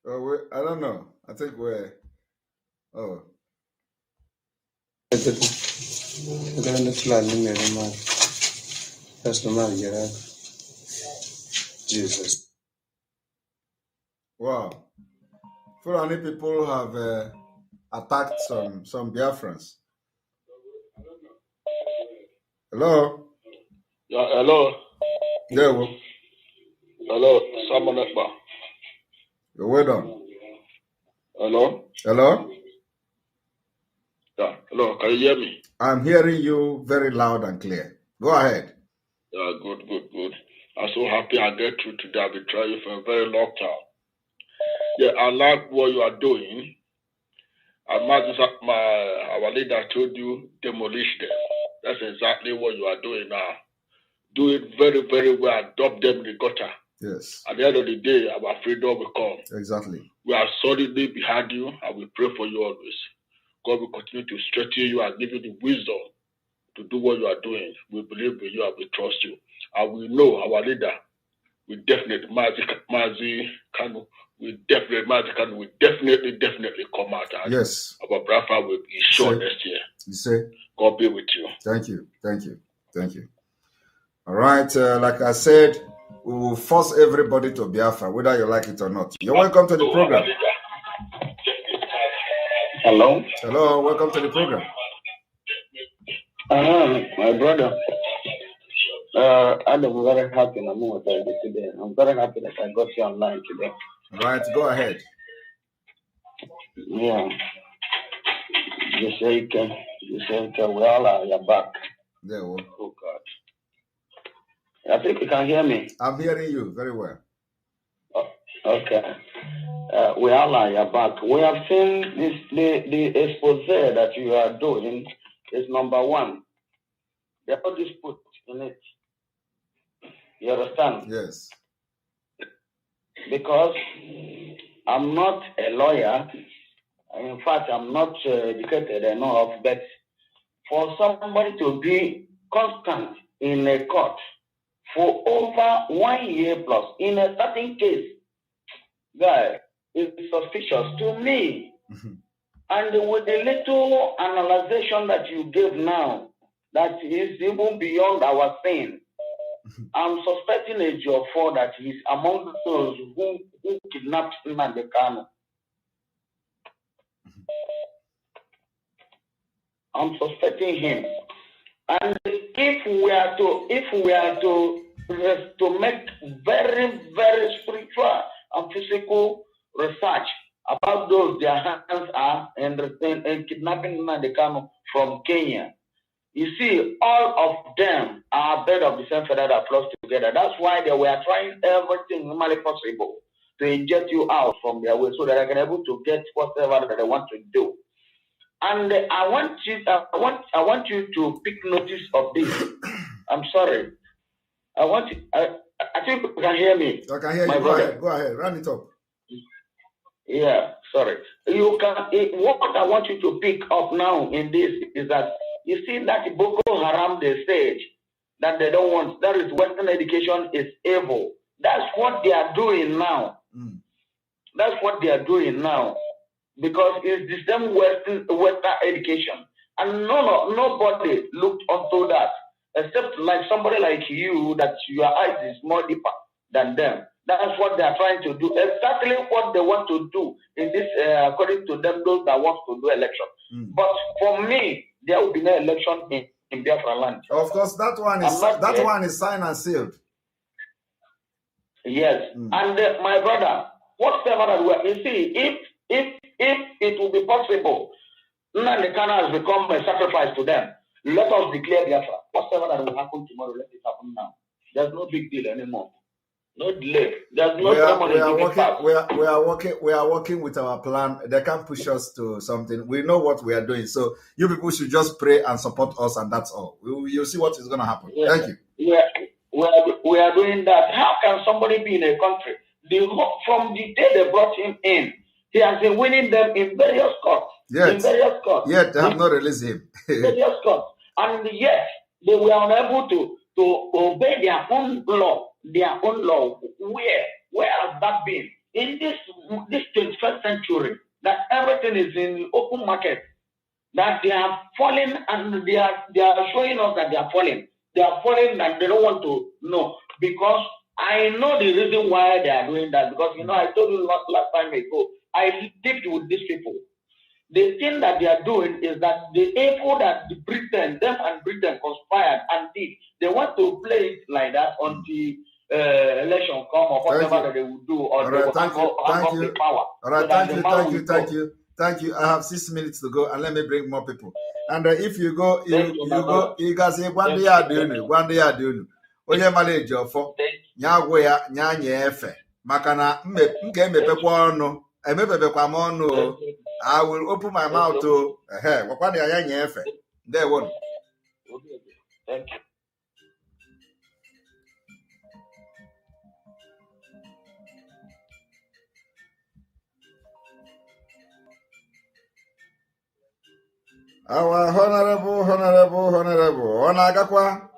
I don't know. I think we're. Oh. Jesus. Wow. Fulani people have attacked some Biafrans. Hello? Yeah, hello. Yeah, well. Hello, Simon Ekpa. You're well done. Hello? Hello? Yeah, hello. Can you hear me? I'm hearing you very loud and clear. Go ahead. Yeah, good. I'm so happy I get through today. I've been trying for a very long time. Yeah, I like what you are doing. Our leader told you, demolish them. That's exactly what you are doing now. Do it very, very well. Adopt them in the gutter. Yes. At the end of the day, our freedom will come. Exactly. We are solidly behind you, and we pray for you always. God will continue to strengthen you and give you the wisdom to do what you are doing. We believe in you and we trust you. And we know our leader will definitely, Mazi Kanu, will definitely come out. And yes. Our brother will be sure next year. You say? God be with you. Thank you. All right. Like I said, we will force everybody to Biafra, whether you like it or not. You're welcome to the program. Hello. Hello, welcome to the program. My brother. I'm very happy today. I'm very happy that I got you online today. All right, go ahead. Yeah. You say, well, you're back. There we go. Oh, God. I think you can hear me. I'm hearing you very well. Okay. We are back. We have seen the expose that you are doing is number one. There are disputes in it. You understand? Yes. Because I'm not a lawyer. In fact, I'm not educated enough. But for somebody to be constant in a court for over 1 year plus in a certain case, guy, is suspicious to me. Mm-hmm. And with the little analyzation that you gave now, that is even beyond our saying, mm-hmm. I'm suspecting Ejiofor that he's among those who kidnapped Nnamdi Kanu. Mm-hmm. I'm suspecting him. And if we are to make very, very spiritual and physical research about those their hands are in kidnapping Nnamdi Kanu from Kenya. You see, all of them are a bed of the same feather that flows together. That's why they were trying everything humanly possible to inject you out from their way so that they can able to get whatever that they want to do. And I want you to pick notice of this. I'm sorry. I think you can hear me. I can hear you. Go ahead. Run it up. Yeah, sorry. You can. What I want you to pick up now in this is that you see that Boko Haram they said that they don't want. That is Western education is evil. That's what they are doing now. That's what they are doing now, because it's the same Western education, and nobody looked onto that except like somebody like you, that your eyes is more deeper than them. That's what they are trying to do. Exactly what they want to do in this, according to them, those that want to do election. But for me, there will be no election in Biafra land. Of course, that one is signed and sealed. Yes, and my brother, whatever that we you see, if it will be possible, Nnamdi Kanu has become a sacrifice to them. Let us declare Biafra. Whatever that will happen tomorrow, let it happen now. There's no big deal anymore. No delay. There's no ceremony. We are working with our plan. They can't push us to something. We know what we are doing. So you people should just pray and support us, and that's all. You'll see what is going to happen. Yeah. Thank you. We are doing that. How can somebody be in a country? From the day they brought him in, he has been winning them in various courts. Yet they have not released him. Various courts. And yet they were unable to obey their own law. Their own law. Where has that been? In this 21st century, that everything is in the open market, that they are falling, and they are showing us that they are falling. They are falling and they don't want to know, because I know the reason why they are doing that. Because I told you last time ago, I lived with these people. The thing that they are doing is that the evil that Britain conspired and did, they want to play it like that until election come or whatever that they will do, or they will have the power. All right, thank you. I have 6 minutes to go, and let me bring more people. And if you go, you guys say one day I do. Onye mala Ejiofor nyagwo ya nyanya efe maka na nke emepekwa ọnụ emepebekwa m ọnụ. I will open my mouth to wakwana ya nyanya efe. There one. Thank you. Our honorable. Onagakwa.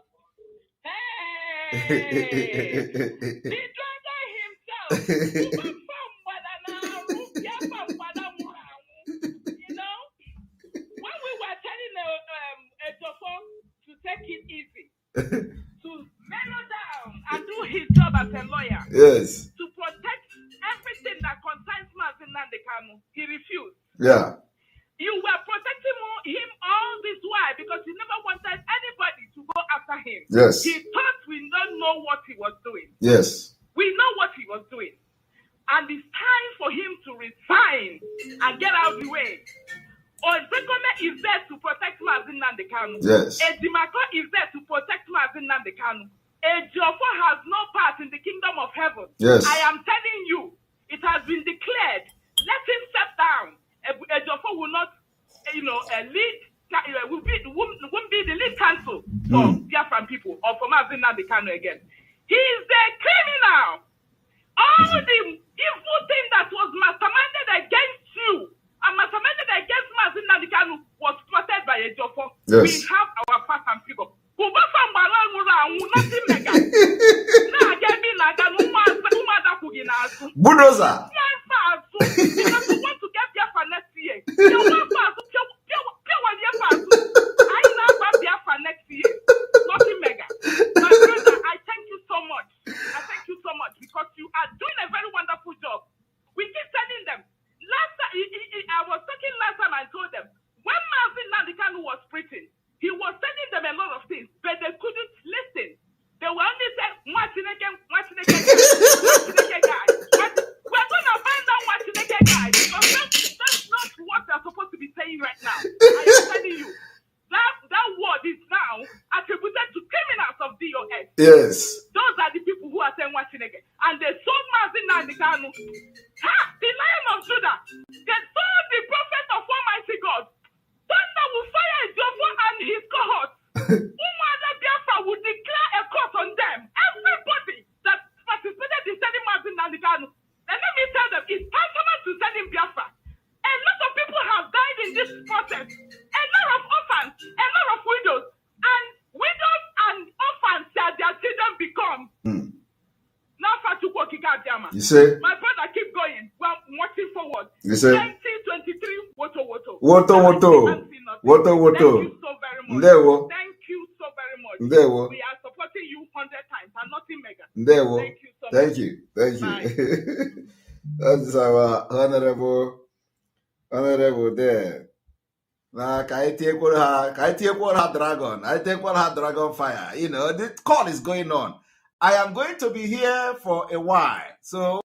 Hey, the driver himself. When we were telling Ejiofor to take it easy, to mellow down and do his job as a lawyer, yes, to protect everything that concerns Nnamdi Kanu, he refused. Yeah. You were protecting him all this while because he never wanted anybody to go after him. Yes. He thought we don't know what he was doing. Yes. We know what he was doing. And it's time for him to resign and get out of the way. Ozekome is there to protect Nnamdi Kanu. Yes. Ejimako is there to protect Nnamdi Kanu. Ejiofor has no part in the kingdom of heaven. Yes. I am telling you, it has been declared. Let him step down. Ejiofor will not, lead. Won't be the lead counsel for Biafran people or for Nnamdi Kanu again. He is a criminal. All the evil thing that was masterminded against you and masterminded against Nnamdi Kanu was plotted by Ejiofor. Yes. We have our facts and figures. Bulldozer. Because we want to get Biafra next year. I now have Biafra next year. Nothing mega. My brother, I thank you so much. Because you are doing a very wonderful job. We keep telling them. Last time, I was talking last time, I told them, when Nnamdi Kanu was preaching, he was telling them a lot of things, but they couldn't listen. They were only saying, Machineke guy. We're going to find out Machineke guy. saying right now. I am telling you. That word is now attributed to criminals of DOS. Yes. Those are the people who are saying watching again. And they sold Mazin Nandikanu. The Lion of Judah. They sold the prophet of Almighty God. Thunder will fire Ejiofor and his cohort. Umada Biafra will declare a curse on them. Everybody that participated in selling Mazin Nandikanu. And let me tell them, it's tantamount to selling Biafra. A lot of people have died in this process. A lot of orphans, a lot of widows, and widows and orphans shall their children become. You say, my brother, keep going. We're marching forward. You say, 2023, woto woto. Woto woto. Woto woto. Thank you so very much. Thank you so very much. We are supporting you 100 times and nothing mega. Thank you so much. Thank you. Thank you. That's our honorable there. Now, I take one her dragon. I take one her dragon fire. You know, the call is going on. I am going to be here for a while. So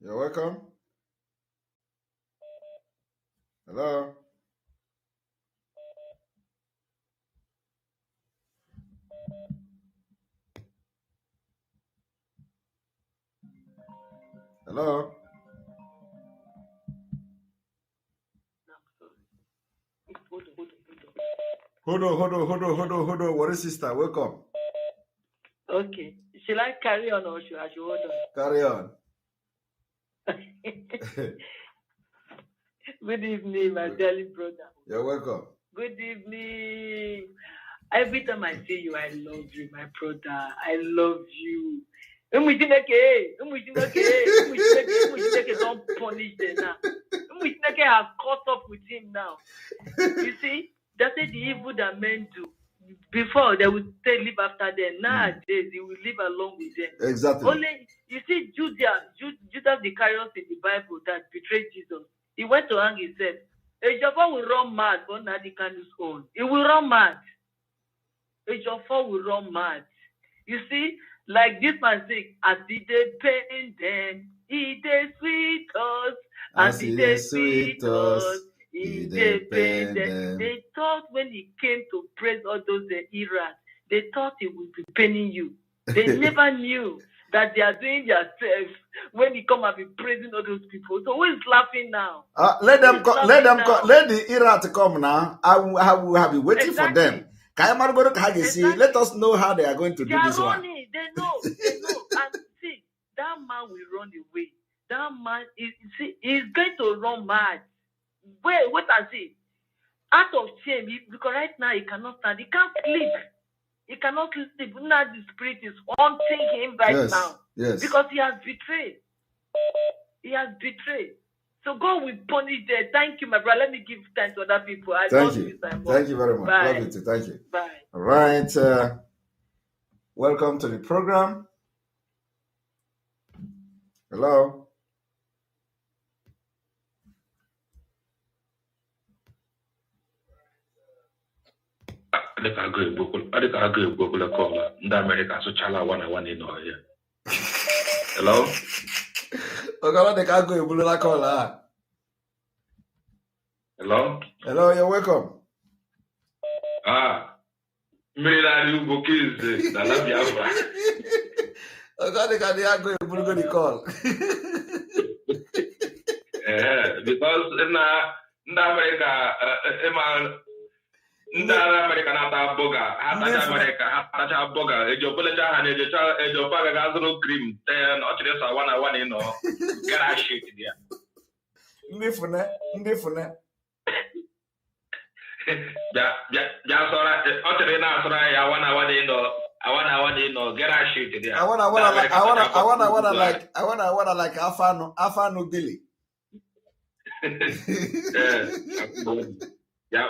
you're welcome. Hello. Hello. Hold on. What is sister? Welcome. Okay. Shall I carry on or should I hold on? Carry on. Good evening, my darling brother. You're welcome. Good evening. Every time I see you, I love you, my brother. I love you. Don't punish them now. Have caught up with him now. You see, that's the evil that men do. Before they would say live after them. Nowadays, he will live along with them. Exactly. Only you see, Judas the Iscariot in the Bible that betrayed Jesus. He went to hang himself. Ejiofor will run mad on Nadikanu's own. He will run mad. Ejiofor will run mad. You see, like this man said, as he did pain them, he did sweet us. As he did sweet us, he did pain them. They thought when he came to praise all those eras, they thought he would be paining you. They never knew that they are doing themselves when he come and be praising all those people. So who is laughing now? Let the era to come now. I will have been waiting for them. Exactly. Let us know how they are going to do this one. They know. And see, that man will run away. That man is going to run mad. Wait and see. Out of shame, because right now he cannot stand. He can't sleep. He cannot sleep. Now the spirit is haunting him now. Yes. Because he has betrayed. So God will punish them. Thank you, my brother. Let me give thanks to other people. Thank you. Thank you very much. Bye. Love you too. Thank you. Bye. All right. Welcome to the program. Hello. Adịka agụ egbokula kọla ndị Amerịka asụchala one in ọhịa. Hello? Ogala dịka agụ egbulula kọla. Hello? Hello, you're welcome. Mmiri na-arị ugbo kize na ala Biafra. Ogala dịka dị agụ egbulugo the call. Because ndị Amerịka ndị agha Amerịka na-ata boga, ha tacha Amerịka, ha tacha boga, ejiopolecha ha ejiopo agaghị azụrụ krim ten ọ chịrị ịsa one ịnọ get that shit there. Ndị fune. Get our shit there. I wanna like Afano Billy. Yeah,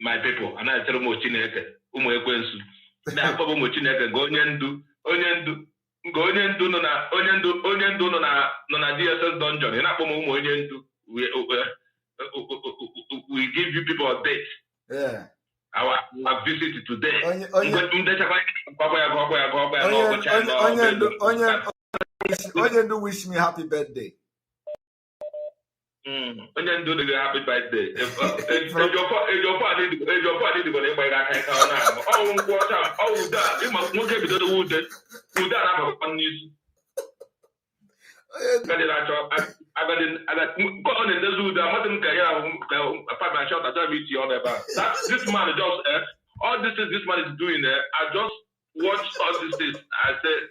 my people, and I tell them Chineke, Ekwensu. Now, Papa Chineke, go onyendu no na DSS dungeon. And Papa onyendu, we give you people a date. Yeah. Our visit today. Onyendu wish me happy birthday. Onyendu the happy birthday. Ejiofor need to go there by that kind that. You must not get to the wood. Would that have a news? I got go on in the zoo. I mustn't carry a my shot. I tell you on about that. This man just all this man is doing there. I just watched all this. I said,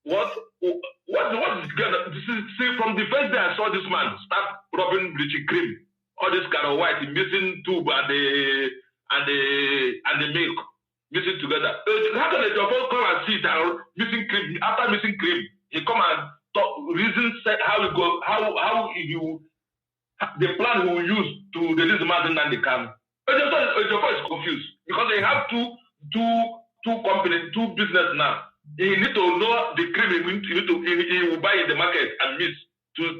what is gonna see from the first day I saw this man start rubbing bleaching cream, all this kind of white missing tube and the milk missing together. How can a job come and see that missing cream after missing cream? He come and talk reason how it go how you the plan he will use to release the man and the can. Ejiofor is confused because they have two companies, two business now. He need to know the cream he will buy in the market and mix to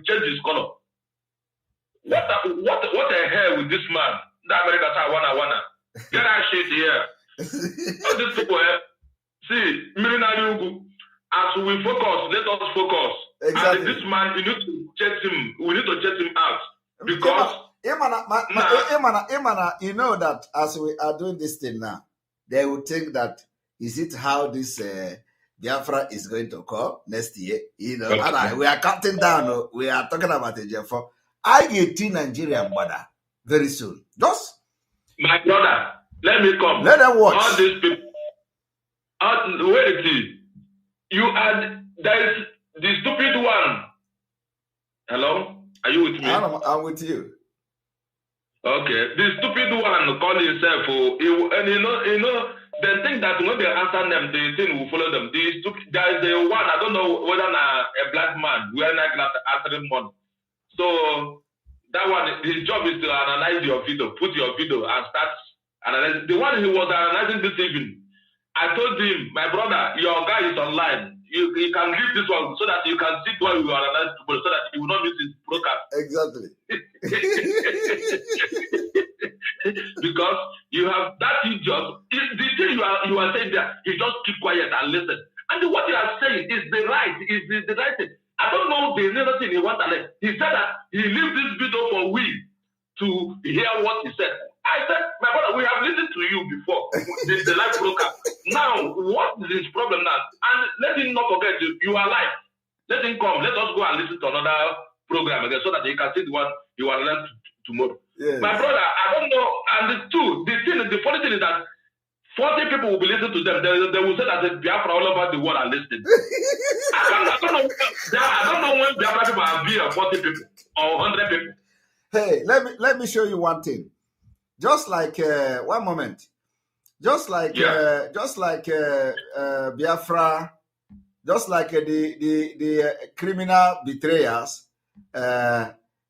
change his color. What the hell with this man? The America say wanna get that shit here. All these people see as we focus, let us focus. Exactly. And this man, we need to check him out because you know that as we are doing this thing now, they will think that is it how this Biafra is going to come next year? You know, okay. And we are counting down. We are talking about Ejiofor. I get to Nigeria brother very soon. Just my brother, let me come. Let them watch. All these people. Wait, you are there is the stupid one. Hello, are you with me? I'm with you. Okay, the stupid one call himself. And you know. They think that when they answer them, the thing will follow them. There is the one, I don't know whether a black man wearing a glass answering money. So that one, his job is to analyze your video, put your video and start analyzing. The one he was analyzing this evening, I told him, my brother, your guy is online. You can leave this one so that you can see what you analyze tomorrow so that you will not miss his broadcast. Exactly. Because you have that idiot. The thing you are saying there, you just keep quiet and listen. And what you are saying is the right thing. I don't know the other thing he wants to learn. He said that he leave this video for we to hear what he said. I said, my brother, we have listened to you before, the live broadcast. Now, what is his problem now? And let him not forget, you are live. Let him come. Let us go and listen to another program again so that he can see the one you will learn tomorrow. Yes. My brother, I don't know. And the funny thing is that 40 people will be listening to them. They will say that the Biafra all over the world are listening. I don't know when Biafra people are being 40 people or 100 people. Hey, let me show you one thing. Just like one moment. Just like Biafra, just like the criminal betrayers,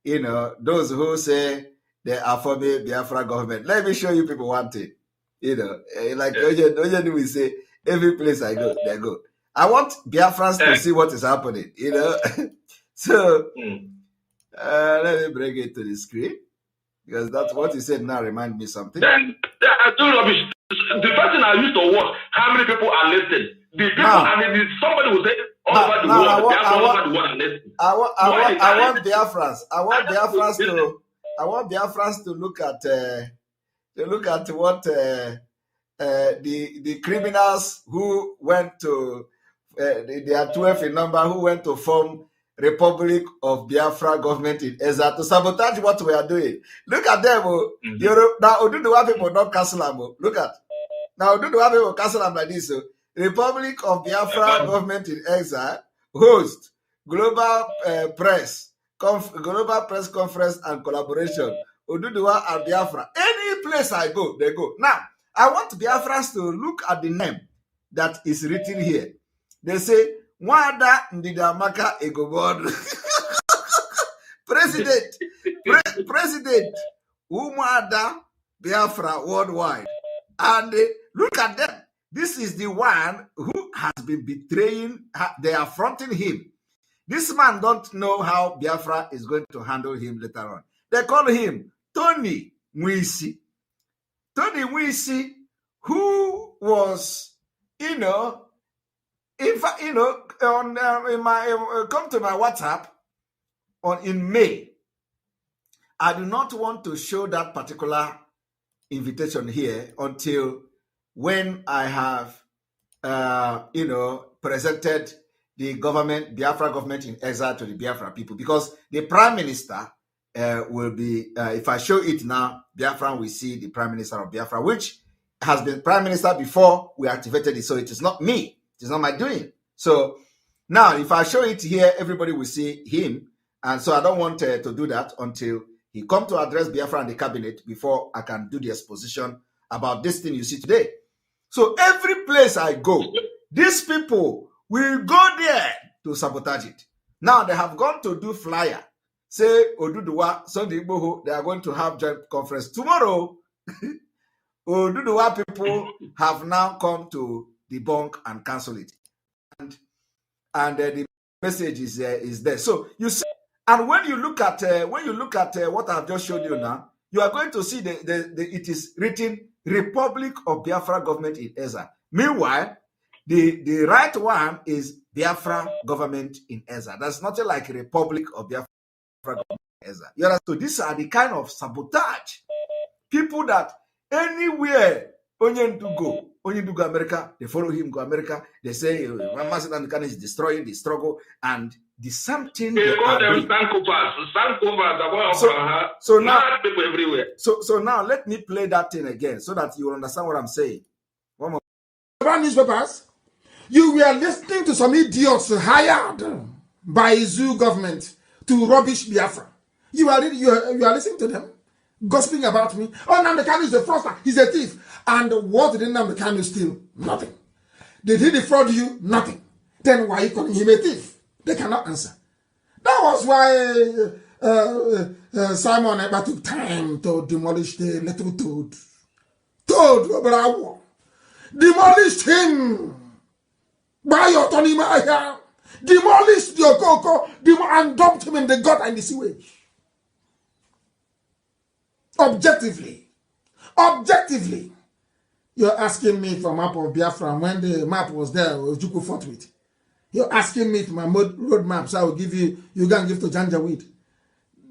you know, those who say they are for the Biafra government. Let me show you people one thing. You know, like Ojen will say, every place I go, they go. I want Biafrans to see what is happening, you know. So, let me bring it to the screen. Because that's what you said now remind me something. Then I do rubbish. The person I used to watch, how many people are listening? The people, somebody will say, all over the world, all over the world are listening. I want Biafrans. I want Biafrans to look at what the criminals who went to they are 12 in number who went to form Republic of Biafra government in Eza to sabotage what we are doing. Look at them. Now Oduduwa people don't cancel them. Look at now Oduduwa people cancel them like this. Republic of Biafra government in exile host global press conference and collaboration. Oduduwa and Biafra. Any Any place I go, they go. Now, I want Biafrans to look at the name that is written here. They say, Wada Ndidamaka Egobod. President Umada Biafra worldwide. And look at them. This is the one who has been betraying. They are fronting him. This man don't know how Biafra is going to handle him later on. They call him Tony Mwisi. Tony Mwisi, who was, in fact, on come to my WhatsApp in May. I do not want to show that particular invitation here until when I have, presented the government, Biafra government in exile to the Biafra people, because the prime minister will be, if I show it now, Biafra will see the prime minister of Biafra, which has been prime minister before we activated it. So it is not me. It is not my doing. So now, if I show it here, everybody will see him. And so I don't want to do that until he come to address Biafra and the cabinet before I can do the exposition about this thing you see today. So every place I go, these people will go there to sabotage it. Now they have gone to do flyer. Say Oduduwa, Sunday Igboho, they are going to have joint conference tomorrow. Oduduwa people have now come to debunk and cancel it. And the message is there. So you see, and when you look at what I've just showed you now, you are going to see it is written Republic of Biafra Government in Ezra. Meanwhile, the right one is Biafra Government in Ezra. That's nothing like Republic of Biafra Government in Ezra. So these are the kind of sabotage. People that anywhere Onyen to go America, they follow him, go America. They say Master is destroying the struggle and the something they call them so now people everywhere. So now let me play that thing again so that you will understand what I'm saying. One more. About newspapers, you were listening to some idiots hired by zoo government to rubbish Biafra. You are listening to them gossiping about me. Oh, Nnamdi Kanu is a fraudster. He's a thief. And what did Nnamdi Kanu steal? Nothing. Did he defraud you? Nothing. Then why are you calling him a thief? They cannot answer. That was why Simon Ekpa took time to demolish the little toad. Bravo. Demolished him. By your Tony Maya. Demolished your Coco and dumped him in the gutter and the sewage. Objectively, you're asking me for map of Biafra when the map was there, Ejiofor fought with. You're asking me for my road maps. I will give you can give to Janjaweed.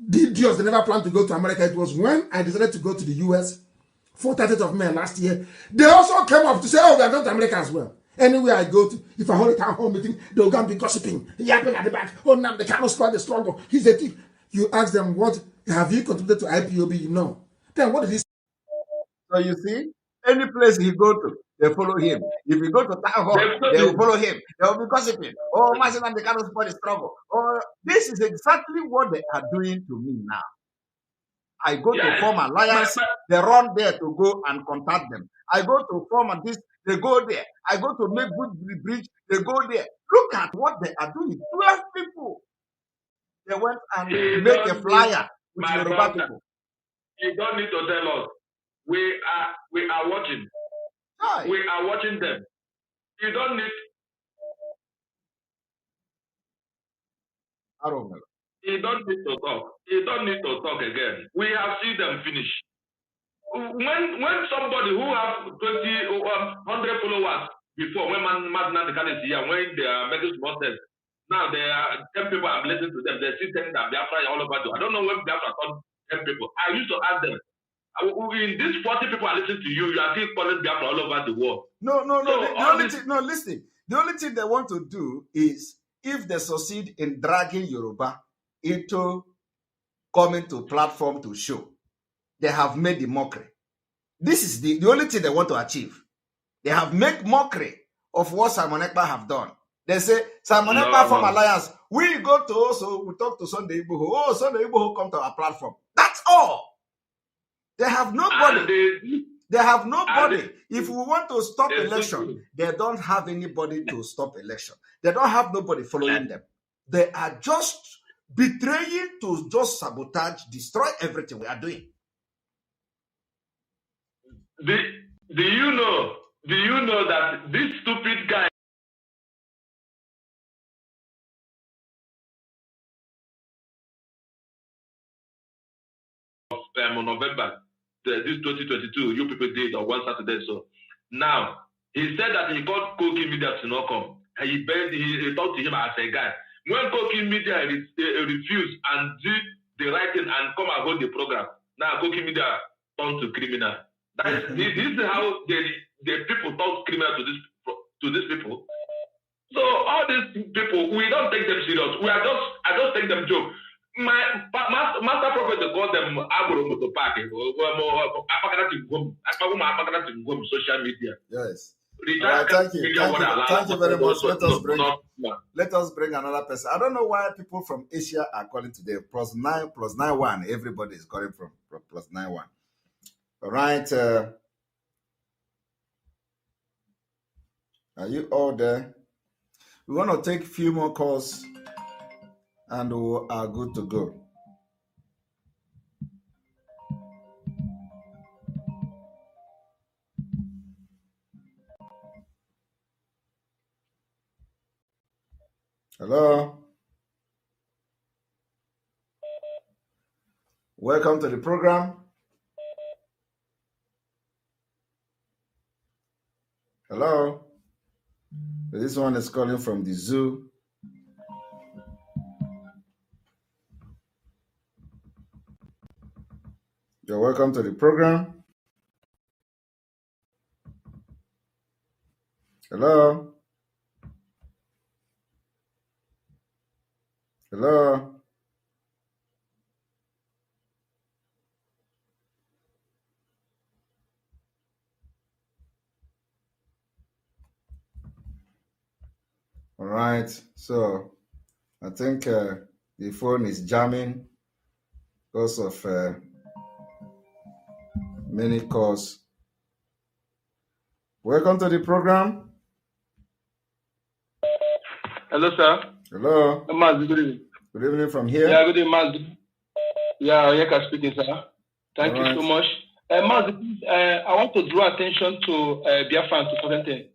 The idiots, they never planned to go to America. It was when I decided to go to the US for 30th of May last year. They also came up to say, oh, we are going to America as well. Anywhere I go to, if I hold a town hall meeting, they'll go and be gossiping, yapping at the back. Oh, now they cannot spoil the struggle. He's a thief. You ask them, what have you contributed to IPOB? No. Then what did he say? So you see, any place he go to, they follow him. If he go to town hall, they will follow him. They will be gossiping. Oh, Master, they cannot spoil the struggle. Oh, this is exactly what they are doing to me now. I go to form alliance, they run there to go and contact them. I go to form this, they go there. I go to make good bridge, they go there. Look at what they are doing. 12 people. They went and make a flyer with the Yoruba people. You don't need to tell us. We are watching. Hi. We are watching them. You don't need. I don't know. You don't need to talk. You don't need to talk again. We have seen them finish. When somebody who have 20 or 100 followers before, when Nnamdi Kanu is here, when they are making small steps, now there are 10 people are listening to them. They see things that Biafra all over the. I don't know when Biafra called 10 people. I used to ask them. In these 40 people are listening to you, you are still calling Biafra all over the world. No. Listen. The only thing they want to do is if they succeed in dragging Yoruba into coming to platform to show, they have made the mockery. This is the only thing they want to achieve. They have made mockery of what Simon Ekpa have done. They say, Simon Ekpa from Alliance, we go to also, we talk to Sunday Igboho. Oh, Sunday Igboho come to our platform. That's all. They have nobody. They have nobody. If we want to stop election, they don't have anybody to stop election. They don't have nobody following them. They are just betraying to just sabotage, destroy everything we are doing. Do you know that this stupid guy of November, this 2022, you people did on one Saturday. So now he said that he called Koki Media to not come. And he talked to him as a guy. When Koki Media refused and did the right thing and come and hold the program, now Koki Media turned to criminal. This is how the people talk criminal to these people. So all these people, we don't take them serious. I just take them joke. My master prophet called them Agro Park, social media. Yes. Right, thank you very much. Let us bring another person. I don't know why people from Asia are calling today. +991. Everybody is calling from +91. All right. Are you all there? We want to take a few more calls and we are good to go. Hello. Welcome to the program. Hello. This one is calling from the zoo. You're welcome to the program. Hello. Hello. All right. So I think the phone is jamming because of many calls. Welcome to the program. Hello, sir. Hello. Good evening. Good evening from here. Yeah, good evening, Maz. Yeah, Yeka speaking, sir. Thank you so much. Maz, I want to draw attention to Biafra to certain things.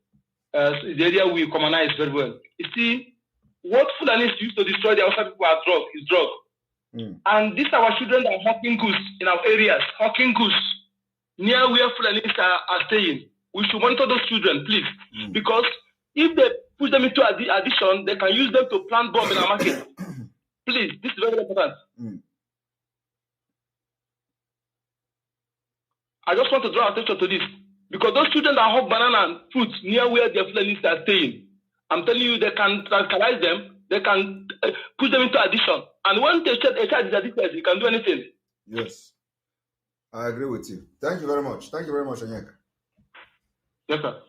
The area we commonize very well. You see, what Fulanis used to destroy the outside people are drug. And these are our children that are hawking goose in our areas, hawking goose near where Fulanis are staying. We should monitor those children, please. Because if they push them into addiction, they can use them to plant bomb in our market. Please, this is very important. I just want to draw attention to this. Because those children that hawk banana and fruit near where their Fulanis are staying, I'm telling you, they can radicalize them, they can push them into addiction. And when a child is addicted, he can do anything. Yes. I agree with you. Thank you very much. Thank you very much, Onyeka. Yes, sir.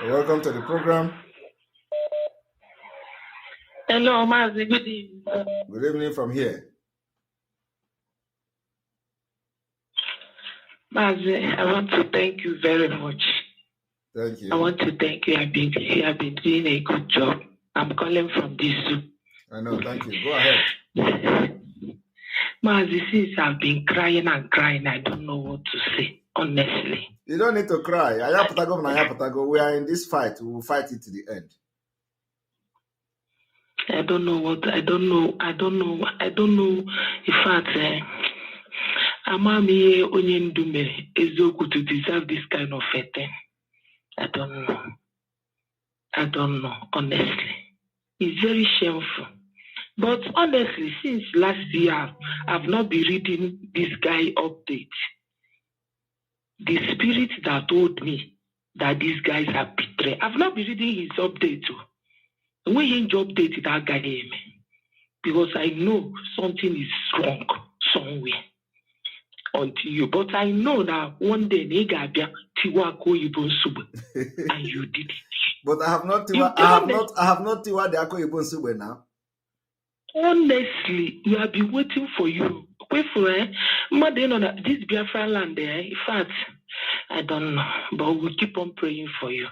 Welcome to the program. Hello, Mazi. Good evening. Good evening from here. Mazi, I want to thank you very much. Thank you. I want to thank you. You have been doing a good job. I'm calling from this zoo. I know. Thank you. Go ahead. Mazi, since I've been crying and crying, I don't know what to say, honestly. You don't need to cry. We are in this fight. We will fight it to the end. I don't know. In fact, Amami Onyendumere Ezoku to deserve this kind of a thing. I don't know, honestly. It's very shameful. But honestly, since last year, I've not been reading this guy update. The spirit that told me that these guys are betrayed, I've not been reading his update too. When he updated that guy, because I know something is wrong somewhere. Until you, but I know that one day and you did it. But I have not Tiwa the Ako Ibon Sube now. Honestly, we have been waiting for you. Wait for this Biafran land there. In fact, I don't know, but we'll keep on praying for you.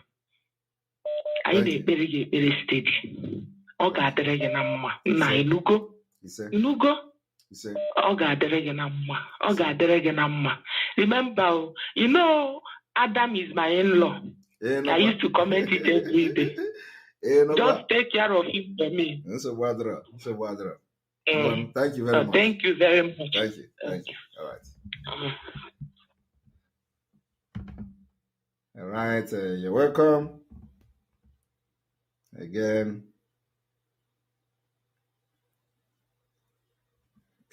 I need very steady. Oga aderege na mma. Na inugo. Inugo. Oga aderege na mma. Oga aderege na mma. Remember, you know, Adam is my in-law. I used to comment it every day. Just take care of him for me. That's a wadra. Thank you very much. Thank you very much. Thank you. All right. All right. You're welcome. Again.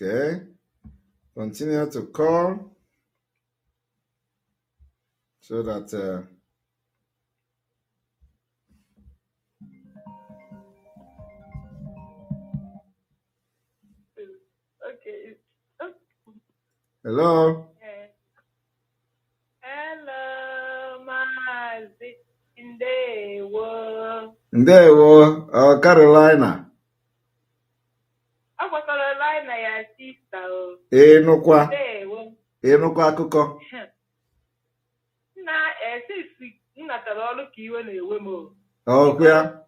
Okay. Continue to call so that Okay. Hello. Hello, Mazi. Ndewo. Carolina. Akwa Carolina ya sister o. Nụkwa. Ndewo. Nụkwa akụkọ. Na sisi nnatara ọrụ ka iwe na-ewe m o. Ọkwa.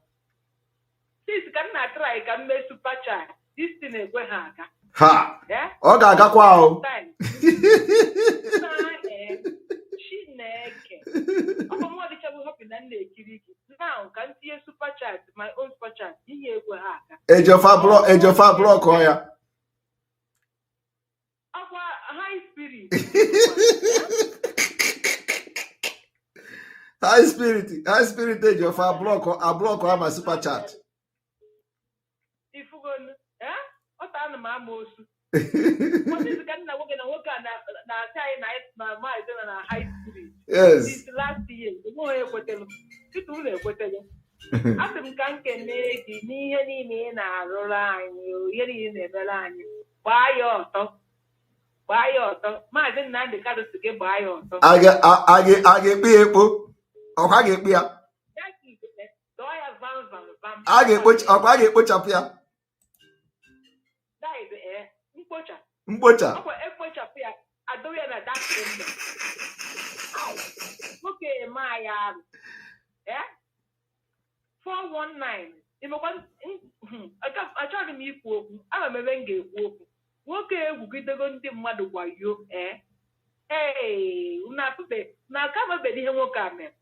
Sisi ka m na-atrai ka m mee super chat. This thing ekwe ha aka. Ha. Ọ ga-agakwa ahụ. Chineke. Ọ bụ mụ dịcha bụ hopi na m na-ekiri gị. Now ka m tinye super chat, my own super chat, ihe ekwe ha aka. Ejiofor block ya. Akwa high spirit. High spirit Ejiofor block my super chat. Ifugonu, ọ ta na m ama osu. Onye ka nna nwoke na nwoke na-asị anyị na maazị na high spirit. Yes. This last year, ụmụ ekwetelu. Tutu ụlọ ekwetelu. Asị m ka m kene gị n'ihe niile ị na-arụrụ anyị, ihe niile na-emere anyị. Gbaa ya ọtọ. Maazị Nnamdị Kanu sị gị gbaa ya ọtọ. A ga-ekpe ya ekpo. Ọkwa ga-ekpe ya. Dọọ ya vam. Ọkwa ga-ekpochapụ ya. That is Mkpocha. Ọkwa ekpochapụ ya, adọrọ ya na that kingdom. Nwoke eme anyị arụ. 419. Achọghị m ikwu okwu. Ama m ebe m ga-ekwu okwu. Nwoke egwugidego ndị mmadụ gwayo. Na kama bedo ihe nwoke a mere.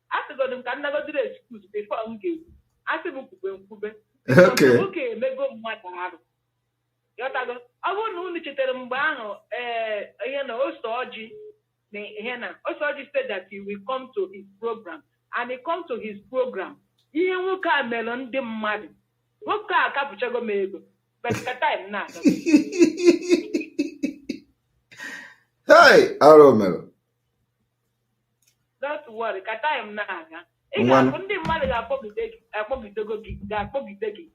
Asịgodo m ka nnagodiri excuse before m ga-ekwu. Asị m kwube. Nwoke emego mmadụ arụ. Ọ bụrụ na unu chetara mgbe ahụ ihe na ose ọjị na ihe na ose ọjị said that he will come to his program and he come to his program. Ihe nwoke a mere ndị mmadụ. Nwoke a kapụchago m ego. But ka time na-aga. Hey, Aromero. Don't worry, ka time na-aga. Ị ga-afụ ndị mmadụ ga-akpọgide gị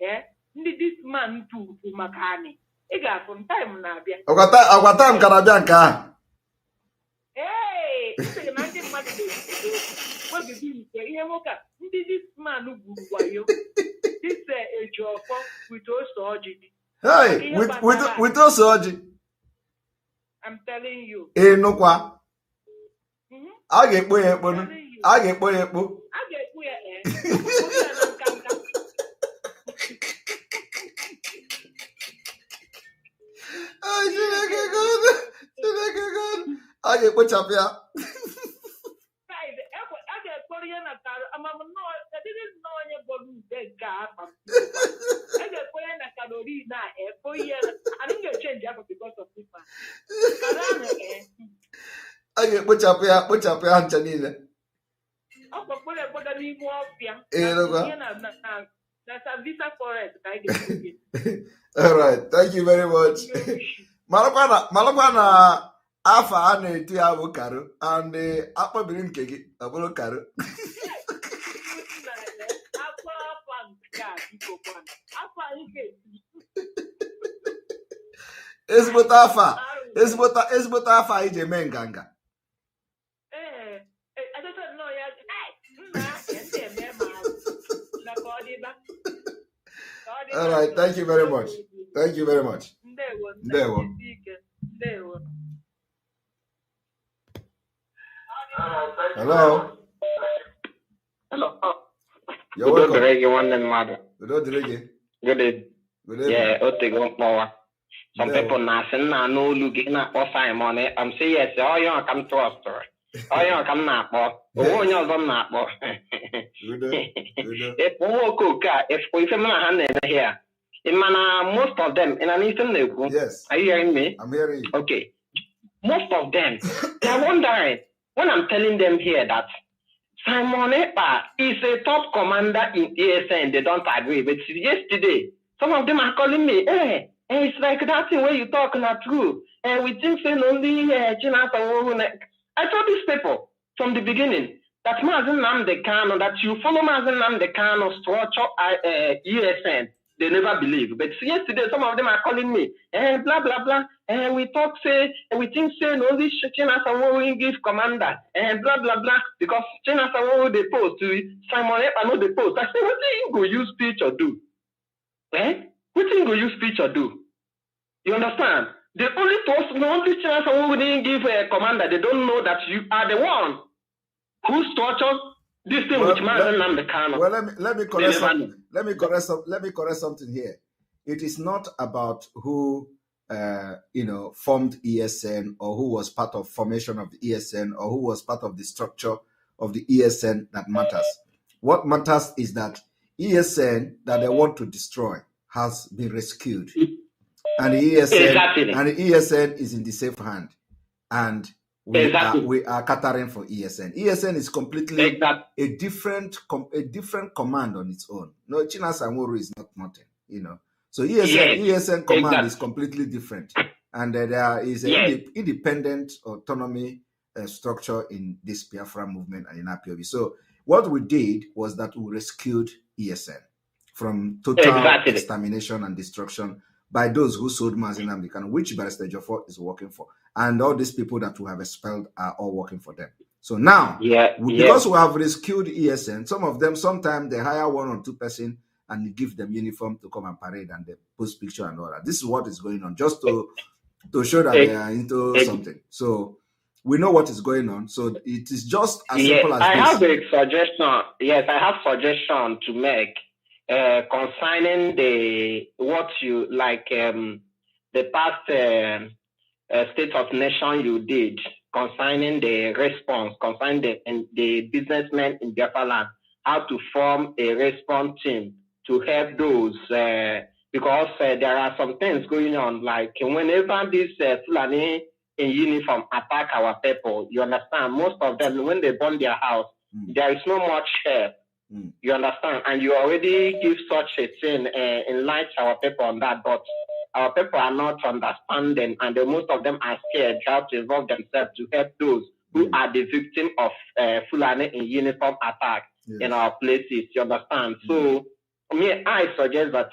ndị this man tufu maka anyị. Ị ga-afụ time na-abịa. Ọgwa time ka na-abịa nke ahụ. Ị na ndị mmadụ ga-ebido ihe nwoke a ndị this man gburu wayo. This Ejiofor with ose ọjị. Hey, with ose ọjị. I'm telling you. Nụkwa. A ga-ekpo ya ekpo. A ga-ekpo ya ekpo. A ga-ekpo ya Chineke God. A ga-ekpochapụ ya. A ga-ekporo ya na onye bọọlụ ude nke akpa. A ga-ekpo ya na kalori na ekpo ihe. Anyị ga-echenji afọ because of this man. A ga-ekpochapụ ya ncha niile. Ọ kpọkpọrọ ekpoga n'ime ọfịa. Na Savisa Forest ka anyị ga-ekpo. All right, thank you very much. Malakwa na afọ a na-etu ya bụ Karo and akpọbiri nke gị ọ bụrụ Karo. Ezigbote afọ a iji eme nganga. All right. Thank you very much. Thank you very much. Ndewo. Hello. Hello. You're welcome. Good day. Good evening. Yeah, some people now say no looking at Simon. I'm saying yes, all you come to us. All you come now. Oh, you don't not. If we here, most of them, and I need to know. Yes. Are you hearing me? I'm hearing you. Okay. Most of them, they're wondering when I'm telling them here that Simon Epa is a top commander in ESN. They don't agree. But yesterday, some of them are calling me, hey, it's like that thing where you talk not true. And we think saying only China. I told these people from the beginning that Mazen Namdekano, that you follow Mazen Namdekano structure ESN. They never believe. But yesterday, some of them are calling me, blah, blah, blah. And we talk, say, and we think, say, no, this China will give commander, and blah, blah, blah. Because China will they post to Simon Epa, know they post. I say, what do you go use speech or do? What do you go use speech or do? You understand? They only post, no, this China will didn't give a commander. They don't know that you are the one who structured this thing with Mazen Namdekano. Well, let me correct something. Let me correct something here. It is not about who formed ESN or who was part of formation of the ESN or who was part of the structure of the ESN that matters. What matters is that ESN that they want to destroy has been rescued, and the ESN is in the safe hand, and we are catering for ESN. ESN is completely a different command on its own. No, China Samuru is not nothing, So ESN command is completely different, and there is an independent autonomy structure in this Biafra movement and in IPOB. So what we did was that we rescued ESN from total extermination and destruction by those who sold Mazen Namdekano, which Barrister Ejiofor is working for. And all these people that we have expelled are all working for them. So now, because we have rescued ESN, some of them, sometimes they hire 1 or 2 persons and give them uniform to come and parade and they post picture and all that. This is what is going on, just to show that they are into something. So we know what is going on. So it is just as simple as this. I have a suggestion. Yes, I have suggestion to make concerning the past State of Nation you did concerning the response, concerning the businessmen in Biafra land, how to form a response team to help those, because there are some things going on, like whenever this Fulani in uniform attack our people, you understand, most of them, when they burn their house, there is no much help. You understand? And you already give such a thing, enlighten our people on that, but our people are not understanding, and most of them are scared, try to involve themselves to help those who are the victim of Fulani in uniform attack in our places. You understand? So, I suggest that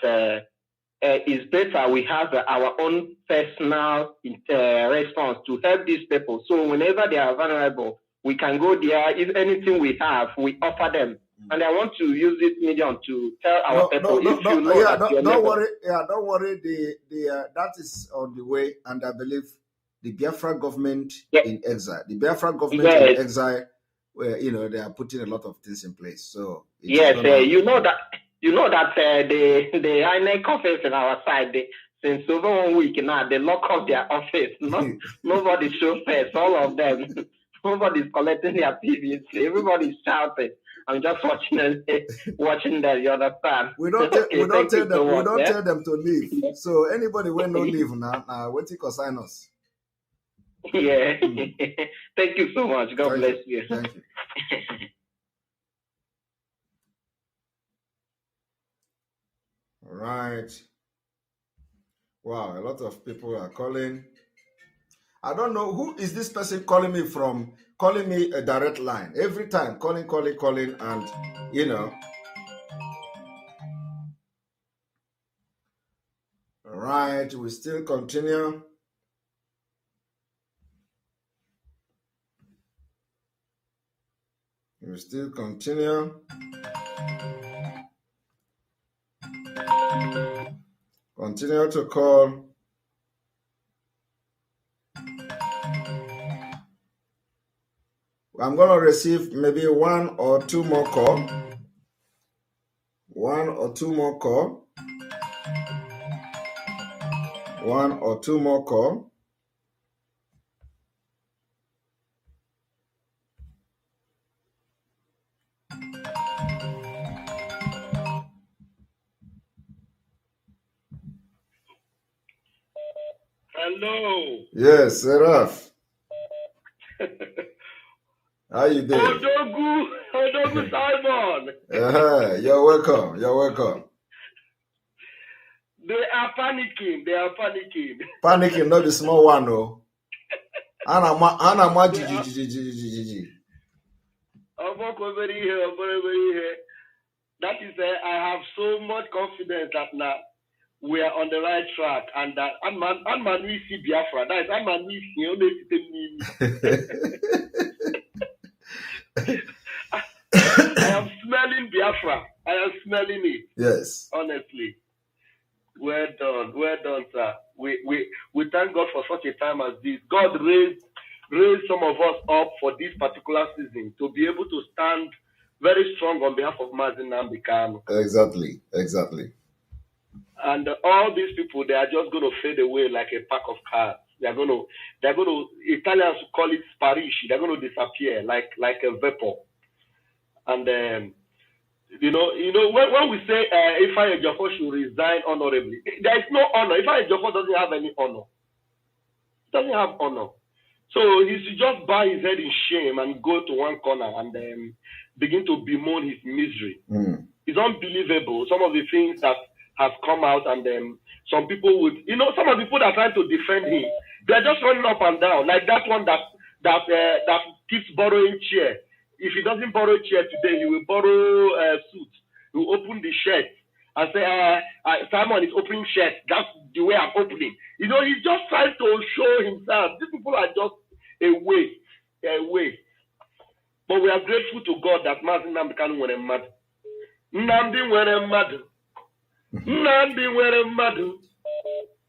it's better we have our own personal response to help these people. So whenever they are vulnerable, we can go there. If anything we have, we offer them. And I want to use this medium to tell our people. Don't worry. Don't worry. That is on the way, and I believe the Biafra government in exile. The Biafra government in exile, where they are putting a lot of things in place. So you know that the INEC office in our side, since over 1 week now, they lock up their office. Nobody shows face. All of them. Nobody's collecting their PVC. Everybody's shouting. I'm just watching them. You understand? We don't tell them to leave. So anybody will not leave now. What you consign us? Yeah. Thank you so much. God bless you. Thank you. All right. Wow, a lot of people are calling. I don't know who is this person calling me from. Calling me a direct line every time, calling, and All right, we still continue. We still continue. Continue to call. I'm going to receive maybe one or two more calls. One or two more call. One or two more call. Hello. Yes, Seraph. How you doing? Odogu Simon. You're welcome. You're welcome. They are panicking. They are panicking. Panicking, not the small one, no. Anna, that is, I have so much confidence that now we are on the right track, and that I'm we see Biafra. That is, I'm we see only I am smelling Biafra. I am smelling it. Yes. Honestly. Well done, sir. We thank God for such a time as this. God raised some of us up for this particular season to be able to stand very strong on behalf of Mazi Nnamdi Kanu. Exactly. And all these people, they are just going to fade away like a pack of cards. They're going to Italians call it sparish. They're going to disappear like a vapor. And when we say if Ejiofor should resign honorably, there is no honor. If Ejiofor doesn't have any honor, he doesn't have honor. So he should just bow his head in shame and go to one corner and begin to bemoan his misery. It's unbelievable. Some of the things that have come out, and some people would, some of the people that are trying to defend him, they're just running up and down, like that one that keeps borrowing chair. If he doesn't borrow chair today, he will borrow a suit. He will open the shirt and say, Simon is opening shirt. That's the way I'm opening. He's just trying to show himself. These people are just a waste. But we are grateful to God that Mazi Nnamdi Kanu nwere mmadụ. Nnamdi nwere mmadụ. Nnamdi nwere mmadụ.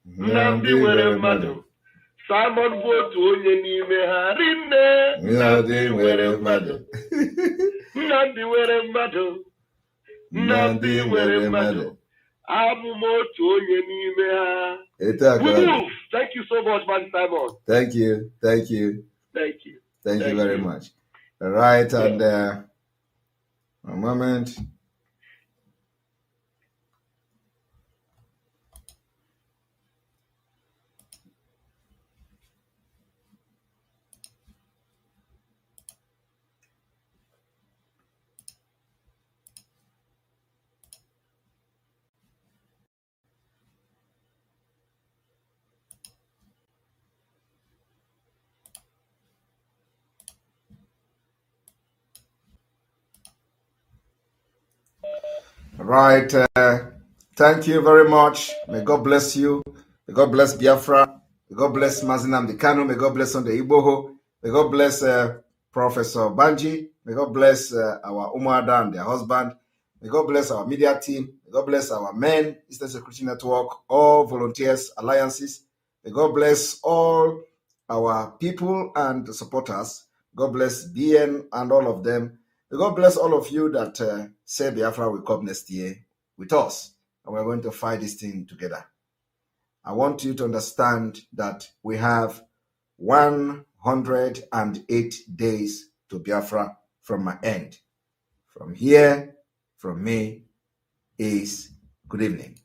Nnamdi nwere mmadụ. Simon bụ otu onye n'ime ha rinne. Nnamdi nwere mmadụ. Nnamdi nwere mmadụ. Nnamdi nwere mmadụ. Abụ m otu onye n'ime ha. Thank you so much, man, Simon. Thank you very much. All right, and a moment. Right. Thank you very much. May God bless you. May God bless Biafra. May God bless Mazi Nnamdi Kanu. May God bless Sunday Igboho. May God bless Professor Banji. May God bless our Umuada and their husband. May God bless our media team. May God bless our men, Eastern Security Network, all volunteers, alliances. May God bless all our people and supporters. God bless BN and all of them. May God bless all of you that say Biafra will come next year with us, and we're going to fight this thing together. I want you to understand that we have 108 days to Biafra from my end. From here, from me, is good evening.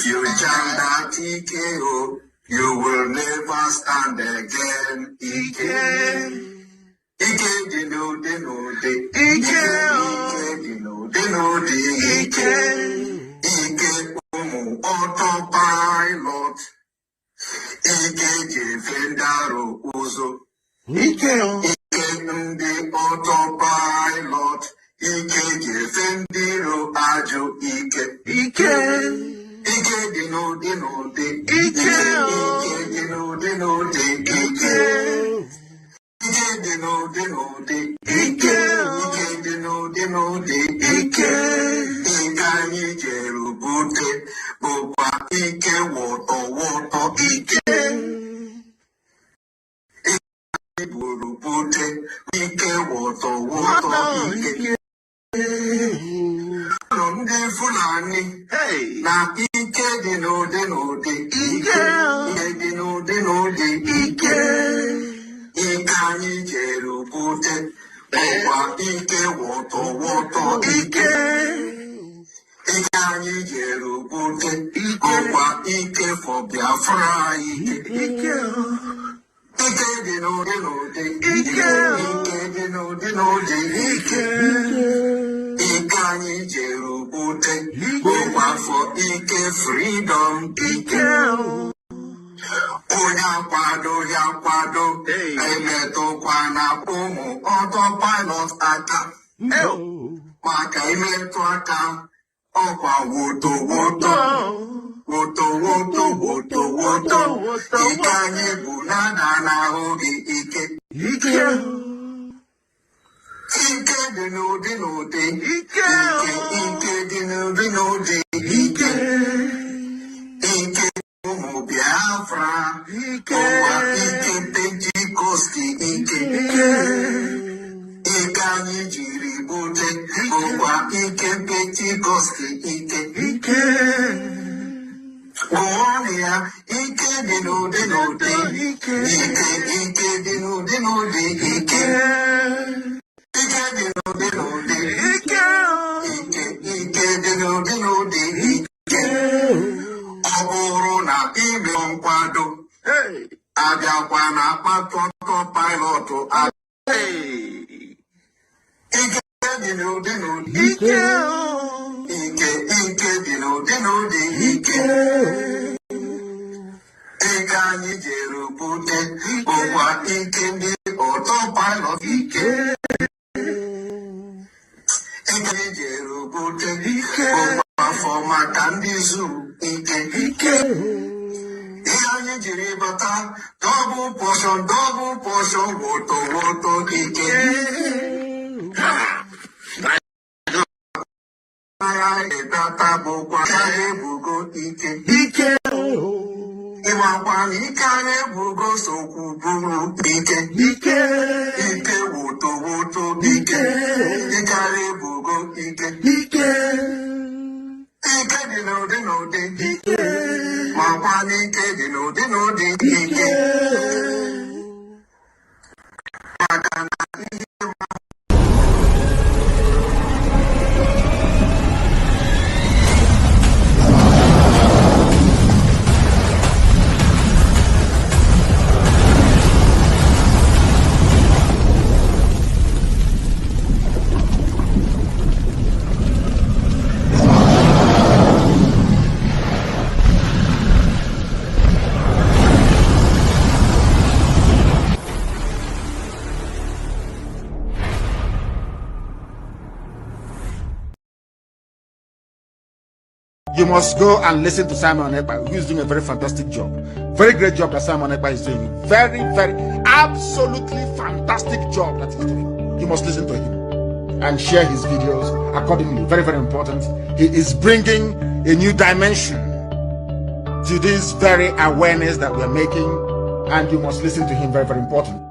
If you chant that TKO, you will never stand again. Ike dino dino de Ike dino dino de Ike autopilot Ike defendaro uzo Ike ndị autopilot Ike defendiro ajo Ike dino dino de Ike dino dino de Ike anyị jere bute bụkwa ike wọtọ ike anyị buru bute ike wọtọ ike ụlọ ndị Fulani na ike dị n'ụdị ike dị n'ụdị ike anyị jere bute bụkwa ike wọtọ ike anyị jere bute bụkwa ike for Biafra ike dị n'ụdị ike dị n'ụdị ike anyị jere bute bụkwa for ike freedom ike onye akwado emetụkwana ụmụ autopilot aka maka imetụ aka ọkwa woto ike anyị bụ nada n'ahụ gị ike dị n'ụdị ike dị n'ụdị ike ụmụ Biafra ụwa ike Pentecost ike anyị jiri bute ụwa ike Pentecost ike gụọnụ ya ike dị n'ụdị ike dị n'ụdị ike dị n'ụdị ike dị n'ụdị ike ọ bụrụ na ime nkwado abịakwa na akpata autopilot ike dị n'ụdị ike dị n'ụdị ike anyị jere bute bụkwa ike ndị autopilot ike anyị jere bute bụkwa afọ maka ndị zuru ike ihe anyị jiri bata double portion woto ike data bụkwa ebugo ike ịmakwa na ike anyị ebugo sokwu bụrụ ike woto ike anyị ebugo ike dị n'ụdị makwa n'ike dị n'ụdị ike maka na ihe you must go and listen to Simon Ekpa, who is doing a very fantastic job. Very great job that Simon Ekpa is doing. Very, absolutely fantastic job that he's doing. You must listen to him and share his videos accordingly. Very, very important. He is bringing a new dimension to this very awareness that we're making, and you must listen to him. Very, very important.